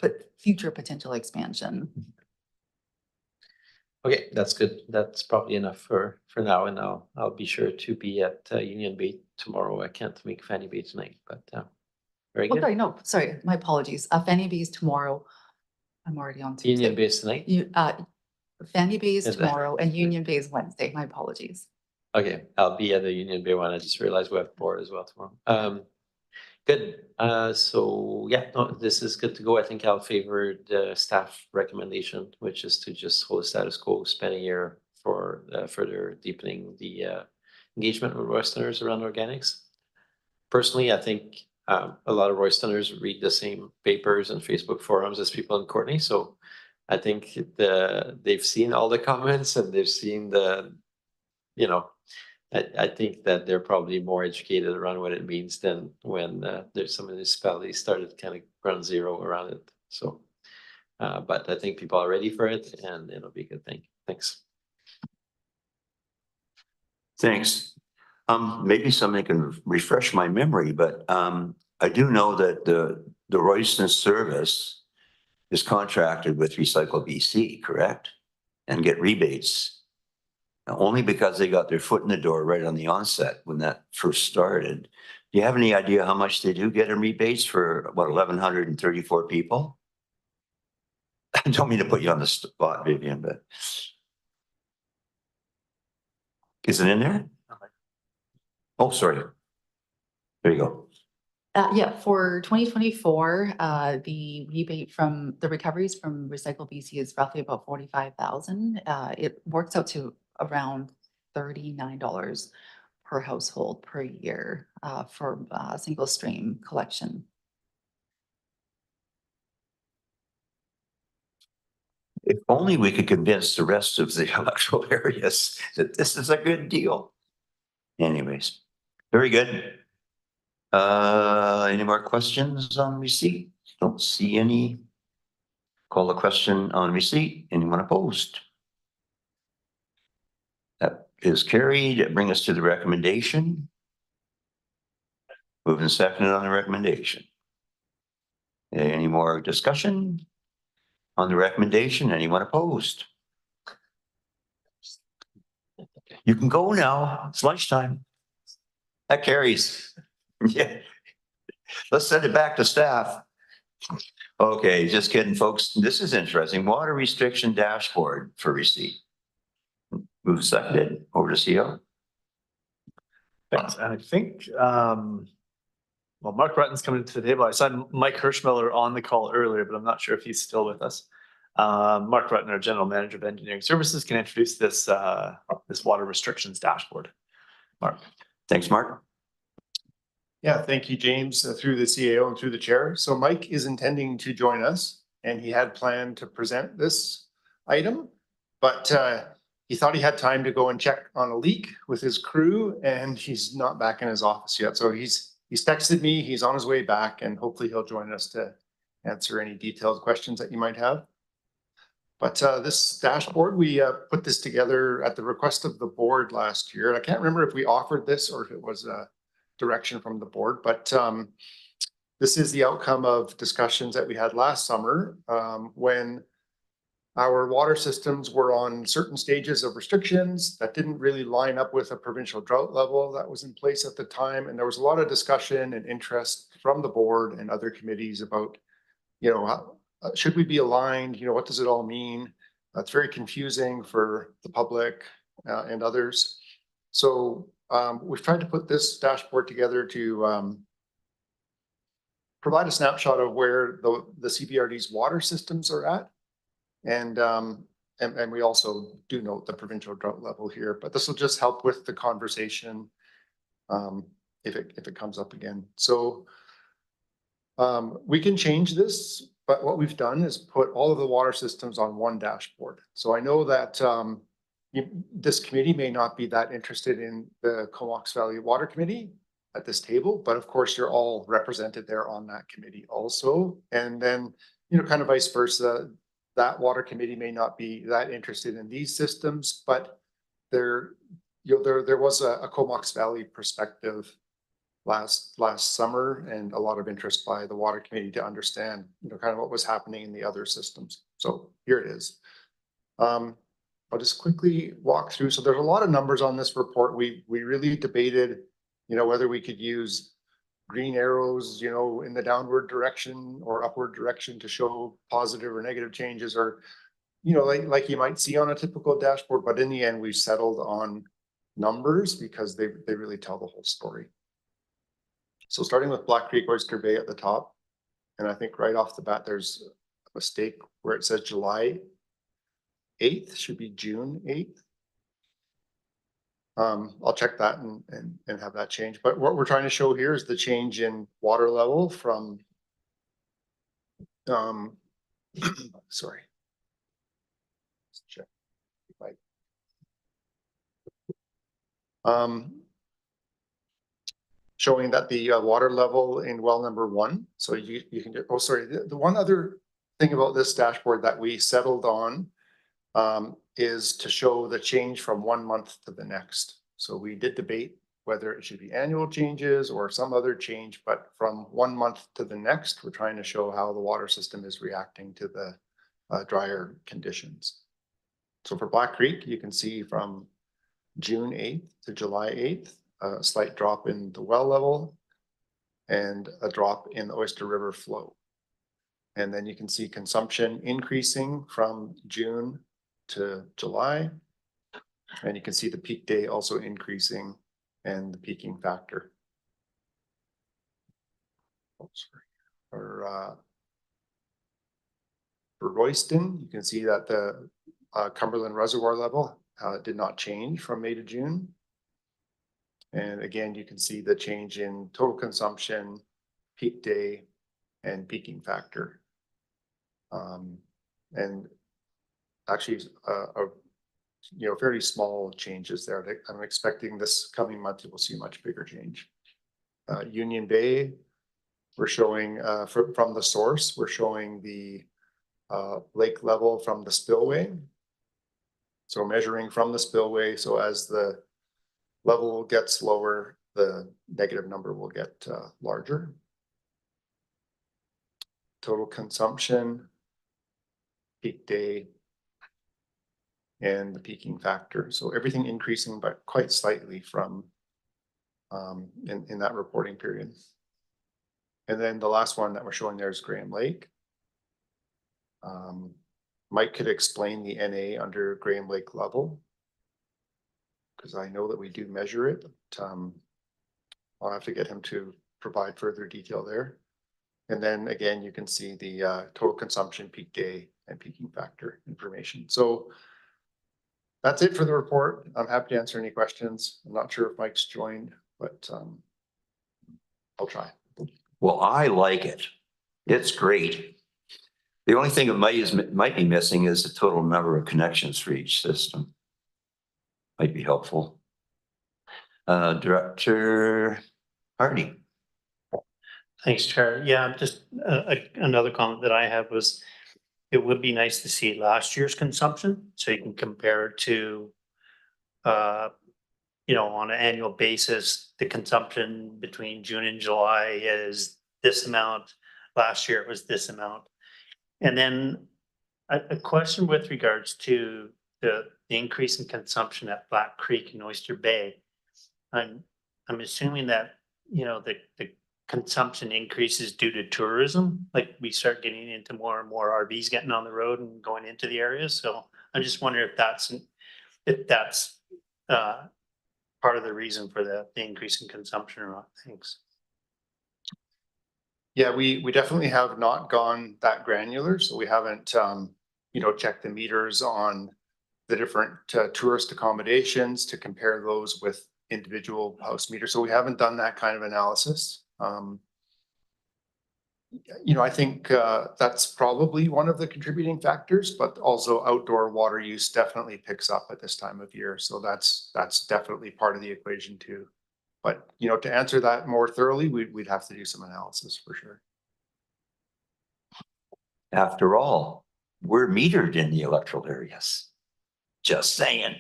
but future potential expansion. Okay, that's good. That's probably enough for now, and I'll be sure to be at Union Bay tomorrow. I can't make Fanny Bay tonight, but very Oh, good. sorry, no, sorry, my apologies. Fanny Bay's tomorrow. I'm already on Tuesday. Union Bay tonight? Fanny Bay's And, tomorrow and Union Bay's Wednesday. My apologies. Okay, I'll be at the Union Bay one. I just realized we have board as well tomorrow. Good. So yeah, no, this is good to go. I think I'll favor the staff recommendation, which is to just hold the status quo, spend a year for further deepening the engagement with Westerners around organics. Personally, I think a lot of Roystoners read the same papers and Facebook forums as people in Courtney, so I think they've seen all the comments and they've seen you know, I think that they're probably more educated around what it means than when there's some municipalities started kind of ground zero around it. So, but I think people are ready for it and it'll be a good thing. Thanks. Thanks. Maybe somebody can refresh my memory, but I do know that the Royston service is contracted with Recycle BC, correct? And get rebates. Only because they got their foot in the door right on the onset when that first started. Do you have any idea how much they do get in rebates for about 1,134 people? I don't mean to put you on the spot, Vivian, but is it in there? Oh, sorry. There you go. Yeah, for 2024, the rebate from the recoveries from Recycle BC is roughly about 45,000. It works out to around $39 per household per year for single stream collection. If only we could convince the rest of the electoral areas that this is a good deal. Anyways, very good. Any more questions on receipt? Don't see any. Call a question on receipt. Anyone opposed? That is carried. Bring us to the recommendation. Moving seconded on the recommendation. Any more discussion on the recommendation? Anyone opposed? You can go now. It's lunchtime. That carries. Yeah. Let's send it back to staff. Okay, just kidding, folks. This is interesting. Water restriction dashboard for receipt. Move seconded over to CO. Thanks. And I think, well, Mark Rutten's coming to the table. I saw Mike Hirschmiller on the call earlier, but I'm not sure if he's still with us. Mark Rutten, our General Manager of Engineering Services, can introduce this water restrictions dashboard. Mark. Thanks, Mark. Yeah, thank you, James, through the CAO and through the chair. So Mike is intending to join us and he had planned to present this item, but he thought he had time to go and check on a leak with his crew and he's not back in his office yet. So he's texted me, he's on his way back and hopefully he'll join us to answer any detailed questions that you might have. But this dashboard, we put this together at the request of the board last year. And I can't remember if we offered this or if it was direction from the board, but this is the outcome of discussions that we had last summer when our water systems were on certain stages of restrictions that didn't really line up with a provincial drought level that was in place at the time. And there was a lot of discussion and interest from the board and other committees about, you know, how, should we be aligned? You know, what does it all mean? It's very confusing for the public and others. So we've tried to put this dashboard together to provide a snapshot of where the CBRD's water systems are at. And we also do note the provincial drought level here, but this will just help with the conversation if it comes up again. So we can change this, but what we've done is put all of the water systems on one dashboard. So I know that this committee may not be that interested in the Comox Valley Water Committee at this table, but of course you're all represented there on that committee also. And then, you know, kind of vice versa, that water committee may not be that interested in these systems, but there was a Comox Valley perspective last summer and a lot of interest by the water committee to understand, you know, kind of what was happening in the other systems. So here it is. I'll just quickly walk through. So there's a lot of numbers on this report. We really debated, whether we could use green arrows, in the downward direction or upward direction to show positive or negative changes, or, like you might see on a typical dashboard. But in the end, we settled on numbers because they really tell the whole story. So starting with Black Creek Oyster Bay at the top, and I think right off the bat, there's a mistake where it says July 8th, should be June 8th. I'll check that and have that change. But what we're trying to show here is the change in water level from, sorry. Let's check. Showing that the water level in well number 1. So you can do, oh, sorry. The one other thing about this dashboard that we settled on is to show the change from 1 month to the next. So we did debate whether it should be annual changes or some other change, but from 1 month to the next, we're trying to show how the water system is reacting to the drier conditions. So for Black Creek, you can see from June 8th to July 8th, a slight drop in the well level and a drop in the Oyster River flow. And then you can see consumption increasing from June to July. And you can see the peak day also increasing and the peaking factor. Oh, sorry. For Royston, you can see that the Cumberland Reservoir level did not change from May to June. And again, you can see the change in total consumption, peak day, and peaking factor. And actually, fairly small changes there. I'm expecting this coming month you will see a much bigger change. Union Bay, we're showing from the source, we're showing the lake level from the spillway. So measuring from the spillway, so as the level gets lower, the negative number will get larger. Total consumption, peak day, and the peaking factor. So everything increasing, but quite slightly from in that reporting period. And then the last one that we're showing there is Graham Lake. Mike could explain the NA under Graham Lake level, because I know that we do measure it, but I'll have to get him to provide further detail there. And then again, you can see the total consumption, peak day, and peaking factor information. So that's it for the report. I'm happy to answer any questions. I'm not sure if Mike's joined, but I'll try. Well, I like it. It's great. The only thing that might be missing is the total number of connections for each system. Might be helpful. Director Hardy. Thanks, Chair. Yeah, just another comment that I have was it would be nice to see last year's consumption so you can compare it to, on an annual basis, the consumption between June and July is this amount. Last year it was this amount. And then a question with regards to the increase in consumption at Black Creek and Oyster Bay. I'm assuming that, the consumption increases due to tourism, like we start getting into more and more RVs getting on the road and going into the area. So I'm just wondering if that's part of the reason for the increase in consumption or not. Thanks. Yeah, we definitely have not gone that granular. So we haven't, checked the meters on the different tourist accommodations to compare those with individual house meters. So we haven't done that kind of analysis. I think that's probably one of the contributing factors, but also outdoor water use definitely picks up at this time of year. So that's definitely part of the equation too. But, to answer that more thoroughly, we'd have to do some analysis for sure. After all, we're metered in the electoral areas. Just saying.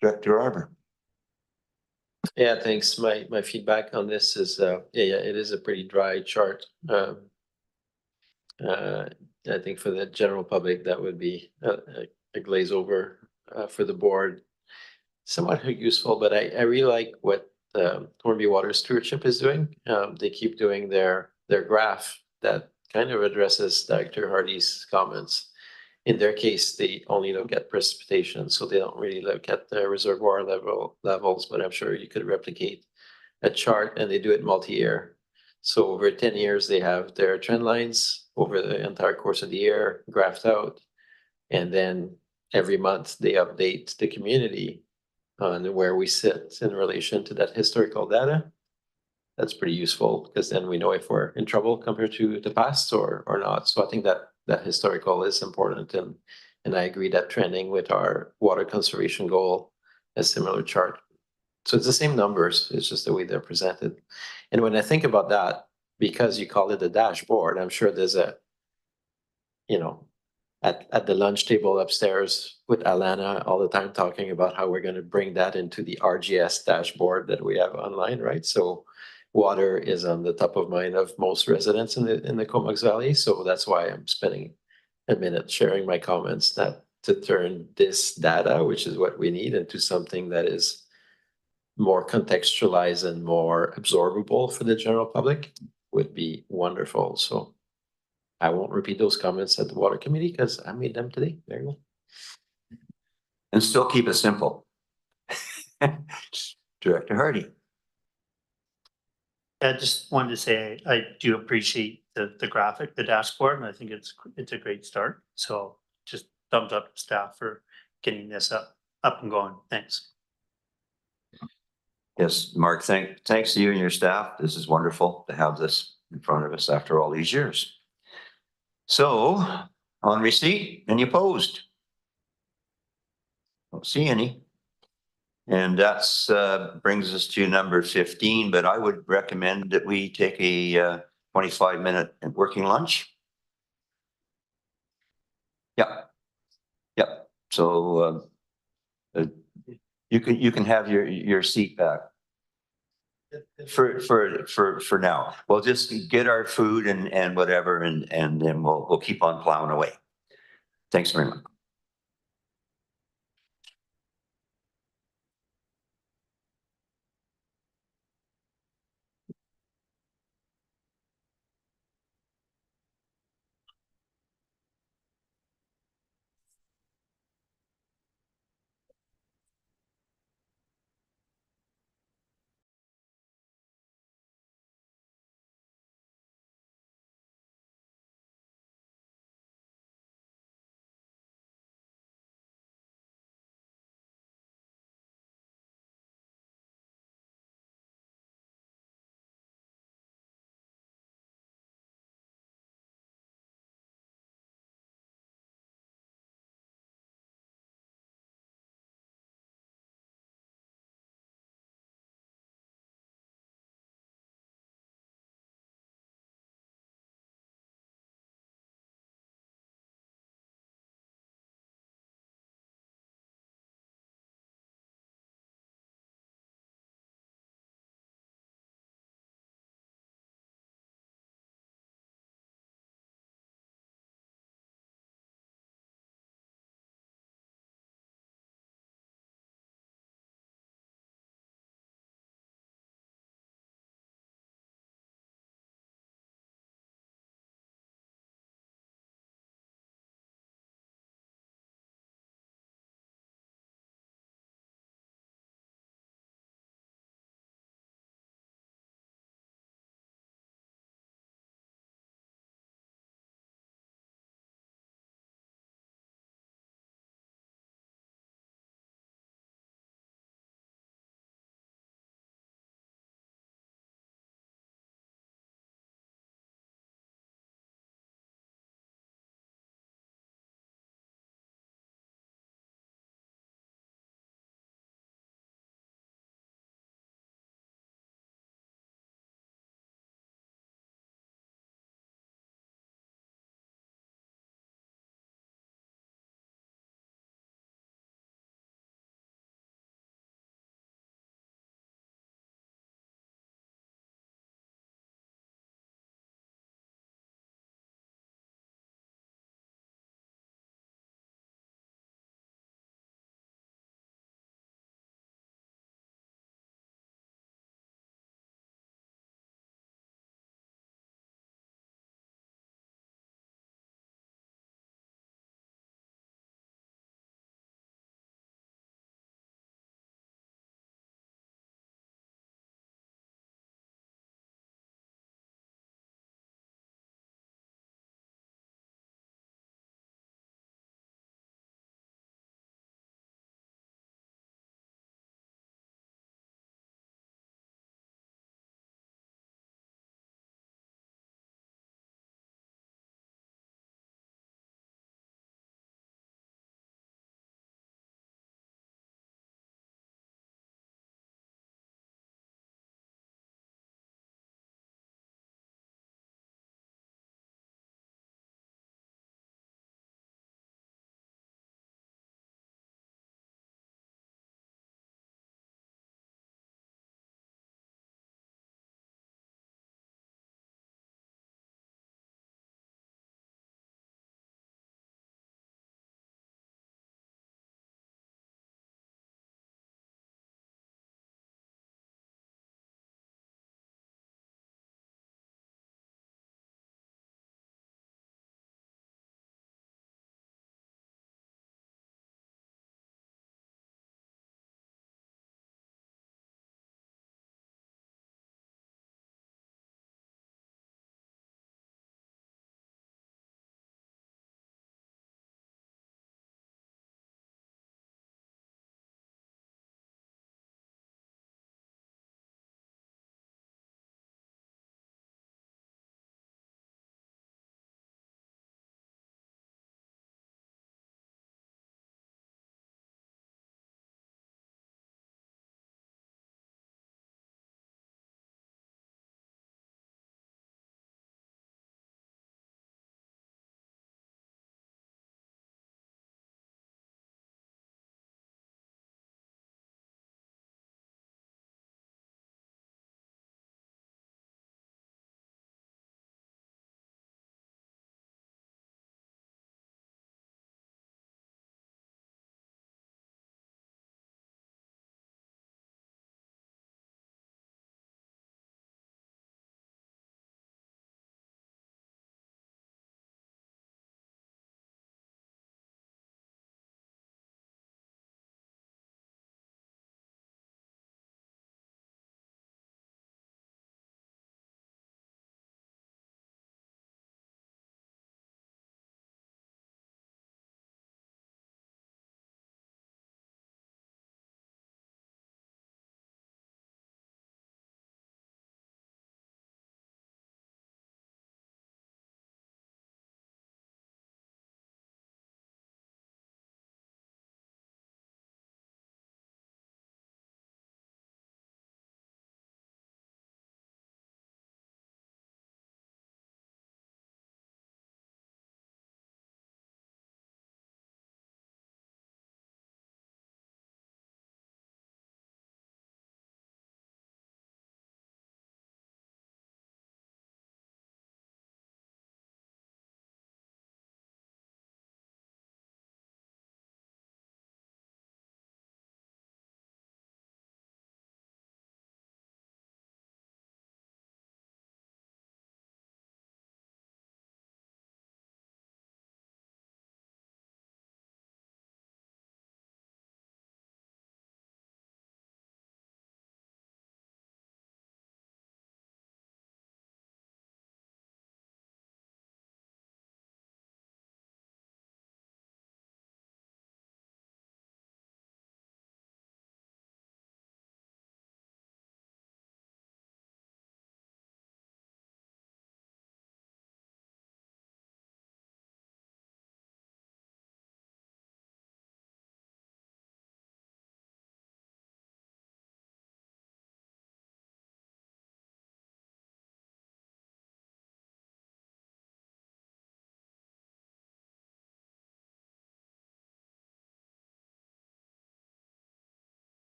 Director Arbor. Yeah, thanks. My feedback on this is, it is a pretty dry chart. I think for the general public, that would be a glaze over for the board. Somewhat useful, but I really like what Hornby Water Stewardship is doing. They keep doing their graph that kind of addresses Dr. Hardy's comments. In their case, they only look at precipitation, so they don't really look at the reservoir levels, but I'm sure you could replicate a chart, and they do it multi-year. So over 10 years, they have their trend lines over the entire course of the year graphed out. And then every month they update the community on where we sit in relation to that historical data. That's pretty useful because then we know if we're in trouble compared to the past or not. So I think that historical is important, and I agree that trending with our water conservation goal, a similar chart. So it's the same numbers, it's just the way they're presented. And when I think about that, because you call it a dashboard, I'm sure there's a, you know, at the lunch table upstairs with Alana all the time talking about how we're going to bring that into the RGS dashboard that we have online, right? So water is on the top of mind of most residents in the Comox Valley. So that's why I'm spending a minute sharing my comments that to turn this data, which is what we need, into something that is more contextualized and more absorbable for the general public would be wonderful. So I won't repeat those comments at the water committee because I made them today. There you go. And still keep it simple. Director Hardy. I just wanted to say, I do appreciate the graphic, the dashboard, and I think it's a great start. So just thumbs up to staff for getting this up and going. Thanks. Yes, Mark, thanks to you and your staff. This is wonderful to have this in front of us after all these years. So on receipt, any opposed? Don't see any. And that's brings us to number 15, but I would recommend that we take a 25-minute working lunch. Yeah. Yeah. So you can have your seat back for now. We'll just get our food and whatever, and then we'll keep on plowing away. Thanks very much.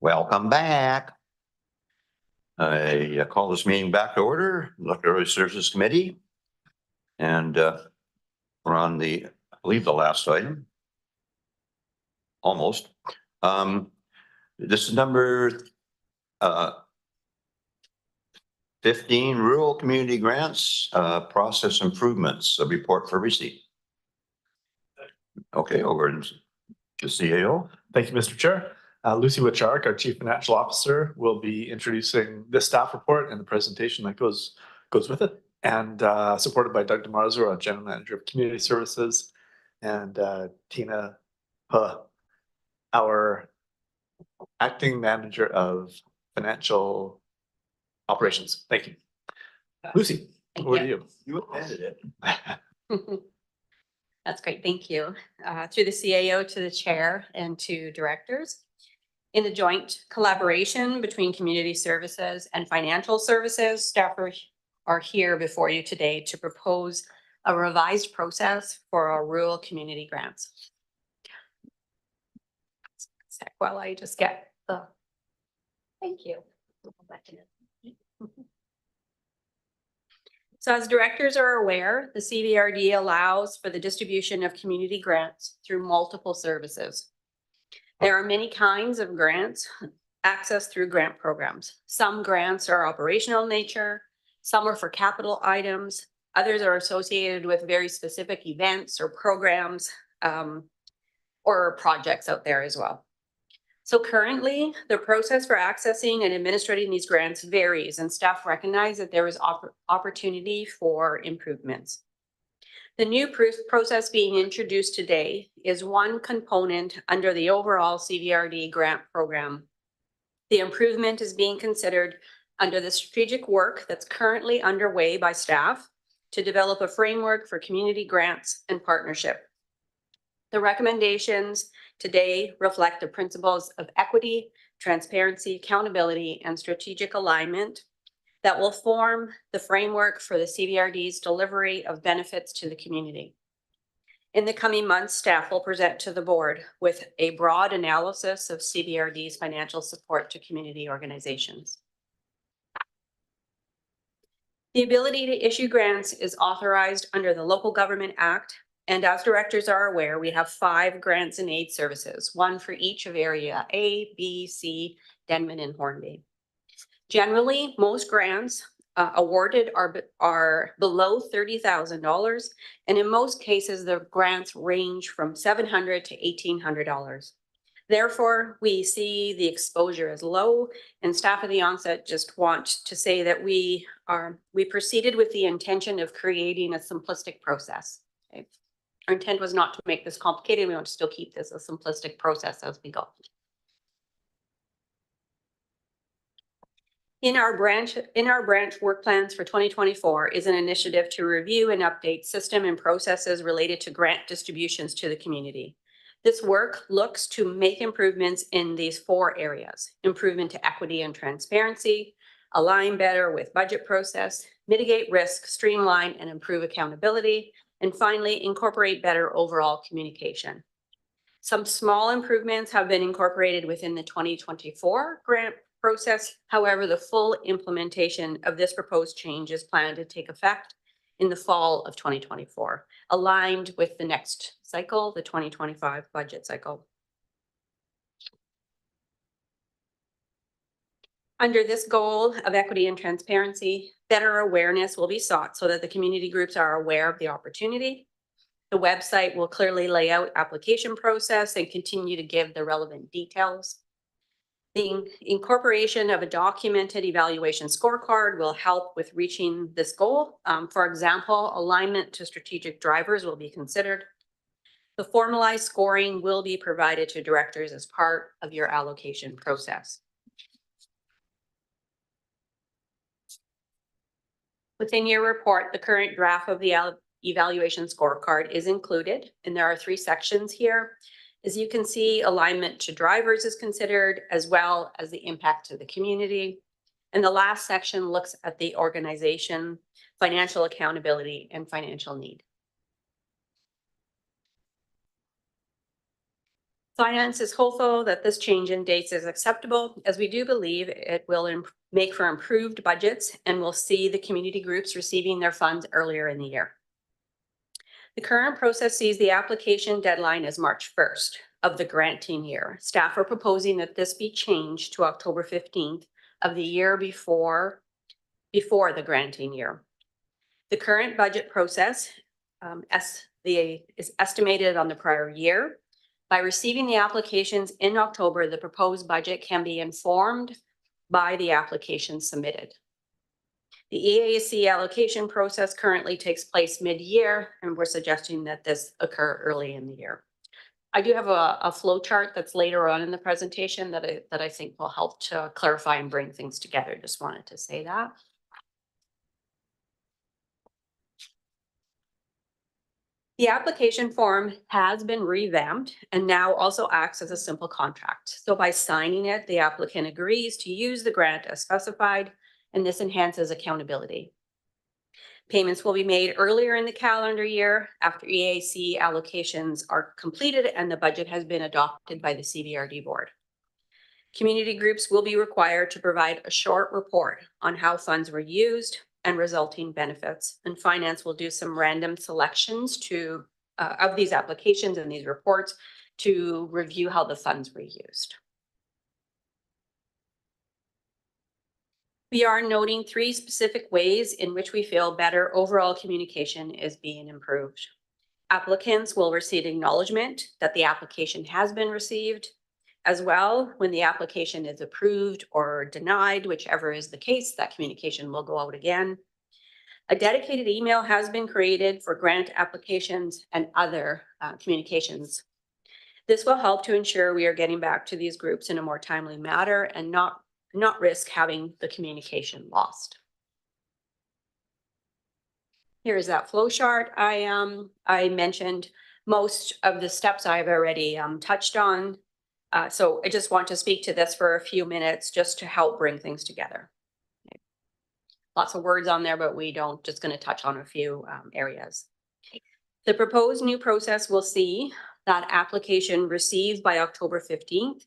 Welcome back. I call this meeting back to order, Electoral Services Committee. And we're on I believe the last item. Almost. This is number 15, Rural Community Grants, Process Improvements, a report for receipt. Okay, over to the CAO. Thank you, Mr. Chair. Lucy Wichark, our Chief Financial Officer, will be introducing this staff report and the presentation that goes with it, and supported by Doug DeMarzo, our General Manager of Community Services, and Tina Huh, our Acting Manager of Financial Operations. Thank you. Lucy, over to you. You ended it. That's great. Thank you. Through the CAO to the chair and to directors. In a joint collaboration between community services and financial services, staff are here before you today to propose a revised process for our rural community grants. While I just get the, thank you. So as directors are aware, the CVRD allows for the distribution of community grants through multiple services. There are many kinds of grants accessed through grant programs. Some grants are operational in nature, some are for capital items, others are associated with very specific events or programs or projects out there as well. So currently, the process for accessing and administrating these grants varies, and staff recognize that there is opportunity for improvements. The new process being introduced today is one component under the overall CVRD grant program. The improvement is being considered under the strategic work that's currently underway by staff to develop a framework for community grants and partnership. The recommendations today reflect the principles of equity, transparency, accountability, and strategic alignment that will form the framework for the CVRD's delivery of benefits to the community. In the coming months, staff will present to the board with a broad analysis of CVRD's financial support to community organizations. The ability to issue grants is authorized under the Local Government Act, and as directors are aware, we have 5 grants and aid services, one for each of area A, B, C, Denman, and Hornby. Generally, most grants awarded are below $30,000, and in most cases, the grants range from $700 to $1,800. Therefore, we see the exposure as low, and staff at the onset just want to say that we proceeded with the intention of creating a simplistic process. Okay? Our intent was not to make this complicated. We want to still keep this a simplistic process as we go. In our branch work plans for 2024 is an initiative to review and update system and processes related to grant distributions to the community. This work looks to make improvements in these 4 areas: improvement to equity and transparency, align better with budget process, mitigate risk, streamline and improve accountability, and finally, incorporate better overall communication. Some small improvements have been incorporated within the 2024 grant process. However, the full implementation of this proposed change is planned to take effect in the fall of 2024, aligned with the next cycle, the 2025 budget cycle. Under this goal of equity and transparency, better awareness will be sought so that the community groups are aware of the opportunity. The website will clearly lay out application process and continue to give the relevant details. The incorporation of a documented evaluation scorecard will help with reaching this goal. For example, alignment to strategic drivers will be considered. The formalized scoring will be provided to directors as part of your allocation process. Within your report, the current draft of the evaluation scorecard is included, and there are 3 sections here. As you can see, alignment to drivers is considered, as well as the impact to the community. And the last section looks at the organization, financial accountability, and financial need. Finance is hopeful that this change in dates is acceptable, as we do believe it will make for improved budgets and will see the community groups receiving their funds earlier in the year. The current process sees the application deadline as March 1st of the granting year. Staff are proposing that this be changed to October 15th of the year before the granting year. The current budget process is estimated on the prior year. By receiving the applications in October, the proposed budget can be informed by the application submitted. The EAC allocation process currently takes place mid-year, and we're suggesting that this occur early in the year. I do have a flow chart that's later on in the presentation that I think will help to clarify and bring things together. Just wanted to say that. The application form has been revamped and now also acts as a simple contract. So by signing it, the applicant agrees to use the grant as specified, and this enhances accountability. Payments will be made earlier in the calendar year after EAC allocations are completed and the budget has been adopted by the CBRD board. Community groups will be required to provide a short report on how funds were used and resulting benefits. And finance will do some random selections of these applications and these reports to review how the funds were used. We are noting 3 specific ways in which we feel better overall communication is being improved. Applicants will receive acknowledgement that the application has been received. As well, when the application is approved or denied, whichever is the case, that communication will go out again. A dedicated email has been created for grant applications and other communications. This will help to ensure we are getting back to these groups in a more timely manner and not risk having the communication lost. Here is that flow chart. I mentioned most of the steps I've already touched on. So I just want to speak to this for a few minutes just to help bring things together. Okay. Lots of words on there, but we don't, just going to touch on a few areas. The proposed new process will see that application received by October 15th.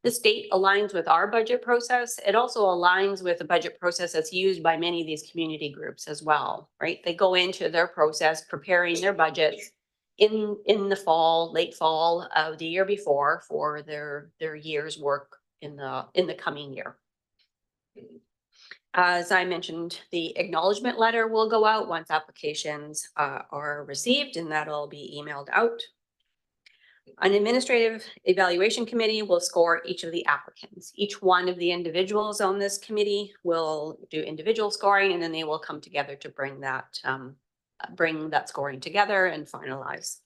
This date aligns with our budget process. It also aligns with the budget process that's used by many of these community groups as well, right? They go into their process preparing their budgets in the fall, late fall of the year before for their year's work in the coming year. As I mentioned, the acknowledgement letter will go out once applications are received, and that'll be emailed out. An administrative evaluation committee will score each of the applicants. Each one of the individuals on this committee will do individual scoring, and then they will come together to bring that scoring together and finalize.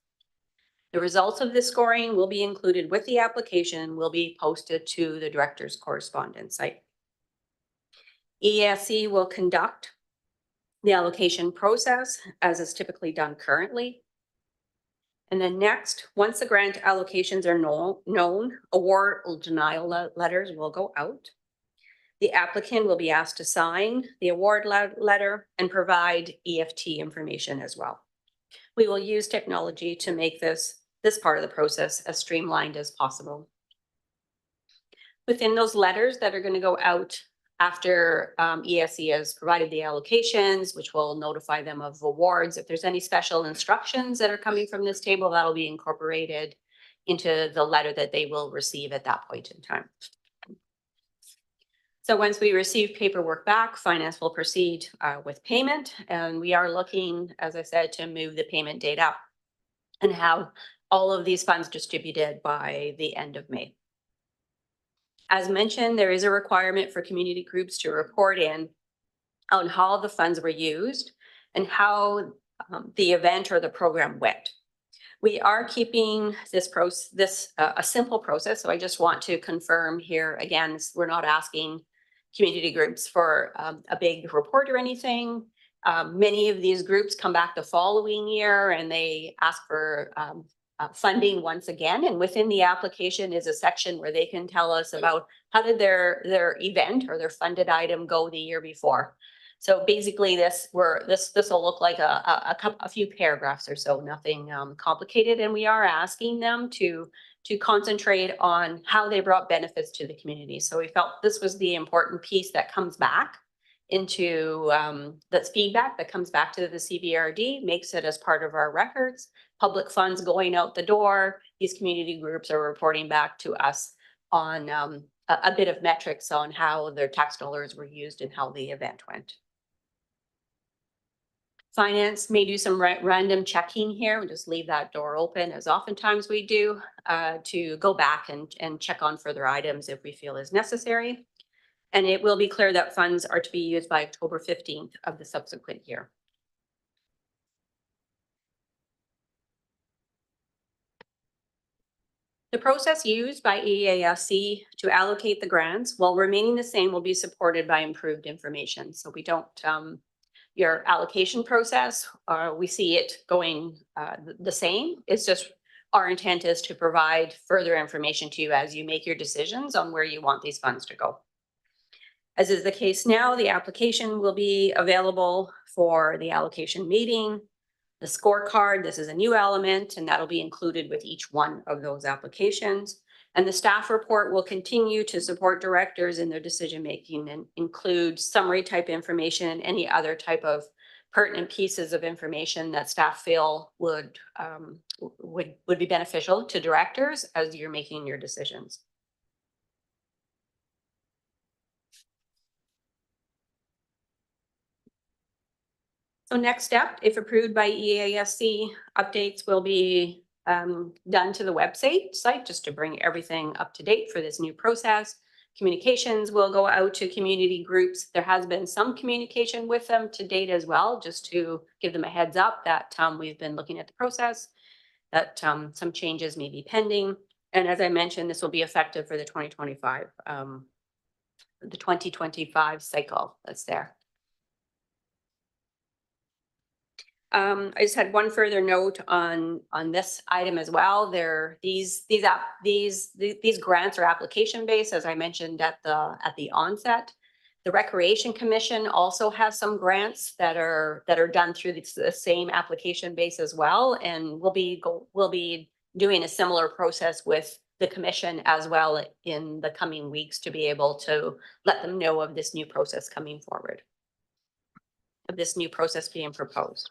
The results of this scoring will be included with the application and will be posted to the director's correspondence site. EAC will conduct the allocation process as is typically done currently. And then next, once the grant allocations are known, award or denial letters will go out. The applicant will be asked to sign the award letter and provide EFT information as well. We will use technology to make this part of the process as streamlined as possible. Within those letters that are going to go out after ESC has provided the allocations, which will notify them of awards. If there's any special instructions that are coming from this table, that'll be incorporated into the letter that they will receive at that point in time. So once we receive paperwork back, finance will proceed with payment. And we are looking, as I said, to move the payment date up and have all of these funds distributed by the end of May. As mentioned, there is a requirement for community groups to report in on how the funds were used and how the event or the program went. We are keeping this a simple process, so I just want to confirm here again, we're not asking community groups for a big report or anything. Many of these groups come back the following year and they ask for funding once again. And within the application is a section where they can tell us about how did their event or their funded item go the year before. So basically this will look like a few paragraphs or so, nothing complicated. And we are asking them to concentrate on how they brought benefits to the community. So we felt this was the important piece that comes back into that's feedback that comes back to the CVRD, makes it as part of our records, public funds going out the door. These community groups are reporting back to us on a bit of metrics on how their tax dollars were used and how the event went. Finance may do some random checking here. We'll just leave that door open, as oftentimes we do, to go back and check on further items if we feel is necessary. And it will be clear that funds are to be used by October 15th of the subsequent year. The process used by EASC to allocate the grants, while remaining the same, will be supported by improved information. So we don't, your allocation process, we see it going the same. It's just our intent is to provide further information to you as you make your decisions on where you want these funds to go. As is the case now, the application will be available for the allocation meeting. The scorecard, this is a new element, and that'll be included with each one of those applications. And the staff report will continue to support directors in their decision-making and include summary type information, any other type of pertinent pieces of information that staff feel would be beneficial to directors as you're making your decisions. So next step, if approved by EASC, updates will be done to the website site just to bring everything up to date for this new process. Communications will go out to community groups. There has been some communication with them to date as well, just to give them a heads up that we've been looking at the process, that some changes may be pending. And as I mentioned, this will be effective for the 2025 cycle that's there. I just had one further note on this item as well. These grants are application based, as I mentioned at the onset. The Recreation Commission also has some grants that are done through the same application base as well, and we'll be doing a similar process with the commission as well in the coming weeks to be able to let them know of this new process coming forward, of this new process being proposed.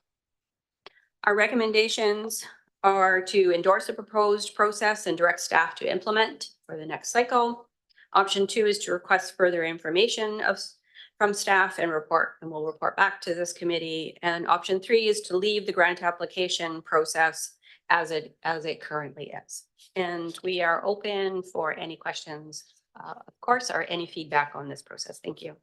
Our recommendations are to endorse the proposed process and direct staff to implement for the next cycle. Option 2 is to request further information from staff and we'll report back to this committee. And option 3 is to leave the grant application process as it currently is. And we are open for any questions, of course, or any feedback on this process. Thank you.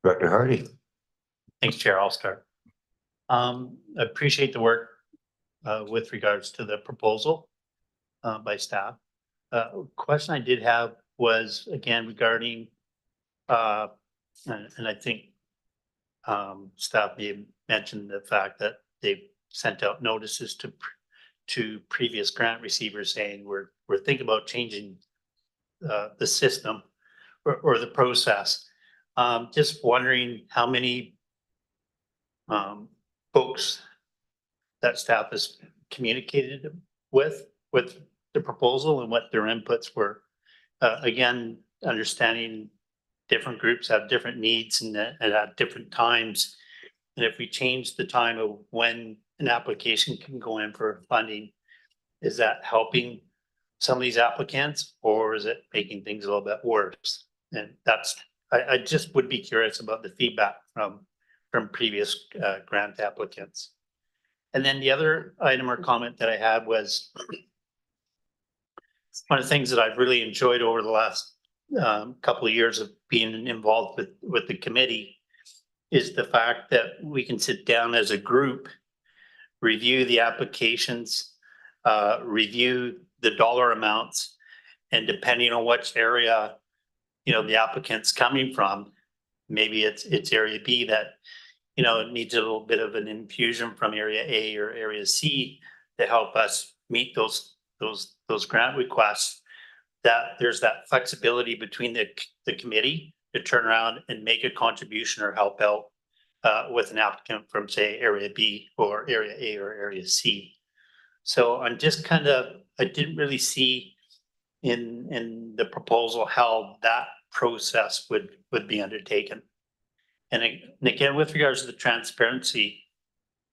Director Hardy. Thanks, Chair. I'll start. I appreciate the work with regards to the proposal by staff. Question I did have was again regarding, and I think staff may have mentioned the fact that they've sent out notices to previous grant receivers saying we're thinking about changing the system or the process. Just wondering how many folks that staff has communicated with the proposal and what their inputs were. Again, understanding different groups have different needs and at different times. And if we change the time of when an application can go in for funding, is that helping some of these applicants or is it making things a little bit worse? And I just would be curious about the feedback from previous grant applicants. And then the other item or comment that I had was one of the things that I've really enjoyed over the last couple of years of being involved with the committee is the fact that we can sit down as a group, review the applications, review the dollar amounts. And depending on which area, you know, the applicant's coming from, maybe it's area B that, you know, needs a little bit of an infusion from area A or area C to help us meet those grant requests. That there's that flexibility between the committee to turn around and make a contribution or help out with an applicant from, say, area B or area A or area C. So I'm just kind of, I didn't really see in the proposal how that process would be undertaken. And again, with regards to the transparency,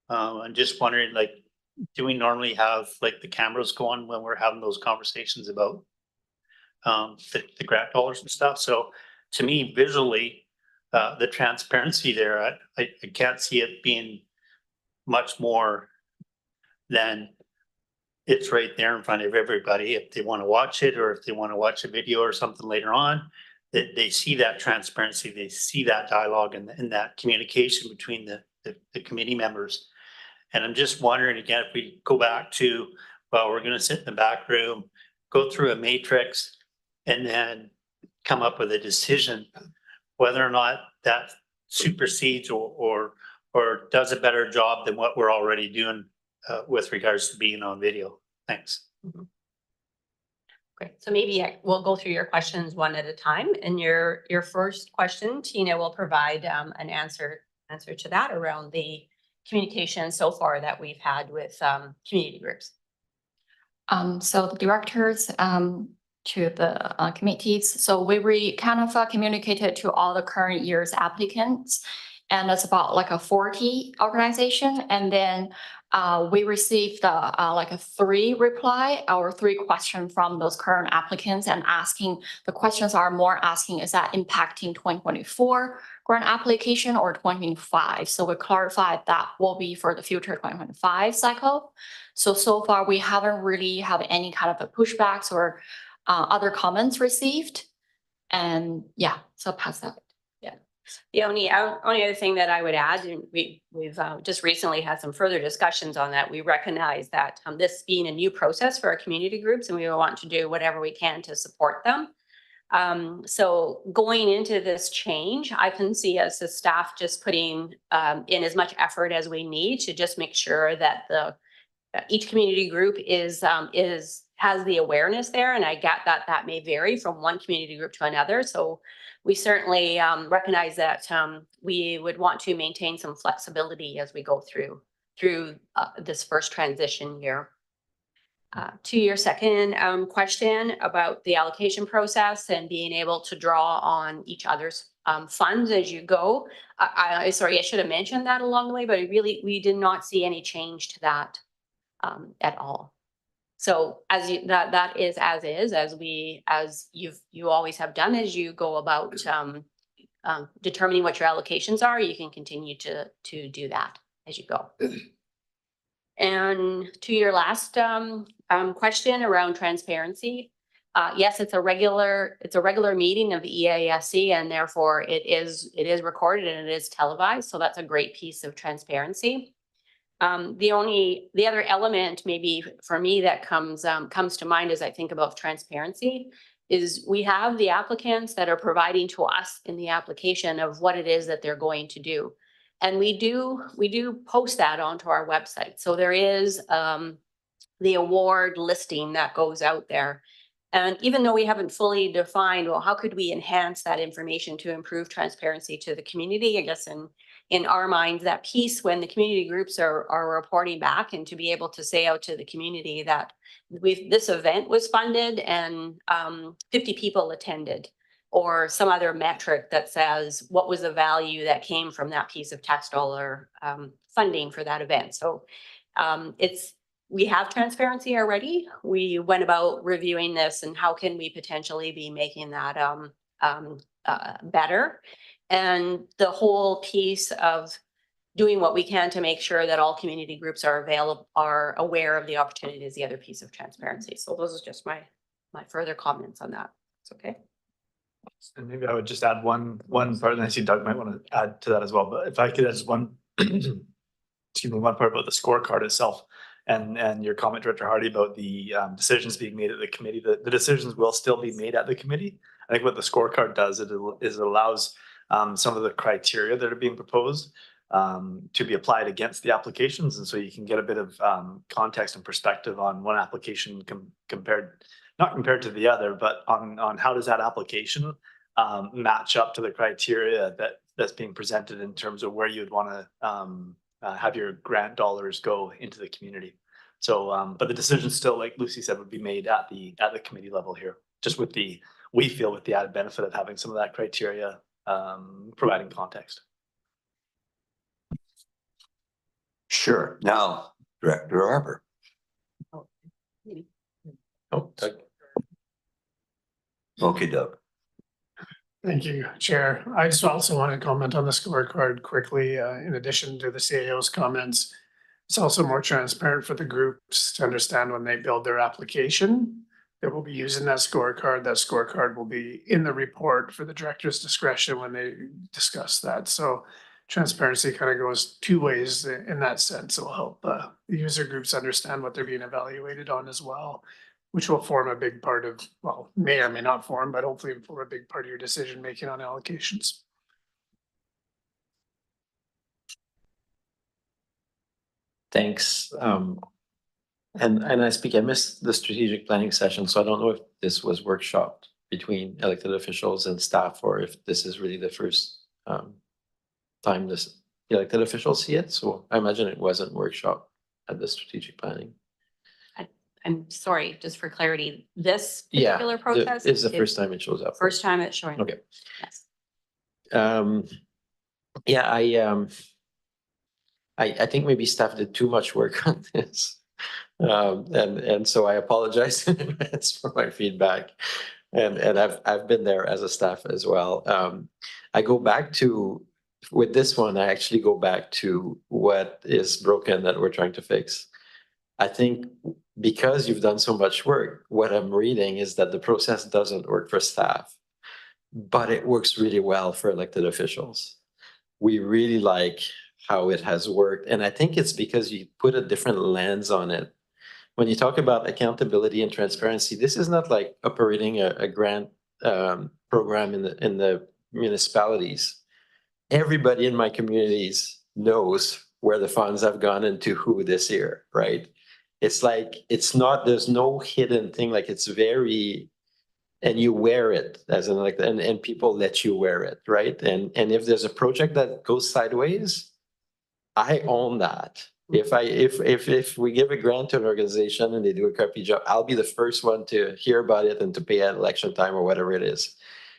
I'm just wondering, like, do we normally have like the cameras go on when we're having those conversations about the grant dollars and stuff? So to me, visually, the transparency there, I can't see it being much more than it's right there in front of everybody. If they want to watch it, or if they want to watch a video or something later on, that they see that transparency, they see that dialogue and that communication between the committee members. And I'm just wondering, again, if we go back to, well, we're going to sit in the back room, go through a matrix, and then come up with a decision, whether or not that supersedes or does a better job than what we're already doing with regards to being on video. Thanks. Great. So maybe we'll go through your questions one at a time. And your first question, Tina will provide an answer to that around the communication so far that we've had with community groups. So the directors to the committees. So we kind of communicated to all the current year's applicants, and it's about like a 40 organization. And then we received like a 3 reply or 3 questions from those current applicants, and asking, the questions are more asking, is that impacting 2024 grant application or 2025? So we clarified that will be for the future 2025 cycle. So far we haven't really have any kind of a pushbacks or other comments received. And yeah, so pass that. Yeah. The only other thing that I would add, and we've just recently had some further discussions on that. We recognize that this being a new process for our community groups, and we want to do whatever we can to support them. So going into this change, I can see us as staff just putting in as much effort as we need to just make sure that each community group has the awareness there. And I get that may vary from one community group to another. So we certainly recognize that we would want to maintain some flexibility as we go through this first transition year. To your second question about the allocation process and being able to draw on each other's funds as you go. Sorry, I should have mentioned that along the way, but we did not see any change to that at all. So that is as you always have done as you go about determining what your allocations are. You can continue to do that as you go. And to your last question around transparency, yes, it's a regular meeting of the EASC, and therefore it is recorded and it is televised. So that's a great piece of transparency. The other element maybe for me that comes to mind as I think about transparency is we have the applicants that are providing to us in the application of what it is that they're going to do. And we do post that onto our website. So there is the award listing that goes out there. And even though we haven't fully defined, well, how could we enhance that information to improve transparency to the community? I guess in our minds, that piece when the community groups are reporting back, and to be able to say out to the community that this event was funded and 50 people attended, or some other metric that says what was the value that came from that piece of tax dollar funding for that event. So we have transparency already. We went about reviewing this and how can we potentially be making that better. And the whole piece of doing what we can to make sure that all community groups are aware of the opportunity is the other piece of transparency. So those are just my further comments on that. It's okay. And maybe I would just add one part, and I see Doug might want to add to that as well. But if I could add just one, excuse me, one part about the scorecard itself. And your comment, Director Hardy, about the decisions being made at the committee, the decisions will still be made at the committee. I think what the scorecard does is it allows some of the criteria that are being proposed to be applied against the applications. And so you can get a bit of context and perspective on one application not compared to the other, but on how does that application match up to the criteria that's being presented in terms of where you'd want to have your grant dollars go into the community. So, but the decision still, like Lucy said, would be made at the committee level here, just we feel with the added benefit of having some of that criteria providing context. Sure. Now, Director Arbor. Oh, Doug. Okay, Doug. Thank you, Chair. I just also want to comment on the scorecard quickly. In addition to the CAO's comments, it's also more transparent for the groups to understand when they build their application that we'll be using that scorecard. That scorecard will be in the report for the director's discretion when they discuss that. So transparency kind of goes two ways in that sense. It will help the user groups understand what they're being evaluated on as well, which will form a big part of, well, may or may not form, but hopefully form a big part of your decision making on allocations. Thanks. And I missed the strategic planning session, so I don't know if this was workshopped between elected officials and staff, or if this is really the first time the elected officials see it. So I imagine it wasn't workshopped at the strategic planning. I'm sorry, just for clarity, this particular process is the first time it shows up. First time it's showing. Okay. Yes. Yeah, I think maybe staff did too much work on this. And so I apologize in advance for my feedback. And I've been there as a staff as well. I go back to, with this one, I actually go back to what is broken that we're trying to fix. I think because you've done so much work, what I'm reading is that the process doesn't work for staff, but it works really well for elected officials. We really like how it has worked. And I think it's because you put a different lens on it. When you talk about accountability and transparency, this is not like operating a grant program in the municipalities. Everybody in my communities knows where the funds have gone and to who this year, right? It's like, there's no hidden thing, like it's very, and you wear it as an elected, and people let you wear it, right? And if there's a project that goes sideways, I own that. If we give a grant to an organization and they do a crappy job, I'll be the first one to hear about it and to pay at election time or whatever it is.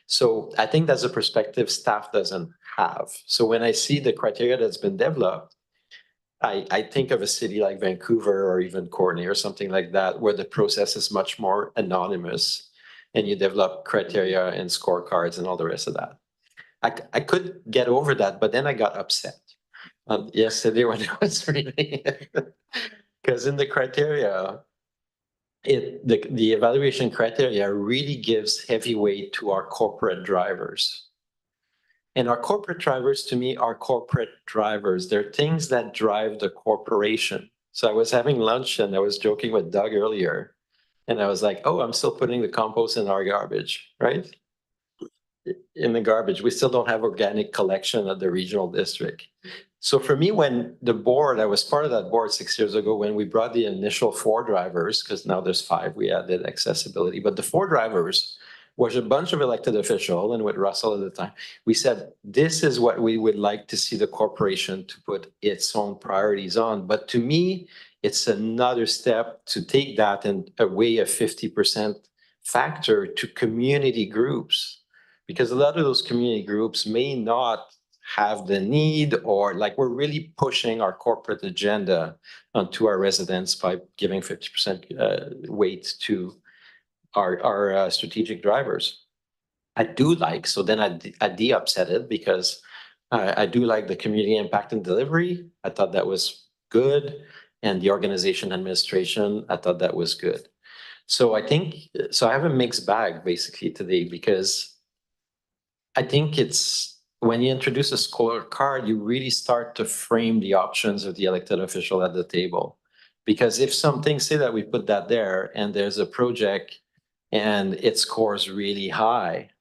So I think that's a perspective staff doesn't have. So when I see the criteria that's been developed, I think of a city like Vancouver or even Courtenay or something like that, where the process is much more anonymous and you develop criteria and scorecards and all the rest of that. I could get over that, but then I got upset yesterday when I was reading it. Because in the criteria, the evaluation criteria really gives heavy weight to our corporate drivers. And our corporate drivers, to me, are corporate drivers. They're things that drive the corporation. So I was having lunch and I was joking with Doug earlier. And I was like, oh, I'm still putting the compost in our garbage, right? In the garbage. We still don't have organic collection at the regional district. So for me, when the board, I was part of that board 6 years ago when we brought the initial 4 drivers, because now there's 5, we added accessibility, but the 4 drivers was a bunch of elected officials, and with Russell at the time, we said, this is what we would like to see the corporation to put its own priorities on. But to me, it's another step to take that and away a 50% factor to community groups, because a lot of those community groups may not have the need, or like we're really pushing our corporate agenda onto our residents by giving 50% weight to our strategic drivers. I do like, so then I de-upset it because I do like the community impact and delivery. I thought that was good. And the organization administration, I thought that was good. So I think, so I have a mixed bag basically today, because I think it's, when you introduce a scorecard, you really start to frame the options of the elected official at the table. Because if something, say that we put that there and there's a project and it scores really high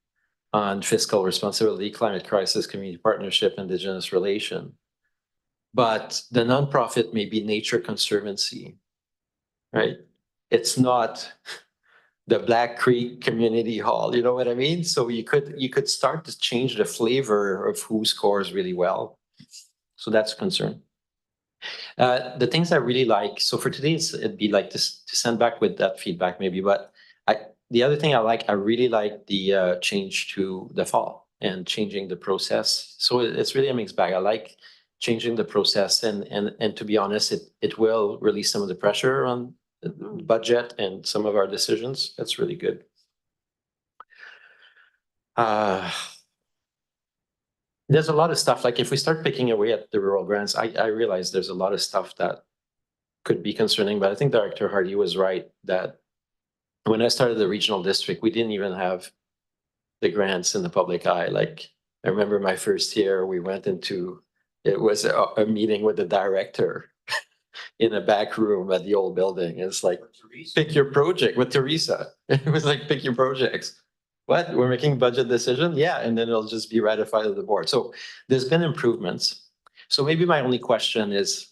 on fiscal responsibility, climate crisis, community partnership, indigenous relation, but the nonprofit may be Nature Conservancy, right? It's not the Black Creek Community Hall, you know what I mean? So you could start to change the flavor of who scores really well. So that's a concern. The things I really like, so for today, it'd be like to send back with that feedback maybe, but the other thing I really like the change to the fall and changing the process. So it's really a mixed bag. I like changing the process and to be honest, it will release some of the pressure on the budget and some of our decisions. That's really good. There's a lot of stuff, like if we start picking away at the rural grants, I realize there's a lot of stuff that could be concerning, but I think Director Hardy was right that when I started the regional district, we didn't even have the grants in the public eye. Like I remember my first year, we went into, it was a meeting with the director in a back room at the old building. It's like, pick your project with Teresa. It was like, pick your projects. What? We're making budget decision? Yeah, and then it'll just be ratified at the board. So there's been improvements. So maybe my only question is,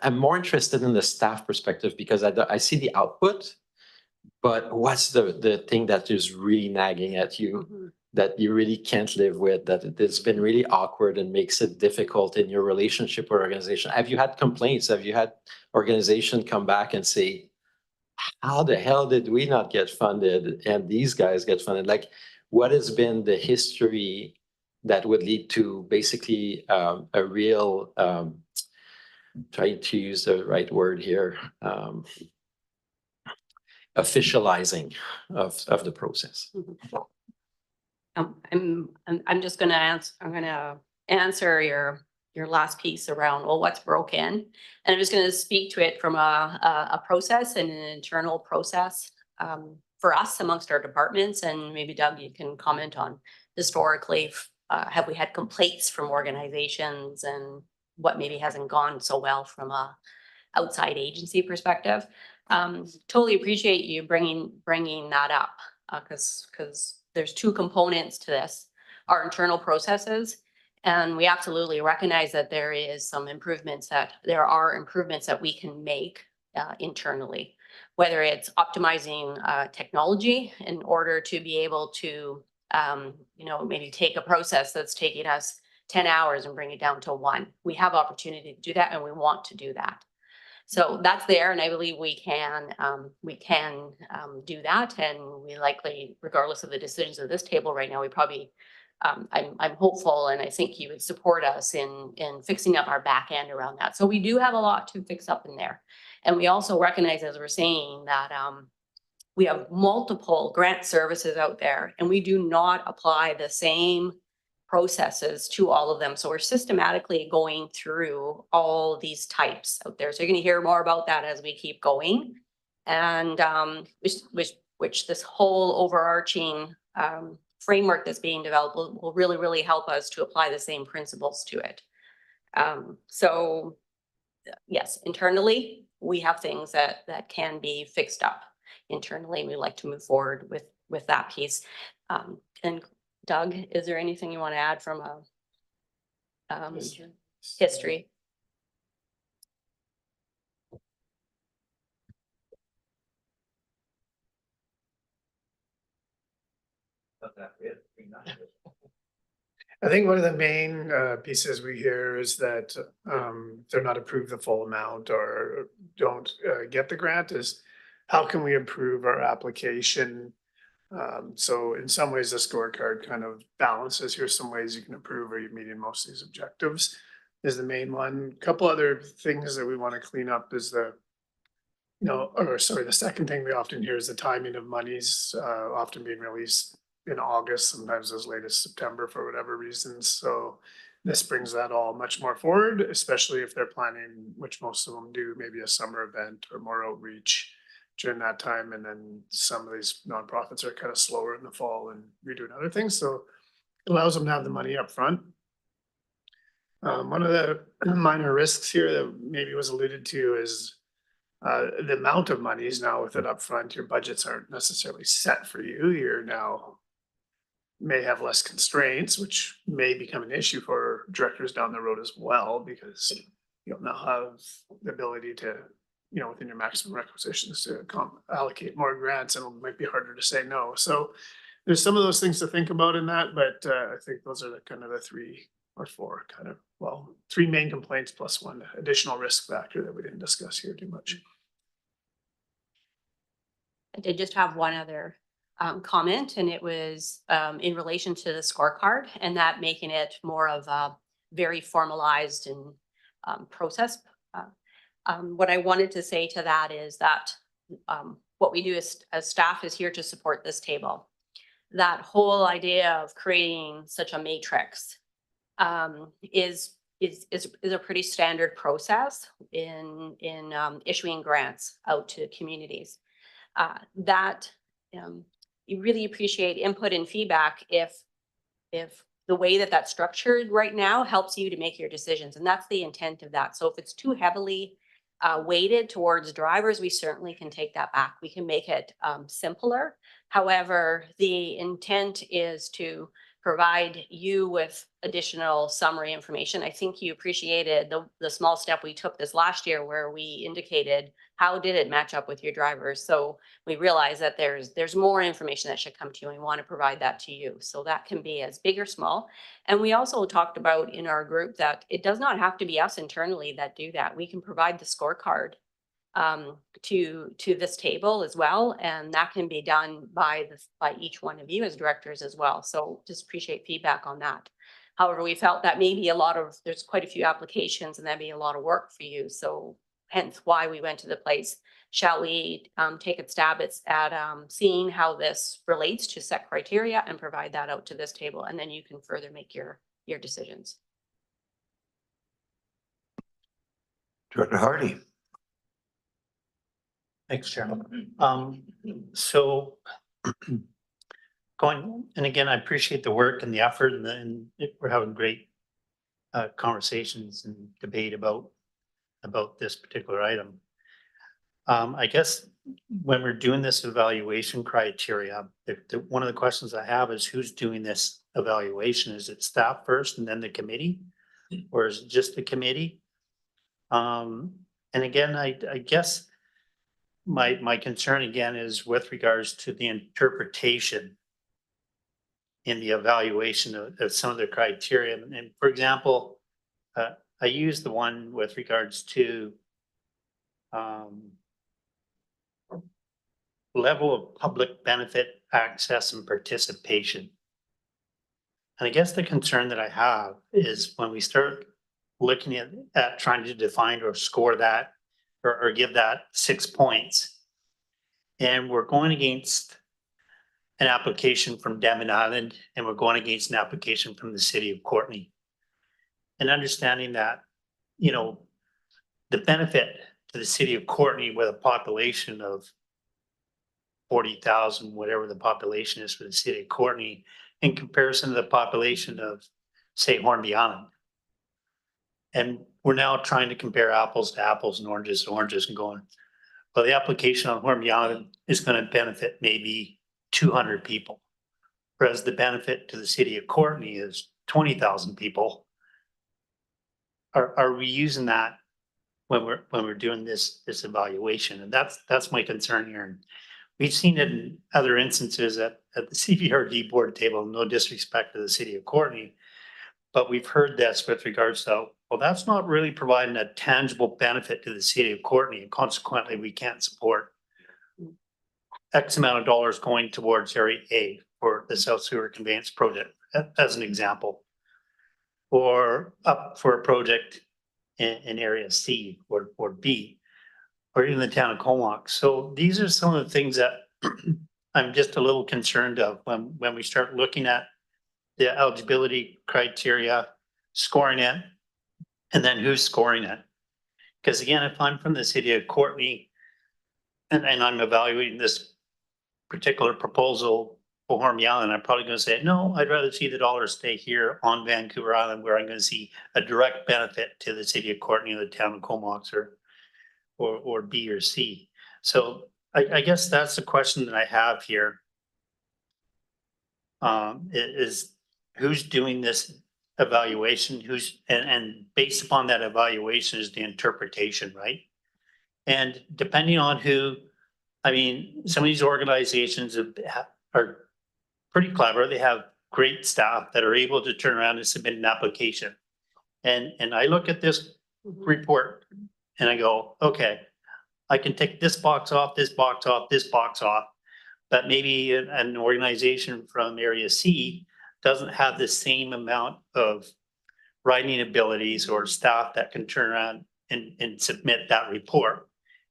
I'm more interested in the staff perspective because I see the output, but what's the thing that is really nagging at you that you really can't live with, that it's been really awkward and makes it difficult in your relationship or organization? Have you had complaints? Have you had organization come back and say, how the hell did we not get funded and these guys get funded? Like, what has been the history that would lead to basically a real, trying to use the right word here, officializing of the process? I'm just gonna answer your last piece around, well, what's broken? And I'm just gonna speak to it from a process and an internal process for us amongst our departments. And maybe Doug, you can comment on historically, have we had complaints from organizations and what maybe hasn't gone so well from a outside agency perspective? Totally appreciate you bringing that up because there's two components to this, our internal processes. And we absolutely recognize that there are improvements that we can make internally, whether it's optimizing technology in order to be able to, maybe take a process that's taking us 10 hours and bring it down to 1. We have opportunity to do that and we want to do that. So that's there, and I believe we can do that, and we likely, regardless of the decisions of this table right now, we probably, I'm hopeful, and I think you would support us in fixing up our back end around that. So we do have a lot to fix up in there, and we also recognize, as we're saying, that we have multiple grant services out there, and we do not apply the same processes to all of them. So we're systematically going through all these types out there. So you're going to hear more about that as we keep going. And which this whole overarching framework that's being developed will really, really help us to apply the same principles to it. So yes, internally, we have things that can be fixed up internally, and we like to move forward with that piece. And Doug, is there anything you want to add from a history? I think one of the main pieces we hear is that they're not approved the full amount or don't get the grant is how can we improve our application? So in some ways, the scorecard kind of balances, here's some ways you can improve, are you meeting most of these objectives is the main one. Couple other things that we want to clean up is the second thing we often hear is the timing of monies often being released in August, sometimes as late as September for whatever reasons. So this brings that all much more forward, especially if they're planning, which most of them do, maybe a summer event or more outreach during that time. And then some of these nonprofits are kind of slower in the fall and redoing other things. So it allows them to have the money up front. One of the minor risks here that maybe was alluded to is The amount of money is now with it upfront, your budgets aren't necessarily set for you. You're now may have less constraints, which may become an issue for directors down the road as well, because you don't now have the ability to, within your maximum requisitions to allocate more grants, and it might be harder to say no. So there's some of those things to think about in that, but I think those are kind of the 3 or 4 3 main complaints plus one additional risk factor that we didn't discuss here too much. I did just have one other comment, and it was in relation to the scorecard and that making it more of a very formalized and process. What I wanted to say to that is that what we do as staff is here to support this table. That whole idea of creating such a matrix is a pretty standard process in issuing grants out to communities. You really appreciate input and feedback if the way that that's structured right now helps you to make your decisions, and that's the intent of that. So if it's too heavily weighted towards drivers, we certainly can take that back. We can make it simpler. However, the intent is to provide you with additional summary information. I think you appreciated the small step we took this last year where we indicated how did it match up with your drivers. So we realize that there's more information that should come to you, and we want to provide that to you. So that can be as big or small. And we also talked about in our group that it does not have to be us internally that do that. We can provide the scorecard to this table as well, and that can be done by each one of you as directors as well. So just appreciate feedback on that. However, we felt that maybe there's quite a few applications and that'd be a lot of work for you. So hence why we went to the place. Shall we take a stab at seeing how this relates to set criteria and provide that out to this table, and then you can further make your decisions. Director Hardy. Thanks, Chair. So and again, I appreciate the work and the effort, and we're having great conversations and debate about this particular item. I guess when we're doing this evaluation criteria, one of the questions I have is who's doing this evaluation? Is it staff first and then the committee, or is it just the committee? And again, I guess my concern again is with regards to the interpretation in the evaluation of some of the criteria. And for example, I use the one with regards to level of public benefit, access, and participation. And I guess the concern that I have is when we start looking at trying to define or score that or give that 6 points, and we're going against an application from Denman Island, and we're going against an application from the city of Courtenay. And understanding that, the benefit to the city of Courtenay with a population of 40,000, whatever the population is for the city of Courtenay, in comparison to the population of, say, Hornby Island. And we're now trying to compare apples to apples and oranges to oranges and going, well, the application on Hornby Island is going to benefit maybe 200 people, whereas the benefit to the city of Courtenay is 20,000 people. Are we using that when we're doing this evaluation? And that's my concern here. And we've seen it in other instances at the CVRD board table, no disrespect to the city of Courtenay, but we've heard this with regards to, well, that's not really providing a tangible benefit to the city of Courtenay, and consequently we can't support X amount of dollars going towards area A for the South Sewer Conveyance project, as an example, or up for a project in area C or B, or even the town of Comox. So these are some of the things that I'm just a little concerned of when we start looking at the eligibility criteria, scoring it, and then who's scoring it. Because again, if I'm from the city of Courtenay and I'm evaluating this particular proposal for Hornby Island, I'm probably going to say, no, I'd rather see the dollars stay here on Vancouver Island, where I'm going to see a direct benefit to the city of Courtenay or the town of Comox or B or C. So I guess that's the question that I have here. Is who's doing this evaluation, and based upon that evaluation is the interpretation, right? And depending on who, I mean, some of these organizations are pretty clever. They have great staff that are able to turn around and submit an application. And I look at this report and I go, okay, I can take this box off, this box off, this box off. But maybe an organization from area C doesn't have the same amount of writing abilities or staff that can turn around and submit that report.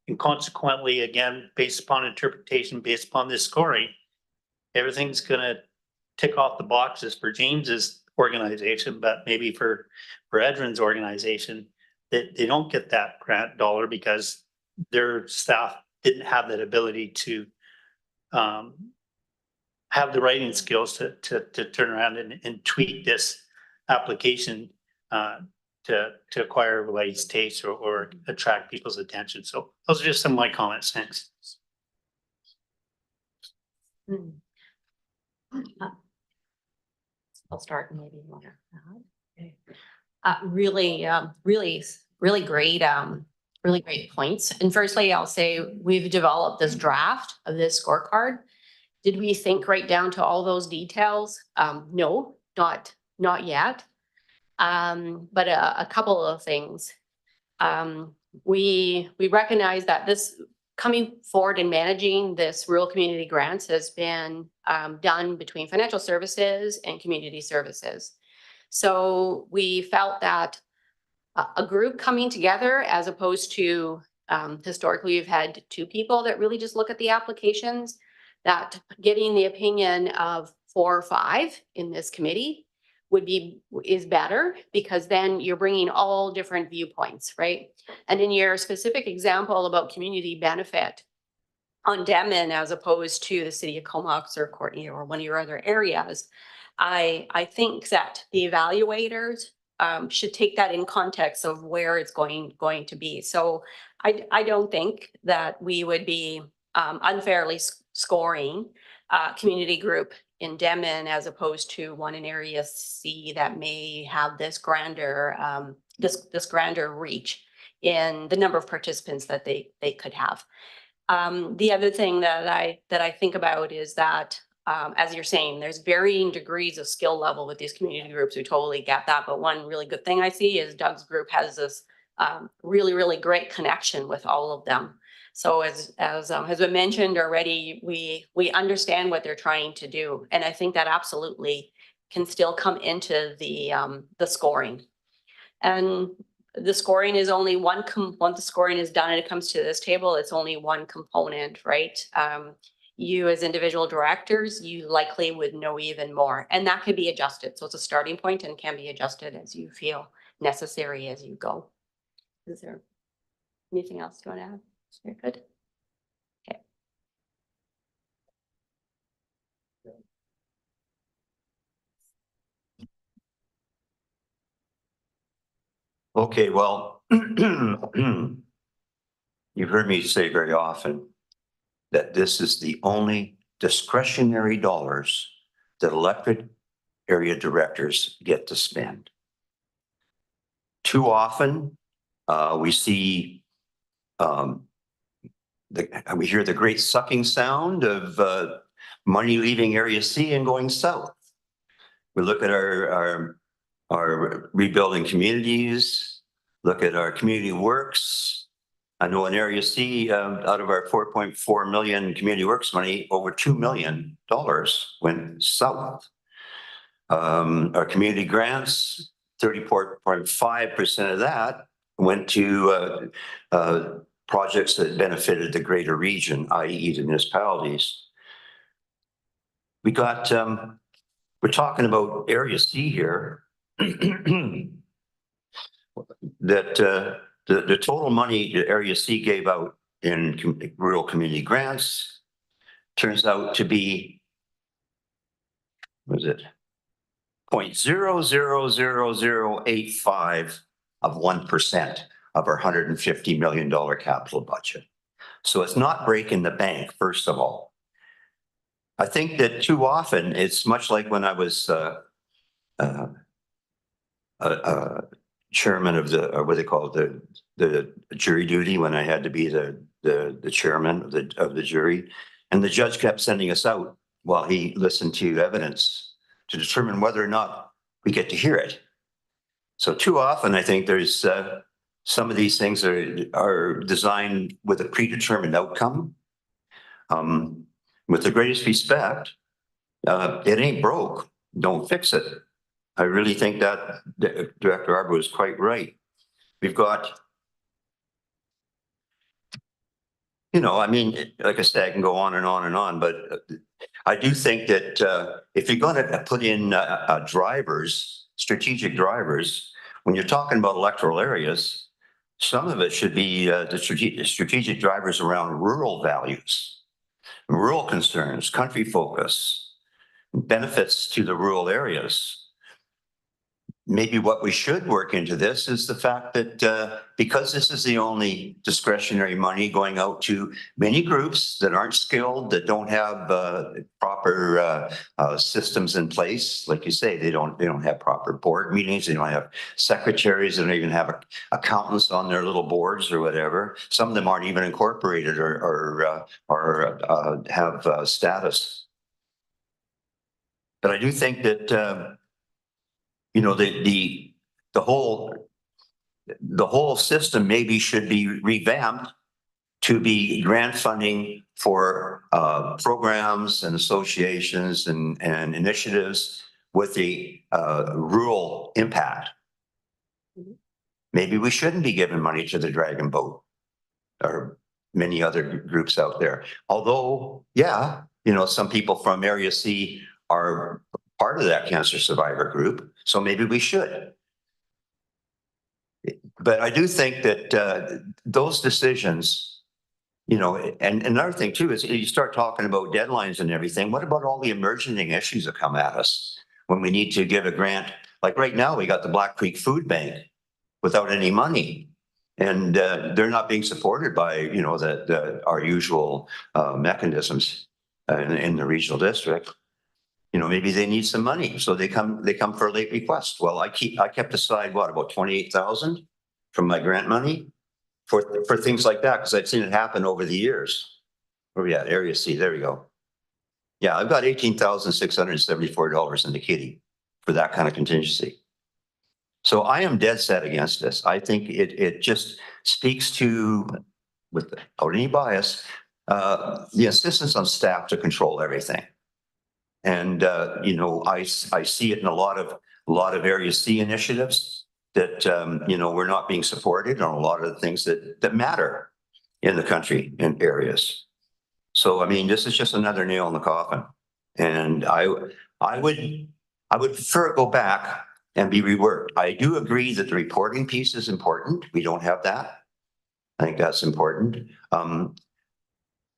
And consequently, again, based upon interpretation, based upon this scoring, everything's gonna tick off the boxes for James's organization, but maybe for Edrin's organization, that they don't get that grant dollar because their staff didn't have that ability to have the writing skills to turn around and tweak this application to acquire everybody's taste or attract people's attention. So those are just some of my comments. Thanks. I'll start and maybe you want to add. Really great points. And firstly, I'll say we've developed this draft of this scorecard. Did we think right down to all those details? No, not yet. But a couple of things. We recognize that this coming forward and managing this rural community grants has been done between financial services and community services. So we felt that a group coming together, as opposed to historically we've had two people that really just look at the applications, that getting the opinion of 4 or 5 in this committee is better, because then you're bringing all different viewpoints, right? And in your specific example about community benefit on Denman, as opposed to the city of Comox or Courtney or one of your other areas, I think that the evaluators should take that in context of where it's going to be. So I don't think that we would be unfairly scoring community group in Denman as opposed to one in area C that may have this grander this grander reach in the number of participants that they could have. The other thing that I think about is that as you're saying, there's varying degrees of skill level with these community groups. We totally get that. But one really good thing I see is Doug's group has this really great connection with all of them. So as has been mentioned already, we understand what they're trying to do. And I think that absolutely can still come into the scoring. And the scoring is only once the scoring is done and it comes to this table, it's only one component, right? You as individual directors, you likely would know even more, and that could be adjusted. So it's a starting point and can be adjusted as you feel necessary as you go. Is there anything else you want to add? Very good. Okay. Okay, well, you've heard me say very often that this is the only discretionary dollars that elected area directors get to spend. Too often, we see we hear the great sucking sound of money leaving area C and going south. We look at our rebuilding communities, look at our community works. I know in area C, out of our 4.4 million community works money, over $2 million went south. Our community grants, 34.5% of that went to projects that benefited the greater region, i.e. the municipalities. We got, we're talking about area C here, that the total money that area C gave out in rural community grants turns out to be, what is it? 0.000085 of 1%. of our $150 million capital budget. So it's not breaking the bank, first of all. I think that too often, it's much like when I was chairman of the, or what they call it, the jury duty, when I had to be the chairman of the jury. And the judge kept sending us out while he listened to evidence to determine whether or not we get to hear it. So too often, I think there's some of these things are designed with a predetermined outcome. With the greatest respect, it ain't broke, don't fix it. I really think that Director Arbour was quite right. We've got, you know, I mean, like I said, I can go on and on and on, but I do think that if you're going to put in drivers, strategic drivers, when you're talking about electoral areas, some of it should be the strategic drivers around rural values, rural concerns, country focus, benefits to the rural areas. Maybe what we should work into this is the fact that because this is the only discretionary money going out to many groups that aren't skilled, that don't have proper systems in place, like you say, they don't have proper board meetings, they don't have secretaries, they don't even have accountants on their little boards or whatever. Some of them aren't even incorporated or have status. But I do think that you know, the whole system maybe should be revamped to be grant funding for programs and associations and initiatives with the rural impact. Maybe we shouldn't be giving money to the Dragon Boat or many other groups out there. Although, yeah, you know, some people from Area C are part of that cancer survivor group, so maybe we should. But I do think that those decisions, you know, and another thing too is you start talking about deadlines and everything. What about all the emerging issues that come at us when we need to give a grant? Like right now, we got the Black Creek Food Bank without any money, and they're not being supported by, you know, our usual mechanisms in the regional district. You know, maybe they need some money, so they come for a late request. Well, I kept aside what, about 28,000 from my grant money for things like that, because I've seen it happen over the years. Where we at? Area C, there we go. Yeah, I've got $18,674 in the kitty for that kind of contingency. So I am dead set against this. I think it just speaks to, without any bias, the insistence on staff to control everything. And you know, I see it in a lot of Area C initiatives that you know, we're not being supported on a lot of the things that matter in the country and areas. So I mean, this is just another nail in the coffin, and I would prefer it go back and be reworked. I do agree that the reporting piece is important. We don't have that. I think that's important.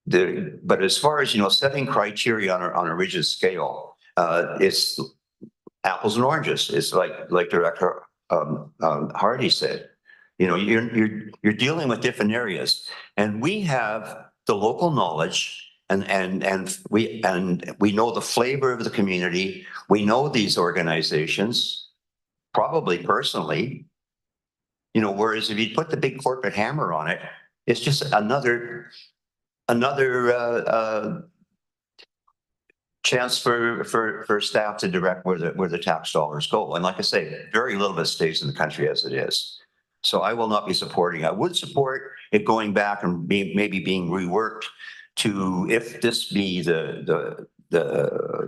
But as far as, you know, setting criteria on a rigid scale, it's apples and oranges. It's like Director Hardy said. You know, you're dealing with different areas, and we have the local knowledge, and we know the flavor of the community. We know these organizations, probably personally. You know, whereas if you put the big corporate hammer on it, it's just another chance for staff to direct where the tax dollars go. And like I say, very little of it stays in the country as it is. So I will not be supporting. I would support it going back and maybe being reworked to, if this be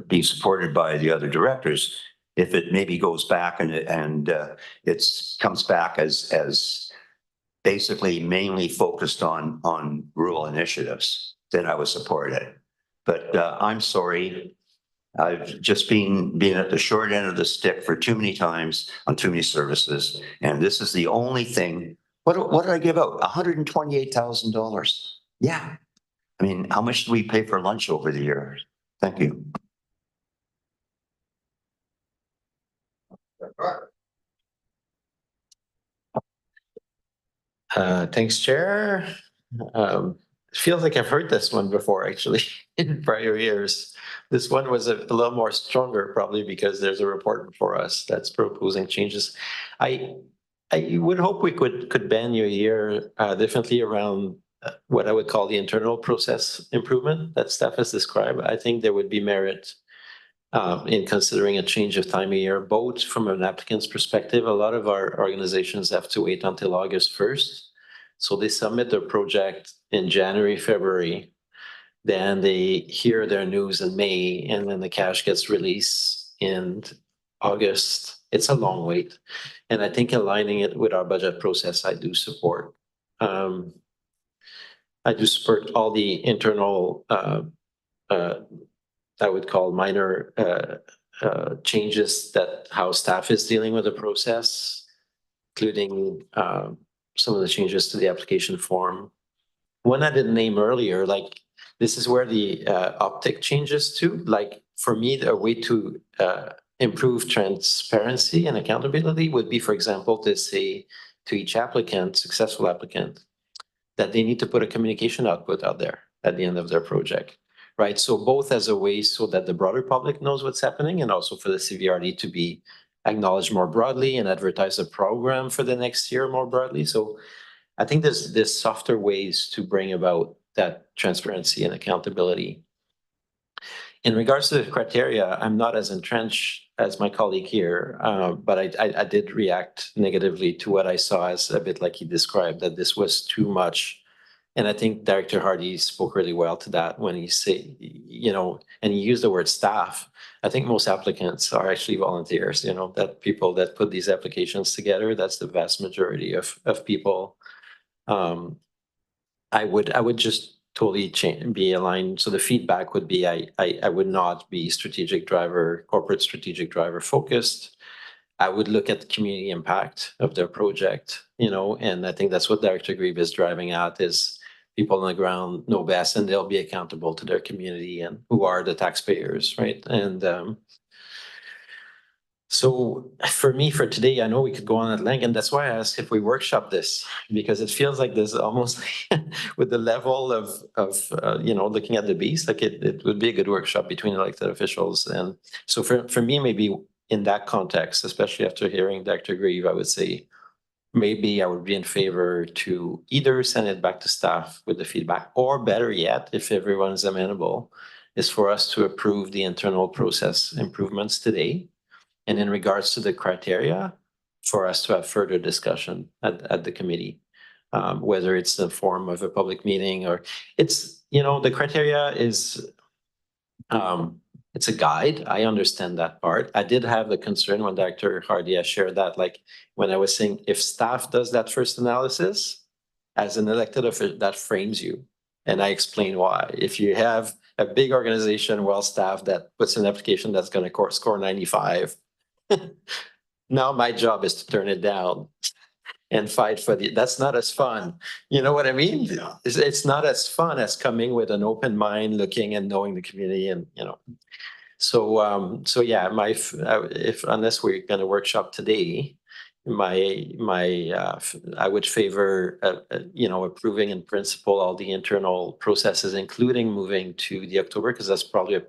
be supported by the other directors, if it maybe goes back and it comes back as basically mainly focused on rural initiatives, then I would support it. But I'm sorry, I've just been at the short end of the stick for too many times on too many services, and this is the only thing. What did I give out? $128,000. Yeah, I mean, how much do we pay for lunch over the years? Thank you. Thanks, Chair. It feels like I've heard this one before, actually, in prior years. This one was a little more stronger, probably because there's a report before us that's proposing changes. I would hope we could bend your ear definitely around what I would call the internal process improvement that staff has described. I think there would be merit in considering a change of time of year, both from an applicant's perspective. A lot of our organizations have to wait until August 1st. So they submit their project in January, February. Then they hear their news in May, and then the cash gets released in August. It's a long wait. And I think aligning it with our budget process, I do support. I do support all the internal I would call minor changes that how staff is dealing with the process, including some of the changes to the application form. One I didn't name earlier, like this is where the optic changes to. Like for me, a way to improve transparency and accountability would be, for example, to say to each applicant, successful applicant, that they need to put a communication output out there at the end of their project, right? So both as a way so that the broader public knows what's happening, and also for the CVRD to be acknowledged more broadly and advertise the program for the next year more broadly. So I think there's softer ways to bring about that transparency and accountability. In regards to the criteria, I'm not as entrenched as my colleague here, but I did react negatively to what I saw as a bit like he described, that this was too much. And I think Director Hardy spoke really well to that when he said, you know, and he used the word staff. I think most applicants are actually volunteers, you know, that people that put these applications together, that's the vast majority of people. I would just totally be aligned. So the feedback would be I would not be strategic driver, corporate strategic driver focused. I would look at the community impact of their project, you know, and I think that's what Director Grieve is driving at is people on the ground know best and they'll be accountable to their community and who are the taxpayers, right? And so for me, for today, I know we could go on at length, and that's why I asked if we workshop this, because it feels like there's almost with the level of you know, looking at the beast, like it would be a good workshop between elected officials. And so for me, maybe in that context, especially after hearing Dr. Grieve, I would say maybe I would be in favor to either send it back to staff with the feedback, or better yet, if everyone is amenable, is for us to approve the internal process improvements today. And in regards to the criteria, for us to have further discussion at the committee, whether it's the form of a public meeting or it's, you know, the criteria is, it's a guide. I understand that part. I did have the concern when Dr. Hardy shared that, like when I was saying, if staff does that first analysis, as an elected official, that frames you. And I explain why. If you have a big organization, well-staffed, that puts an application that's going to score 95, now my job is to turn it down and fight for that's not as fun. You know what I mean? Yeah. It's not as fun as coming with an open mind, looking and knowing the community and, you know. So yeah, if unless we're going to workshop today, I would favor, you know, approving in principle all the internal processes, including moving to the October, because that's probably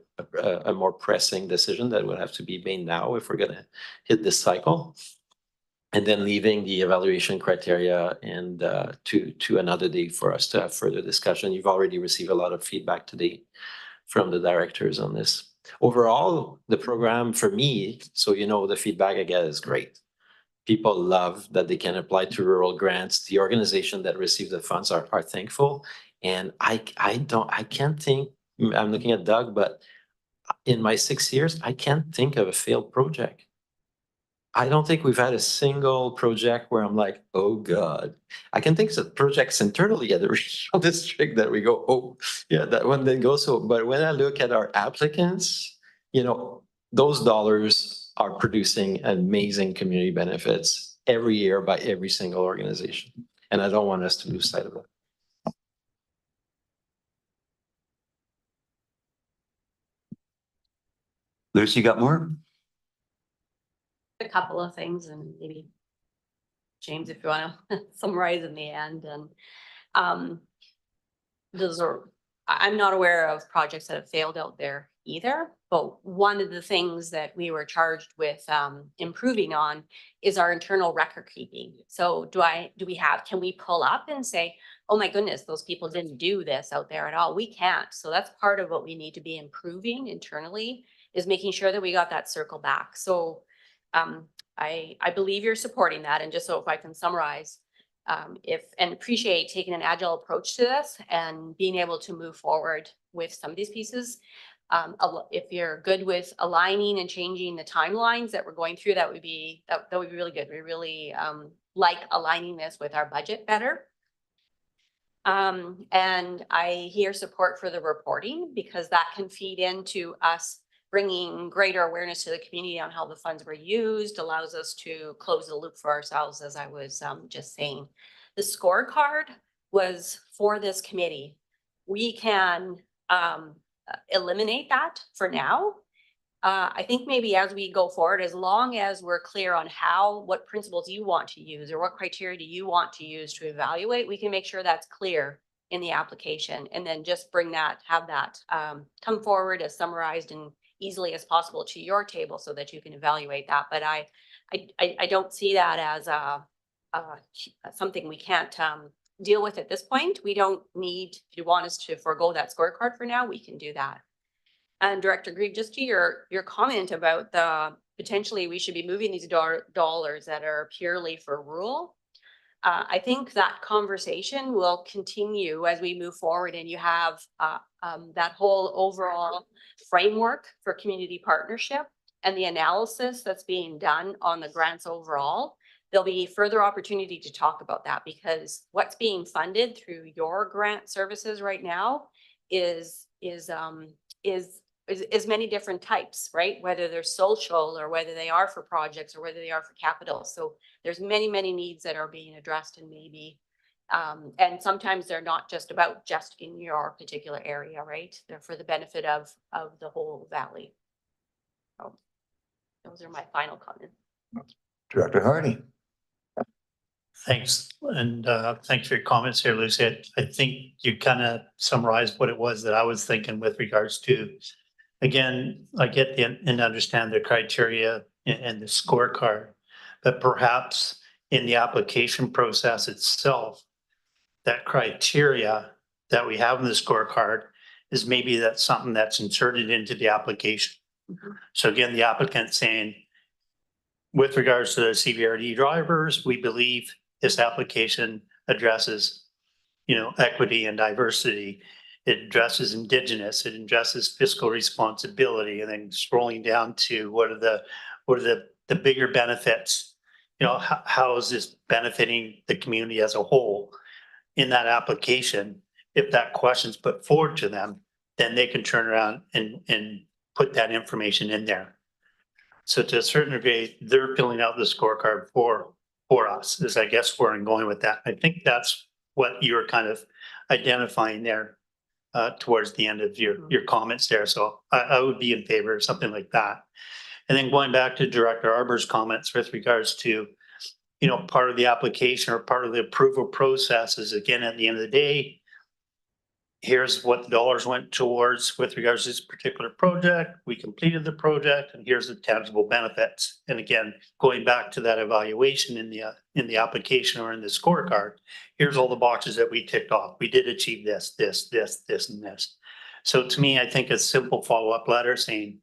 a more pressing decision that would have to be made now if we're going to hit this cycle. And then leaving the evaluation criteria and to another day for us to have further discussion. You've already received a lot of feedback today from the directors on this. Overall, the program for me, so you know, the feedback I get is great. People love that they can apply to rural grants. The organization that receive the funds are thankful. And I can't think, I'm looking at Doug, but in my 6 years, I can't think of a failed project. I don't think we've had a single project where I'm like, oh God. I can think of projects internally at the regional district that we go, oh yeah, that one didn't go so. But when I look at our applicants, you know, those dollars are producing amazing community benefits every year by every single organization. And I don't want us to lose sight of that. Lucy, you got more? A couple of things and maybe James, if you want to summarize in the end, and those are, I'm not aware of projects that have failed out there either, but one of the things that we were charged with improving on is our internal record keeping. So can we pull up and say, oh my goodness, those people didn't do this out there at all? We can't. So that's part of what we need to be improving internally, is making sure that we got that circle back. So I believe you're supporting that. And just so if I can summarize, and appreciate taking an agile approach to this and being able to move forward with some of these pieces. If you're good with aligning and changing the timelines that we're going through, that would be really good. We really like aligning this with our budget better. And I hear support for the reporting, because that can feed into us bringing greater awareness to the community on how the funds were used, allows us to close the loop for ourselves, as I was just saying. The scorecard was for this committee. We can eliminate that for now. I think maybe as we go forward, as long as we're clear on what principles you want to use or what criteria do you want to use to evaluate, we can make sure that's clear in the application, and then just have that come forward as summarized and easily as possible to your table so that you can evaluate that. But I don't see that as something we can't deal with at this point. We don't need, if you want us to forego that scorecard for now, we can do that. And Director Grieve, just to your comment about potentially we should be moving these dollars that are purely for rural. I think that conversation will continue as we move forward, and you have that whole overall framework for community partnership and the analysis that's being done on the grants overall. There'll be further opportunity to talk about that, because what's being funded through your grant services right now is many different types, right? Whether they're social or whether they are for projects or whether they are for capital. So there's many needs that are being addressed, and maybe, and sometimes they're not just about just in your particular area, right? They're for the benefit of the whole valley. So those are my final comments. Director Hardy. Thanks, and thanks for your comments here, Lucy. I think you kind of summarized what it was that I was thinking with regards to. Again, I get and understand the criteria and the scorecard, but perhaps in the application process itself, that criteria that we have in the scorecard is maybe that's something that's inserted into the application. So again, the applicant saying, with regards to the CVRD drivers, we believe this application addresses, equity and diversity. It addresses Indigenous, it addresses fiscal responsibility, and then scrolling down to what are the bigger benefits? How is this benefiting the community as a whole in that application? If that question's put forward to them, then they can turn around and put that information in there. So to a certain degree, they're filling out the scorecard for us, is I guess where I'm going with that. I think that's what you're kind of identifying there towards the end of your comments there. So I would be in favor of something like that. And then going back to Director Arbor's comments with regards to, part of the application or part of the approval process is, again, at the end of the day, here's what the dollars went towards with regards to this particular project. We completed the project, and here's the tangible benefits. And again, going back to that evaluation in the application or in the scorecard, here's all the boxes that we ticked off. We did achieve this, and this. So to me, I think a simple follow-up letter saying,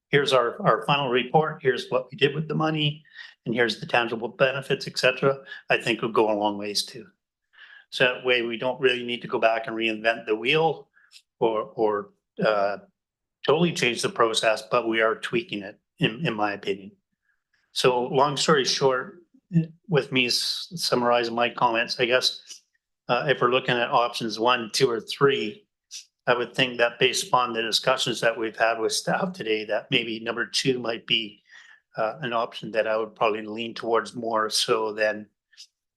here's our final report, here's what we did with the money, and here's the tangible benefits, etc. I think will go a long ways too. So that way we don't really need to go back and reinvent the wheel or totally change the process, but we are tweaking it in my opinion. So long story short, with me summarizing my comments, I guess if we're looking at options 1, 2, or 3, I would think that based upon the discussions that we've had with staff today, that maybe number 2 might be an option that I would probably lean towards more so than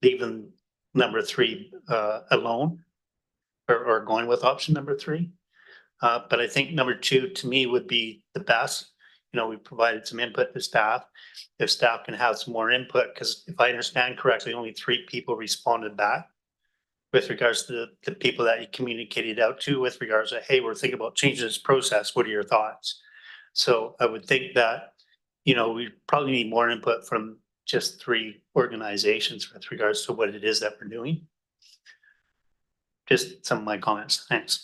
leaving number 3 alone or going with option number 3. But I think number 2 to me would be the best. we provided some input to staff. If staff can have some more input, because if I understand correctly, only 3 people responded back with regards to the people that you communicated out to with regards to, hey, we're thinking about changing this process. What are your thoughts? So I would think that, we probably need more input from just 3 organizations with regards to what it is that we're doing. Just some of my comments. Thanks.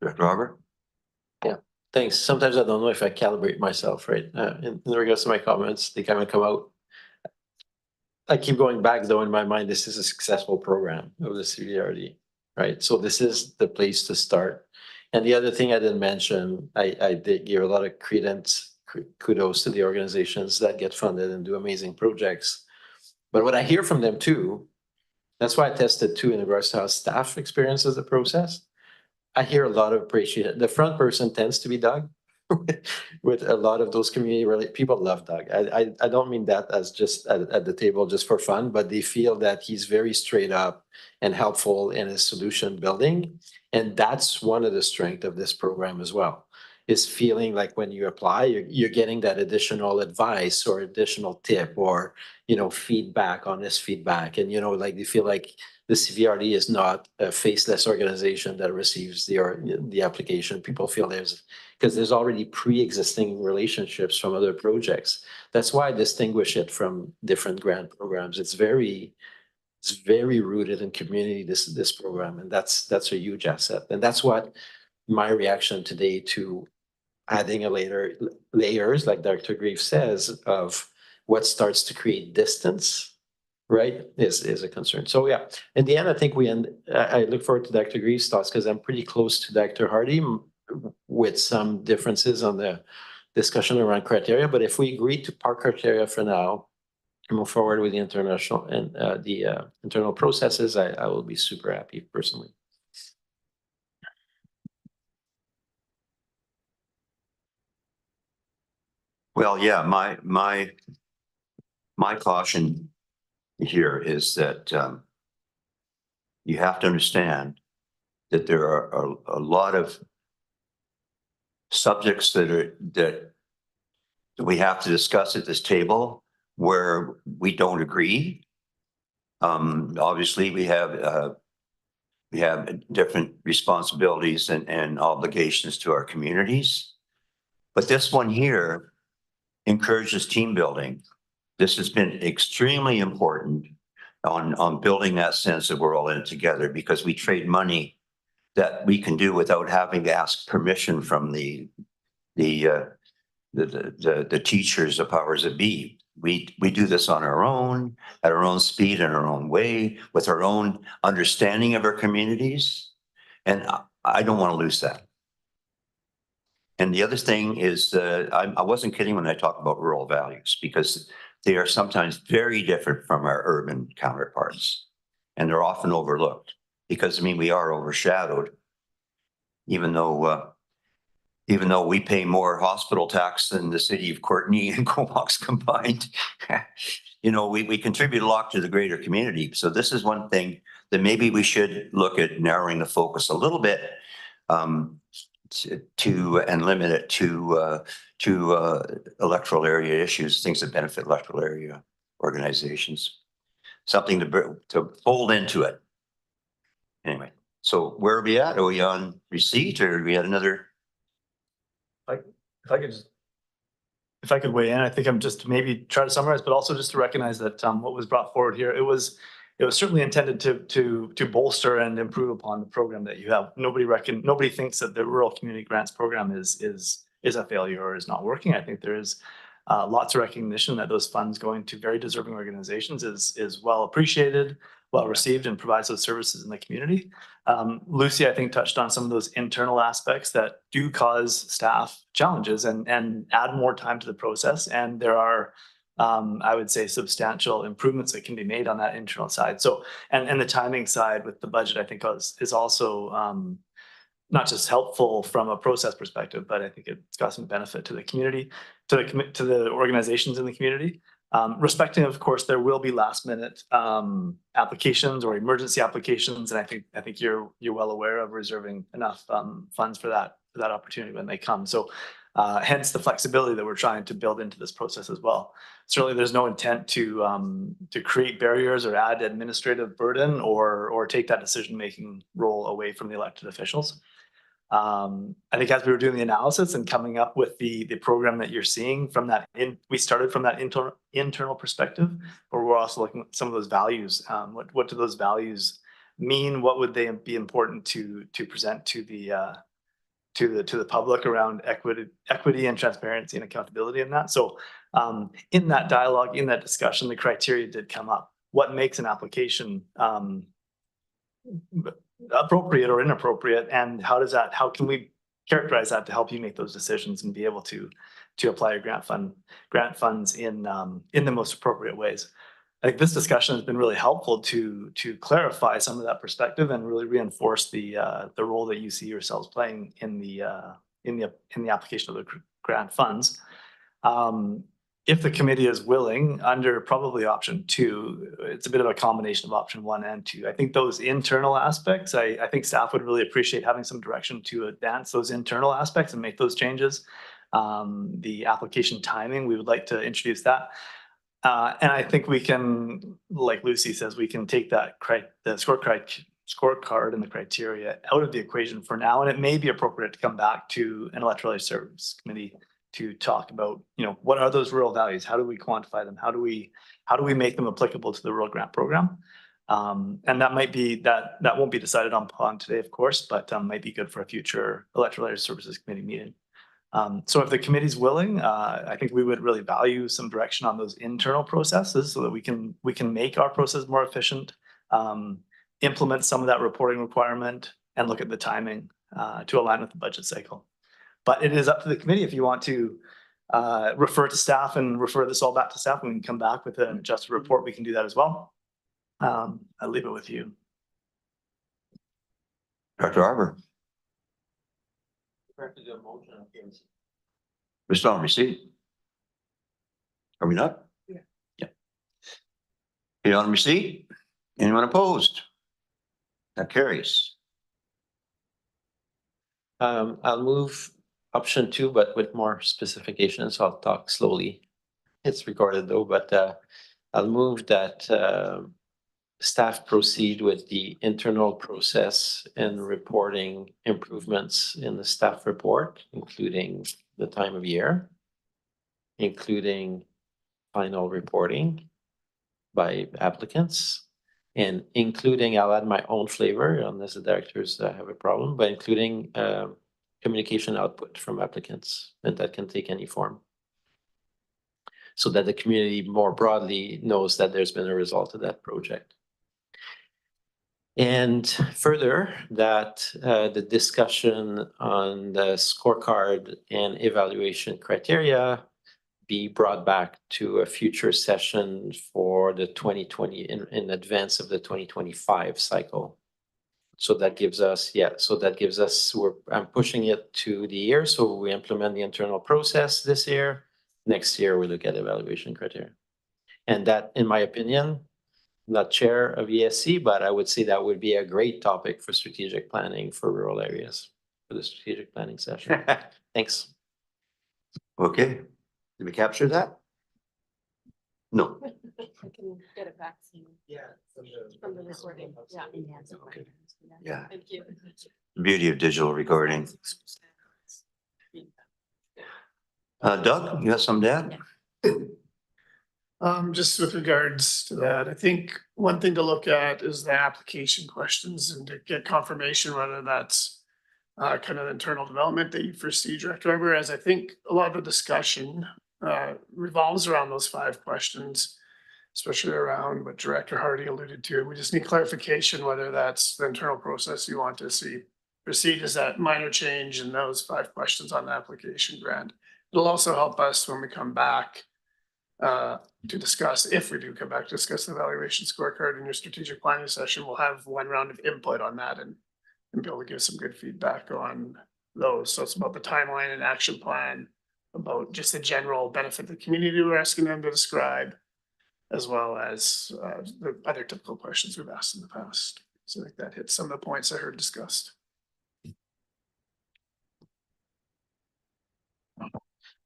Director Robert? Thanks. Sometimes I don't know if I calibrate myself, right? In regards to my comments, they kind of come out. I keep going back though in my mind, this is a successful program of the CVRD, right? So this is the place to start. And the other thing I didn't mention, I did give a lot of kudos to the organizations that get funded and do amazing projects. But what I hear from them too, that's why I tested too in regards to how staff experiences the process. I hear a lot of appreciation. The front person tends to be Doug. With a lot of those community people love Doug. I don't mean that as just at the table just for fun, but they feel that he's very straight up and helpful in his solution building. And that's one of the strengths of this program as well, is feeling like when you apply, you're getting that additional advice or additional tip or, feedback on this feedback. And, like they feel like the CVRD is not a faceless organization that receives the application. People feel because there's already pre-existing relationships from other projects. That's why I distinguish it from different grant programs. It's very rooted in community, this program, and that's a huge asset. And that's what my reaction today to adding layers, like Dr. Grieve says, of what starts to create distance, right, is a concern. So yeah, in the end, I think I look forward to Dr. Grieve's thoughts because I'm pretty close to Dr. Hardy with some differences on the discussion around criteria. But if we agree to park criteria for now and move forward with the international and the internal processes, I will be super happy personally. Well, yeah, my caution here is that you have to understand that there are a lot of subjects that we have to discuss at this table where we don't agree. Obviously, we have different responsibilities and obligations to our communities. But this one here encourages team building. This has been extremely important on building that sense that we're all in it together, because we trade money that we can do without having to ask permission from the teachers, the powers that be. We do this on our own, at our own speed, in our own way, with our own understanding of our communities. And I don't want to lose that. And the other thing is, I wasn't kidding when I talk about rural values, because they are sometimes very different from our urban counterparts. And they're often overlooked because, we are overshadowed, even though we pay more hospital tax than the city of Courtenay and Comox combined. We contribute a lot to the greater community. So this is one thing that maybe we should look at narrowing the focus a little bit and limit it to electoral area issues, things that benefit electoral area organizations, something to fold into it. Anyway, so where are we at? Are we on receipt, or are we at another? If I could weigh in, I think I'm just maybe try to summarize, but also just to recognize that what was brought forward here, it was certainly intended to bolster and improve upon the program that you have. Nobody thinks that the Rural Community Grants Program is a failure or is not working. I think there is lots of recognition that those funds going to very deserving organizations is well appreciated, well received, and provides those services in the community. Lucy, I think, touched on some of those internal aspects that do cause staff challenges and add more time to the process. And there are, I would say, substantial improvements that can be made on that internal side. So, and the timing side with the budget, I think, is also not just helpful from a process perspective, but I think it's got some benefit to the community, to the organizations in the community. Respecting, of course, there will be last minute applications or emergency applications, and I think you're well aware of reserving enough funds for that opportunity when they come. So hence the flexibility that we're trying to build into this process as well. Certainly, there's no intent to create barriers or add administrative burden or take that decision-making role away from the elected officials. I think as we were doing the analysis and coming up with the program that you're seeing from that, we started from that internal perspective, but we're also looking at some of those values. What do those values mean? What would they be important to present to the public around equity and transparency and accountability in that? So in that dialogue, in that discussion, the criteria did come up. What makes an application appropriate or inappropriate, and how can we characterize that to help you make those decisions and be able to apply your grant funds in the most appropriate ways. I think this discussion has been really helpful to clarify some of that perspective and really reinforce the role that you see yourselves playing in the application of the grant funds. If the committee is willing, under probably option 2, it's a bit of a combination of option 1 and 2. I think those internal aspects, I think staff would really appreciate having some direction to advance those internal aspects and make those changes. The application timing, we would like to introduce that. And I think we can, like Lucy says, we can take the scorecard and the criteria out of the equation for now, and it may be appropriate to come back to an electoral service committee to talk about, what are those rural values? How do we quantify them? How do we make them applicable to the rural grant program? And that might be that won't be decided upon today, of course, but might be good for a future electoral services committee meeting. So if the committee's willing, I think we would really value some direction on those internal processes so that we can make our process more efficient, implement some of that reporting requirement, and look at the timing to align with the budget cycle. But it is up to the committee if you want to refer to staff and refer this all back to staff, and we can come back with an adjusted report. We can do that as well. I'll leave it with you. Dr. Arbor. We're still on receipt. Are we not? Yeah. You on receipt? Anyone opposed? That carries. I'll move option 2, but with more specifications. So I'll talk slowly. It's recorded though, but I'll move that staff proceed with the internal process and reporting improvements in the staff report, including the time of year, including final reporting by applicants, and including, I'll add my own flavor unless the directors have a problem, but including communication output from applicants, and that can take any form, so that the community more broadly knows that there's been a result of that project. And further, that the discussion on the scorecard and evaluation criteria be brought back to a future session for the 2020 in advance of the 2025 cycle. So that gives us, I'm pushing it to the year. So we implement the internal process this year. Next year, we look at evaluation criteria. And that, in my opinion, not chair of ESC, but I would say that would be a great topic for strategic planning for rural areas, for the strategic planning session. Thanks. Okay. Did we capture that? No. I can get it back to you. Yeah. From the recording. Yeah. Okay. Yeah. Thank you. The beauty of digital recording. Doug, you have some to add? Just with regards to that, I think one thing to look at is the application questions and to get confirmation whether that's kind of internal development that you foresee, Director Arbor, as I think a lot of the discussion revolves around those 5 questions, especially around what Director Hardy alluded to. We just need clarification whether that's the internal process you want to see proceed as that minor change in those 5 questions on the application grant. It'll also help us when we come back to discuss, if we do come back to discuss the evaluation scorecard in your strategic planning session. We'll have 1 round of input on that and be able to give some good feedback on those. So it's about the timeline and action plan about just the general benefit of the community we're asking them to describe, as well as the other typical questions we've asked in the past. So I think that hits some of the points I heard discussed.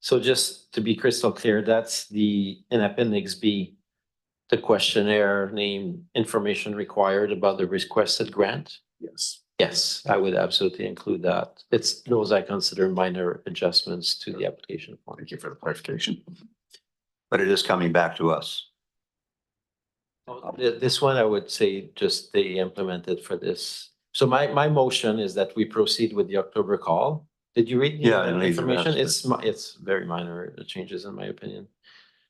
So just to be crystal clear, that's in Appendix B, the questionnaire name information required about the requested grant? Yes. Yes, I would absolutely include that. It's those I consider minor adjustments to the application form. Thank you for the clarification. But it is coming back to us. This one, I would say just they implemented for this. So my motion is that we proceed with the October call. Did you read Yeah, I the believe the information? rest It's very minor changes in my opinion.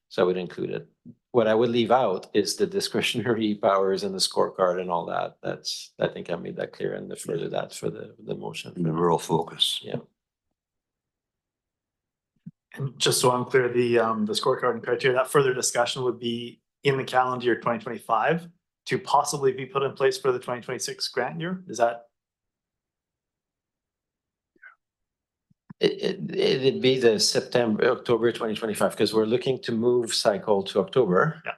So I would include it. What I would leave out is the discretionary powers and the scorecard and all that. I think I made that clear and the further that for the motion. The rural focus. Yeah. And just so I'm clear, the scorecard and criteria, that further discussion would be in the calendar year 2025 to possibly be put in place for the 2026 grant year? Is that? It'd be the October 2025, because we're looking to move cycle to October. Yeah.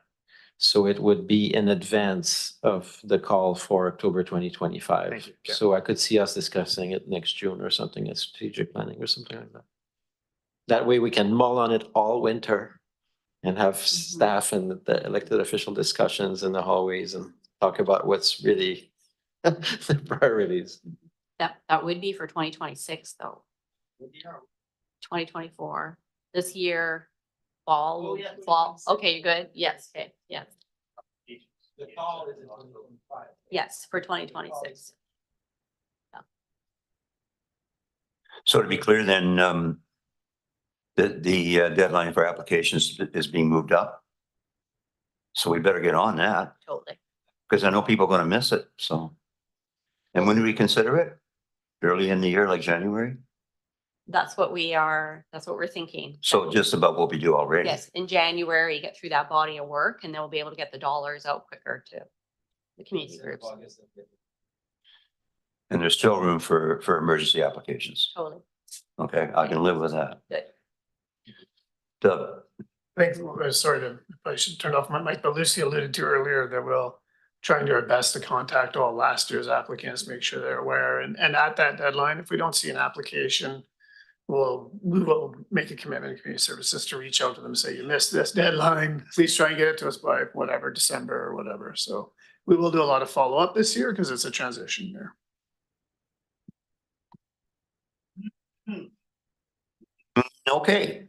So it would be in advance of the call for October 2025. Thank you. Yeah. So I could see us discussing it next June or something, at strategic planning or something like that. That way we can mull on it all winter and have staff and the elected official discussions in the hallways and talk about what's really the priorities. That would be for 2026 though. 2024, this year, fall, okay, you're good, yes, okay, yes. Yes, for 2026. So to be clear, then, the deadline for applications is being moved up. So we better get on that, Totally. because I know people are going to miss it, so. And when do we consider it? Early in the year, like January? That's what we're thinking. So just about what we do already. Yes, in January, get through that body of work and then we'll be able to get the dollars out quicker to the community groups. And there's still room for emergency applications. Totally. Okay, I can live with that. Good. Doug, I think, sorry to, I should turn off my mic, but Lucy alluded to earlier that we'll try and do our best to contact all last year's applicants, make sure they're aware. And at that deadline, if we don't see an application, we will make a commitment to community services to reach out to them and say, you missed this deadline, please try and get it to us by whatever, December or whatever. So we will do a lot of follow-up this year because it's a transition year. okay.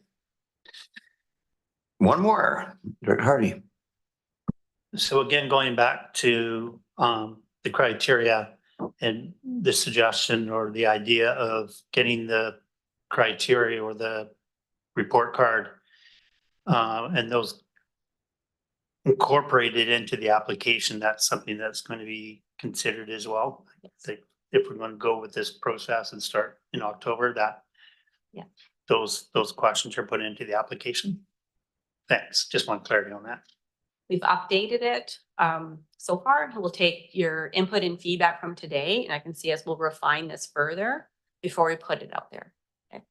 One more, Director Hardy. So again, going back to the criteria and the suggestion or the idea of getting the criteria or the report card and those incorporated into the application, that's something that's going to be considered as well. If we're going to go with this process and start in October, that those questions are put into the application. Thanks. Just want clarity on that. We've updated it so far. We'll take your input and feedback from today and I can see us, we'll refine this further before we put it out there. Okay.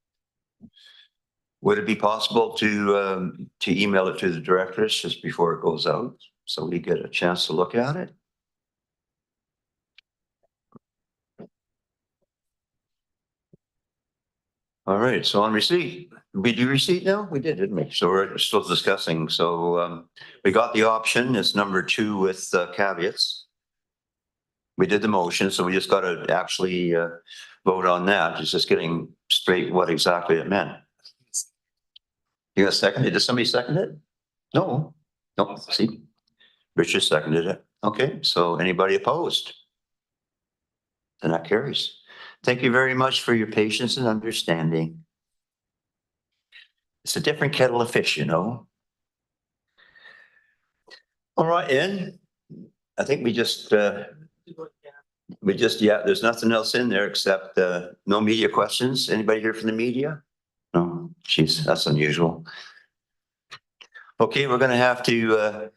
Would it be possible to email it to the directors just before it goes out so we get a chance to look at it? All right, so on receipt, we do receipt now? We did, didn't we? So we're still discussing. So we got the option. It's number 2 with caveats. We did the motion, so we just got to actually vote on that. It's just getting straight what exactly it meant. You got to second it? Did somebody second it? No. No, see, Richard seconded it. Okay, so anybody opposed? Then that carries. Thank you very much for your patience and understanding. It's a different kettle of fish, you know. All right, and I think we just, there's nothing else in there except no media questions. Anybody here from the media? No, jeez, that's unusual. Okay, we're going to have to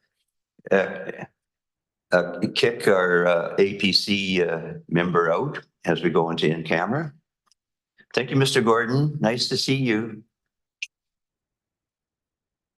kick our APC member out as we go into in camera. Thank you, Mr. Gordon. Nice to see you.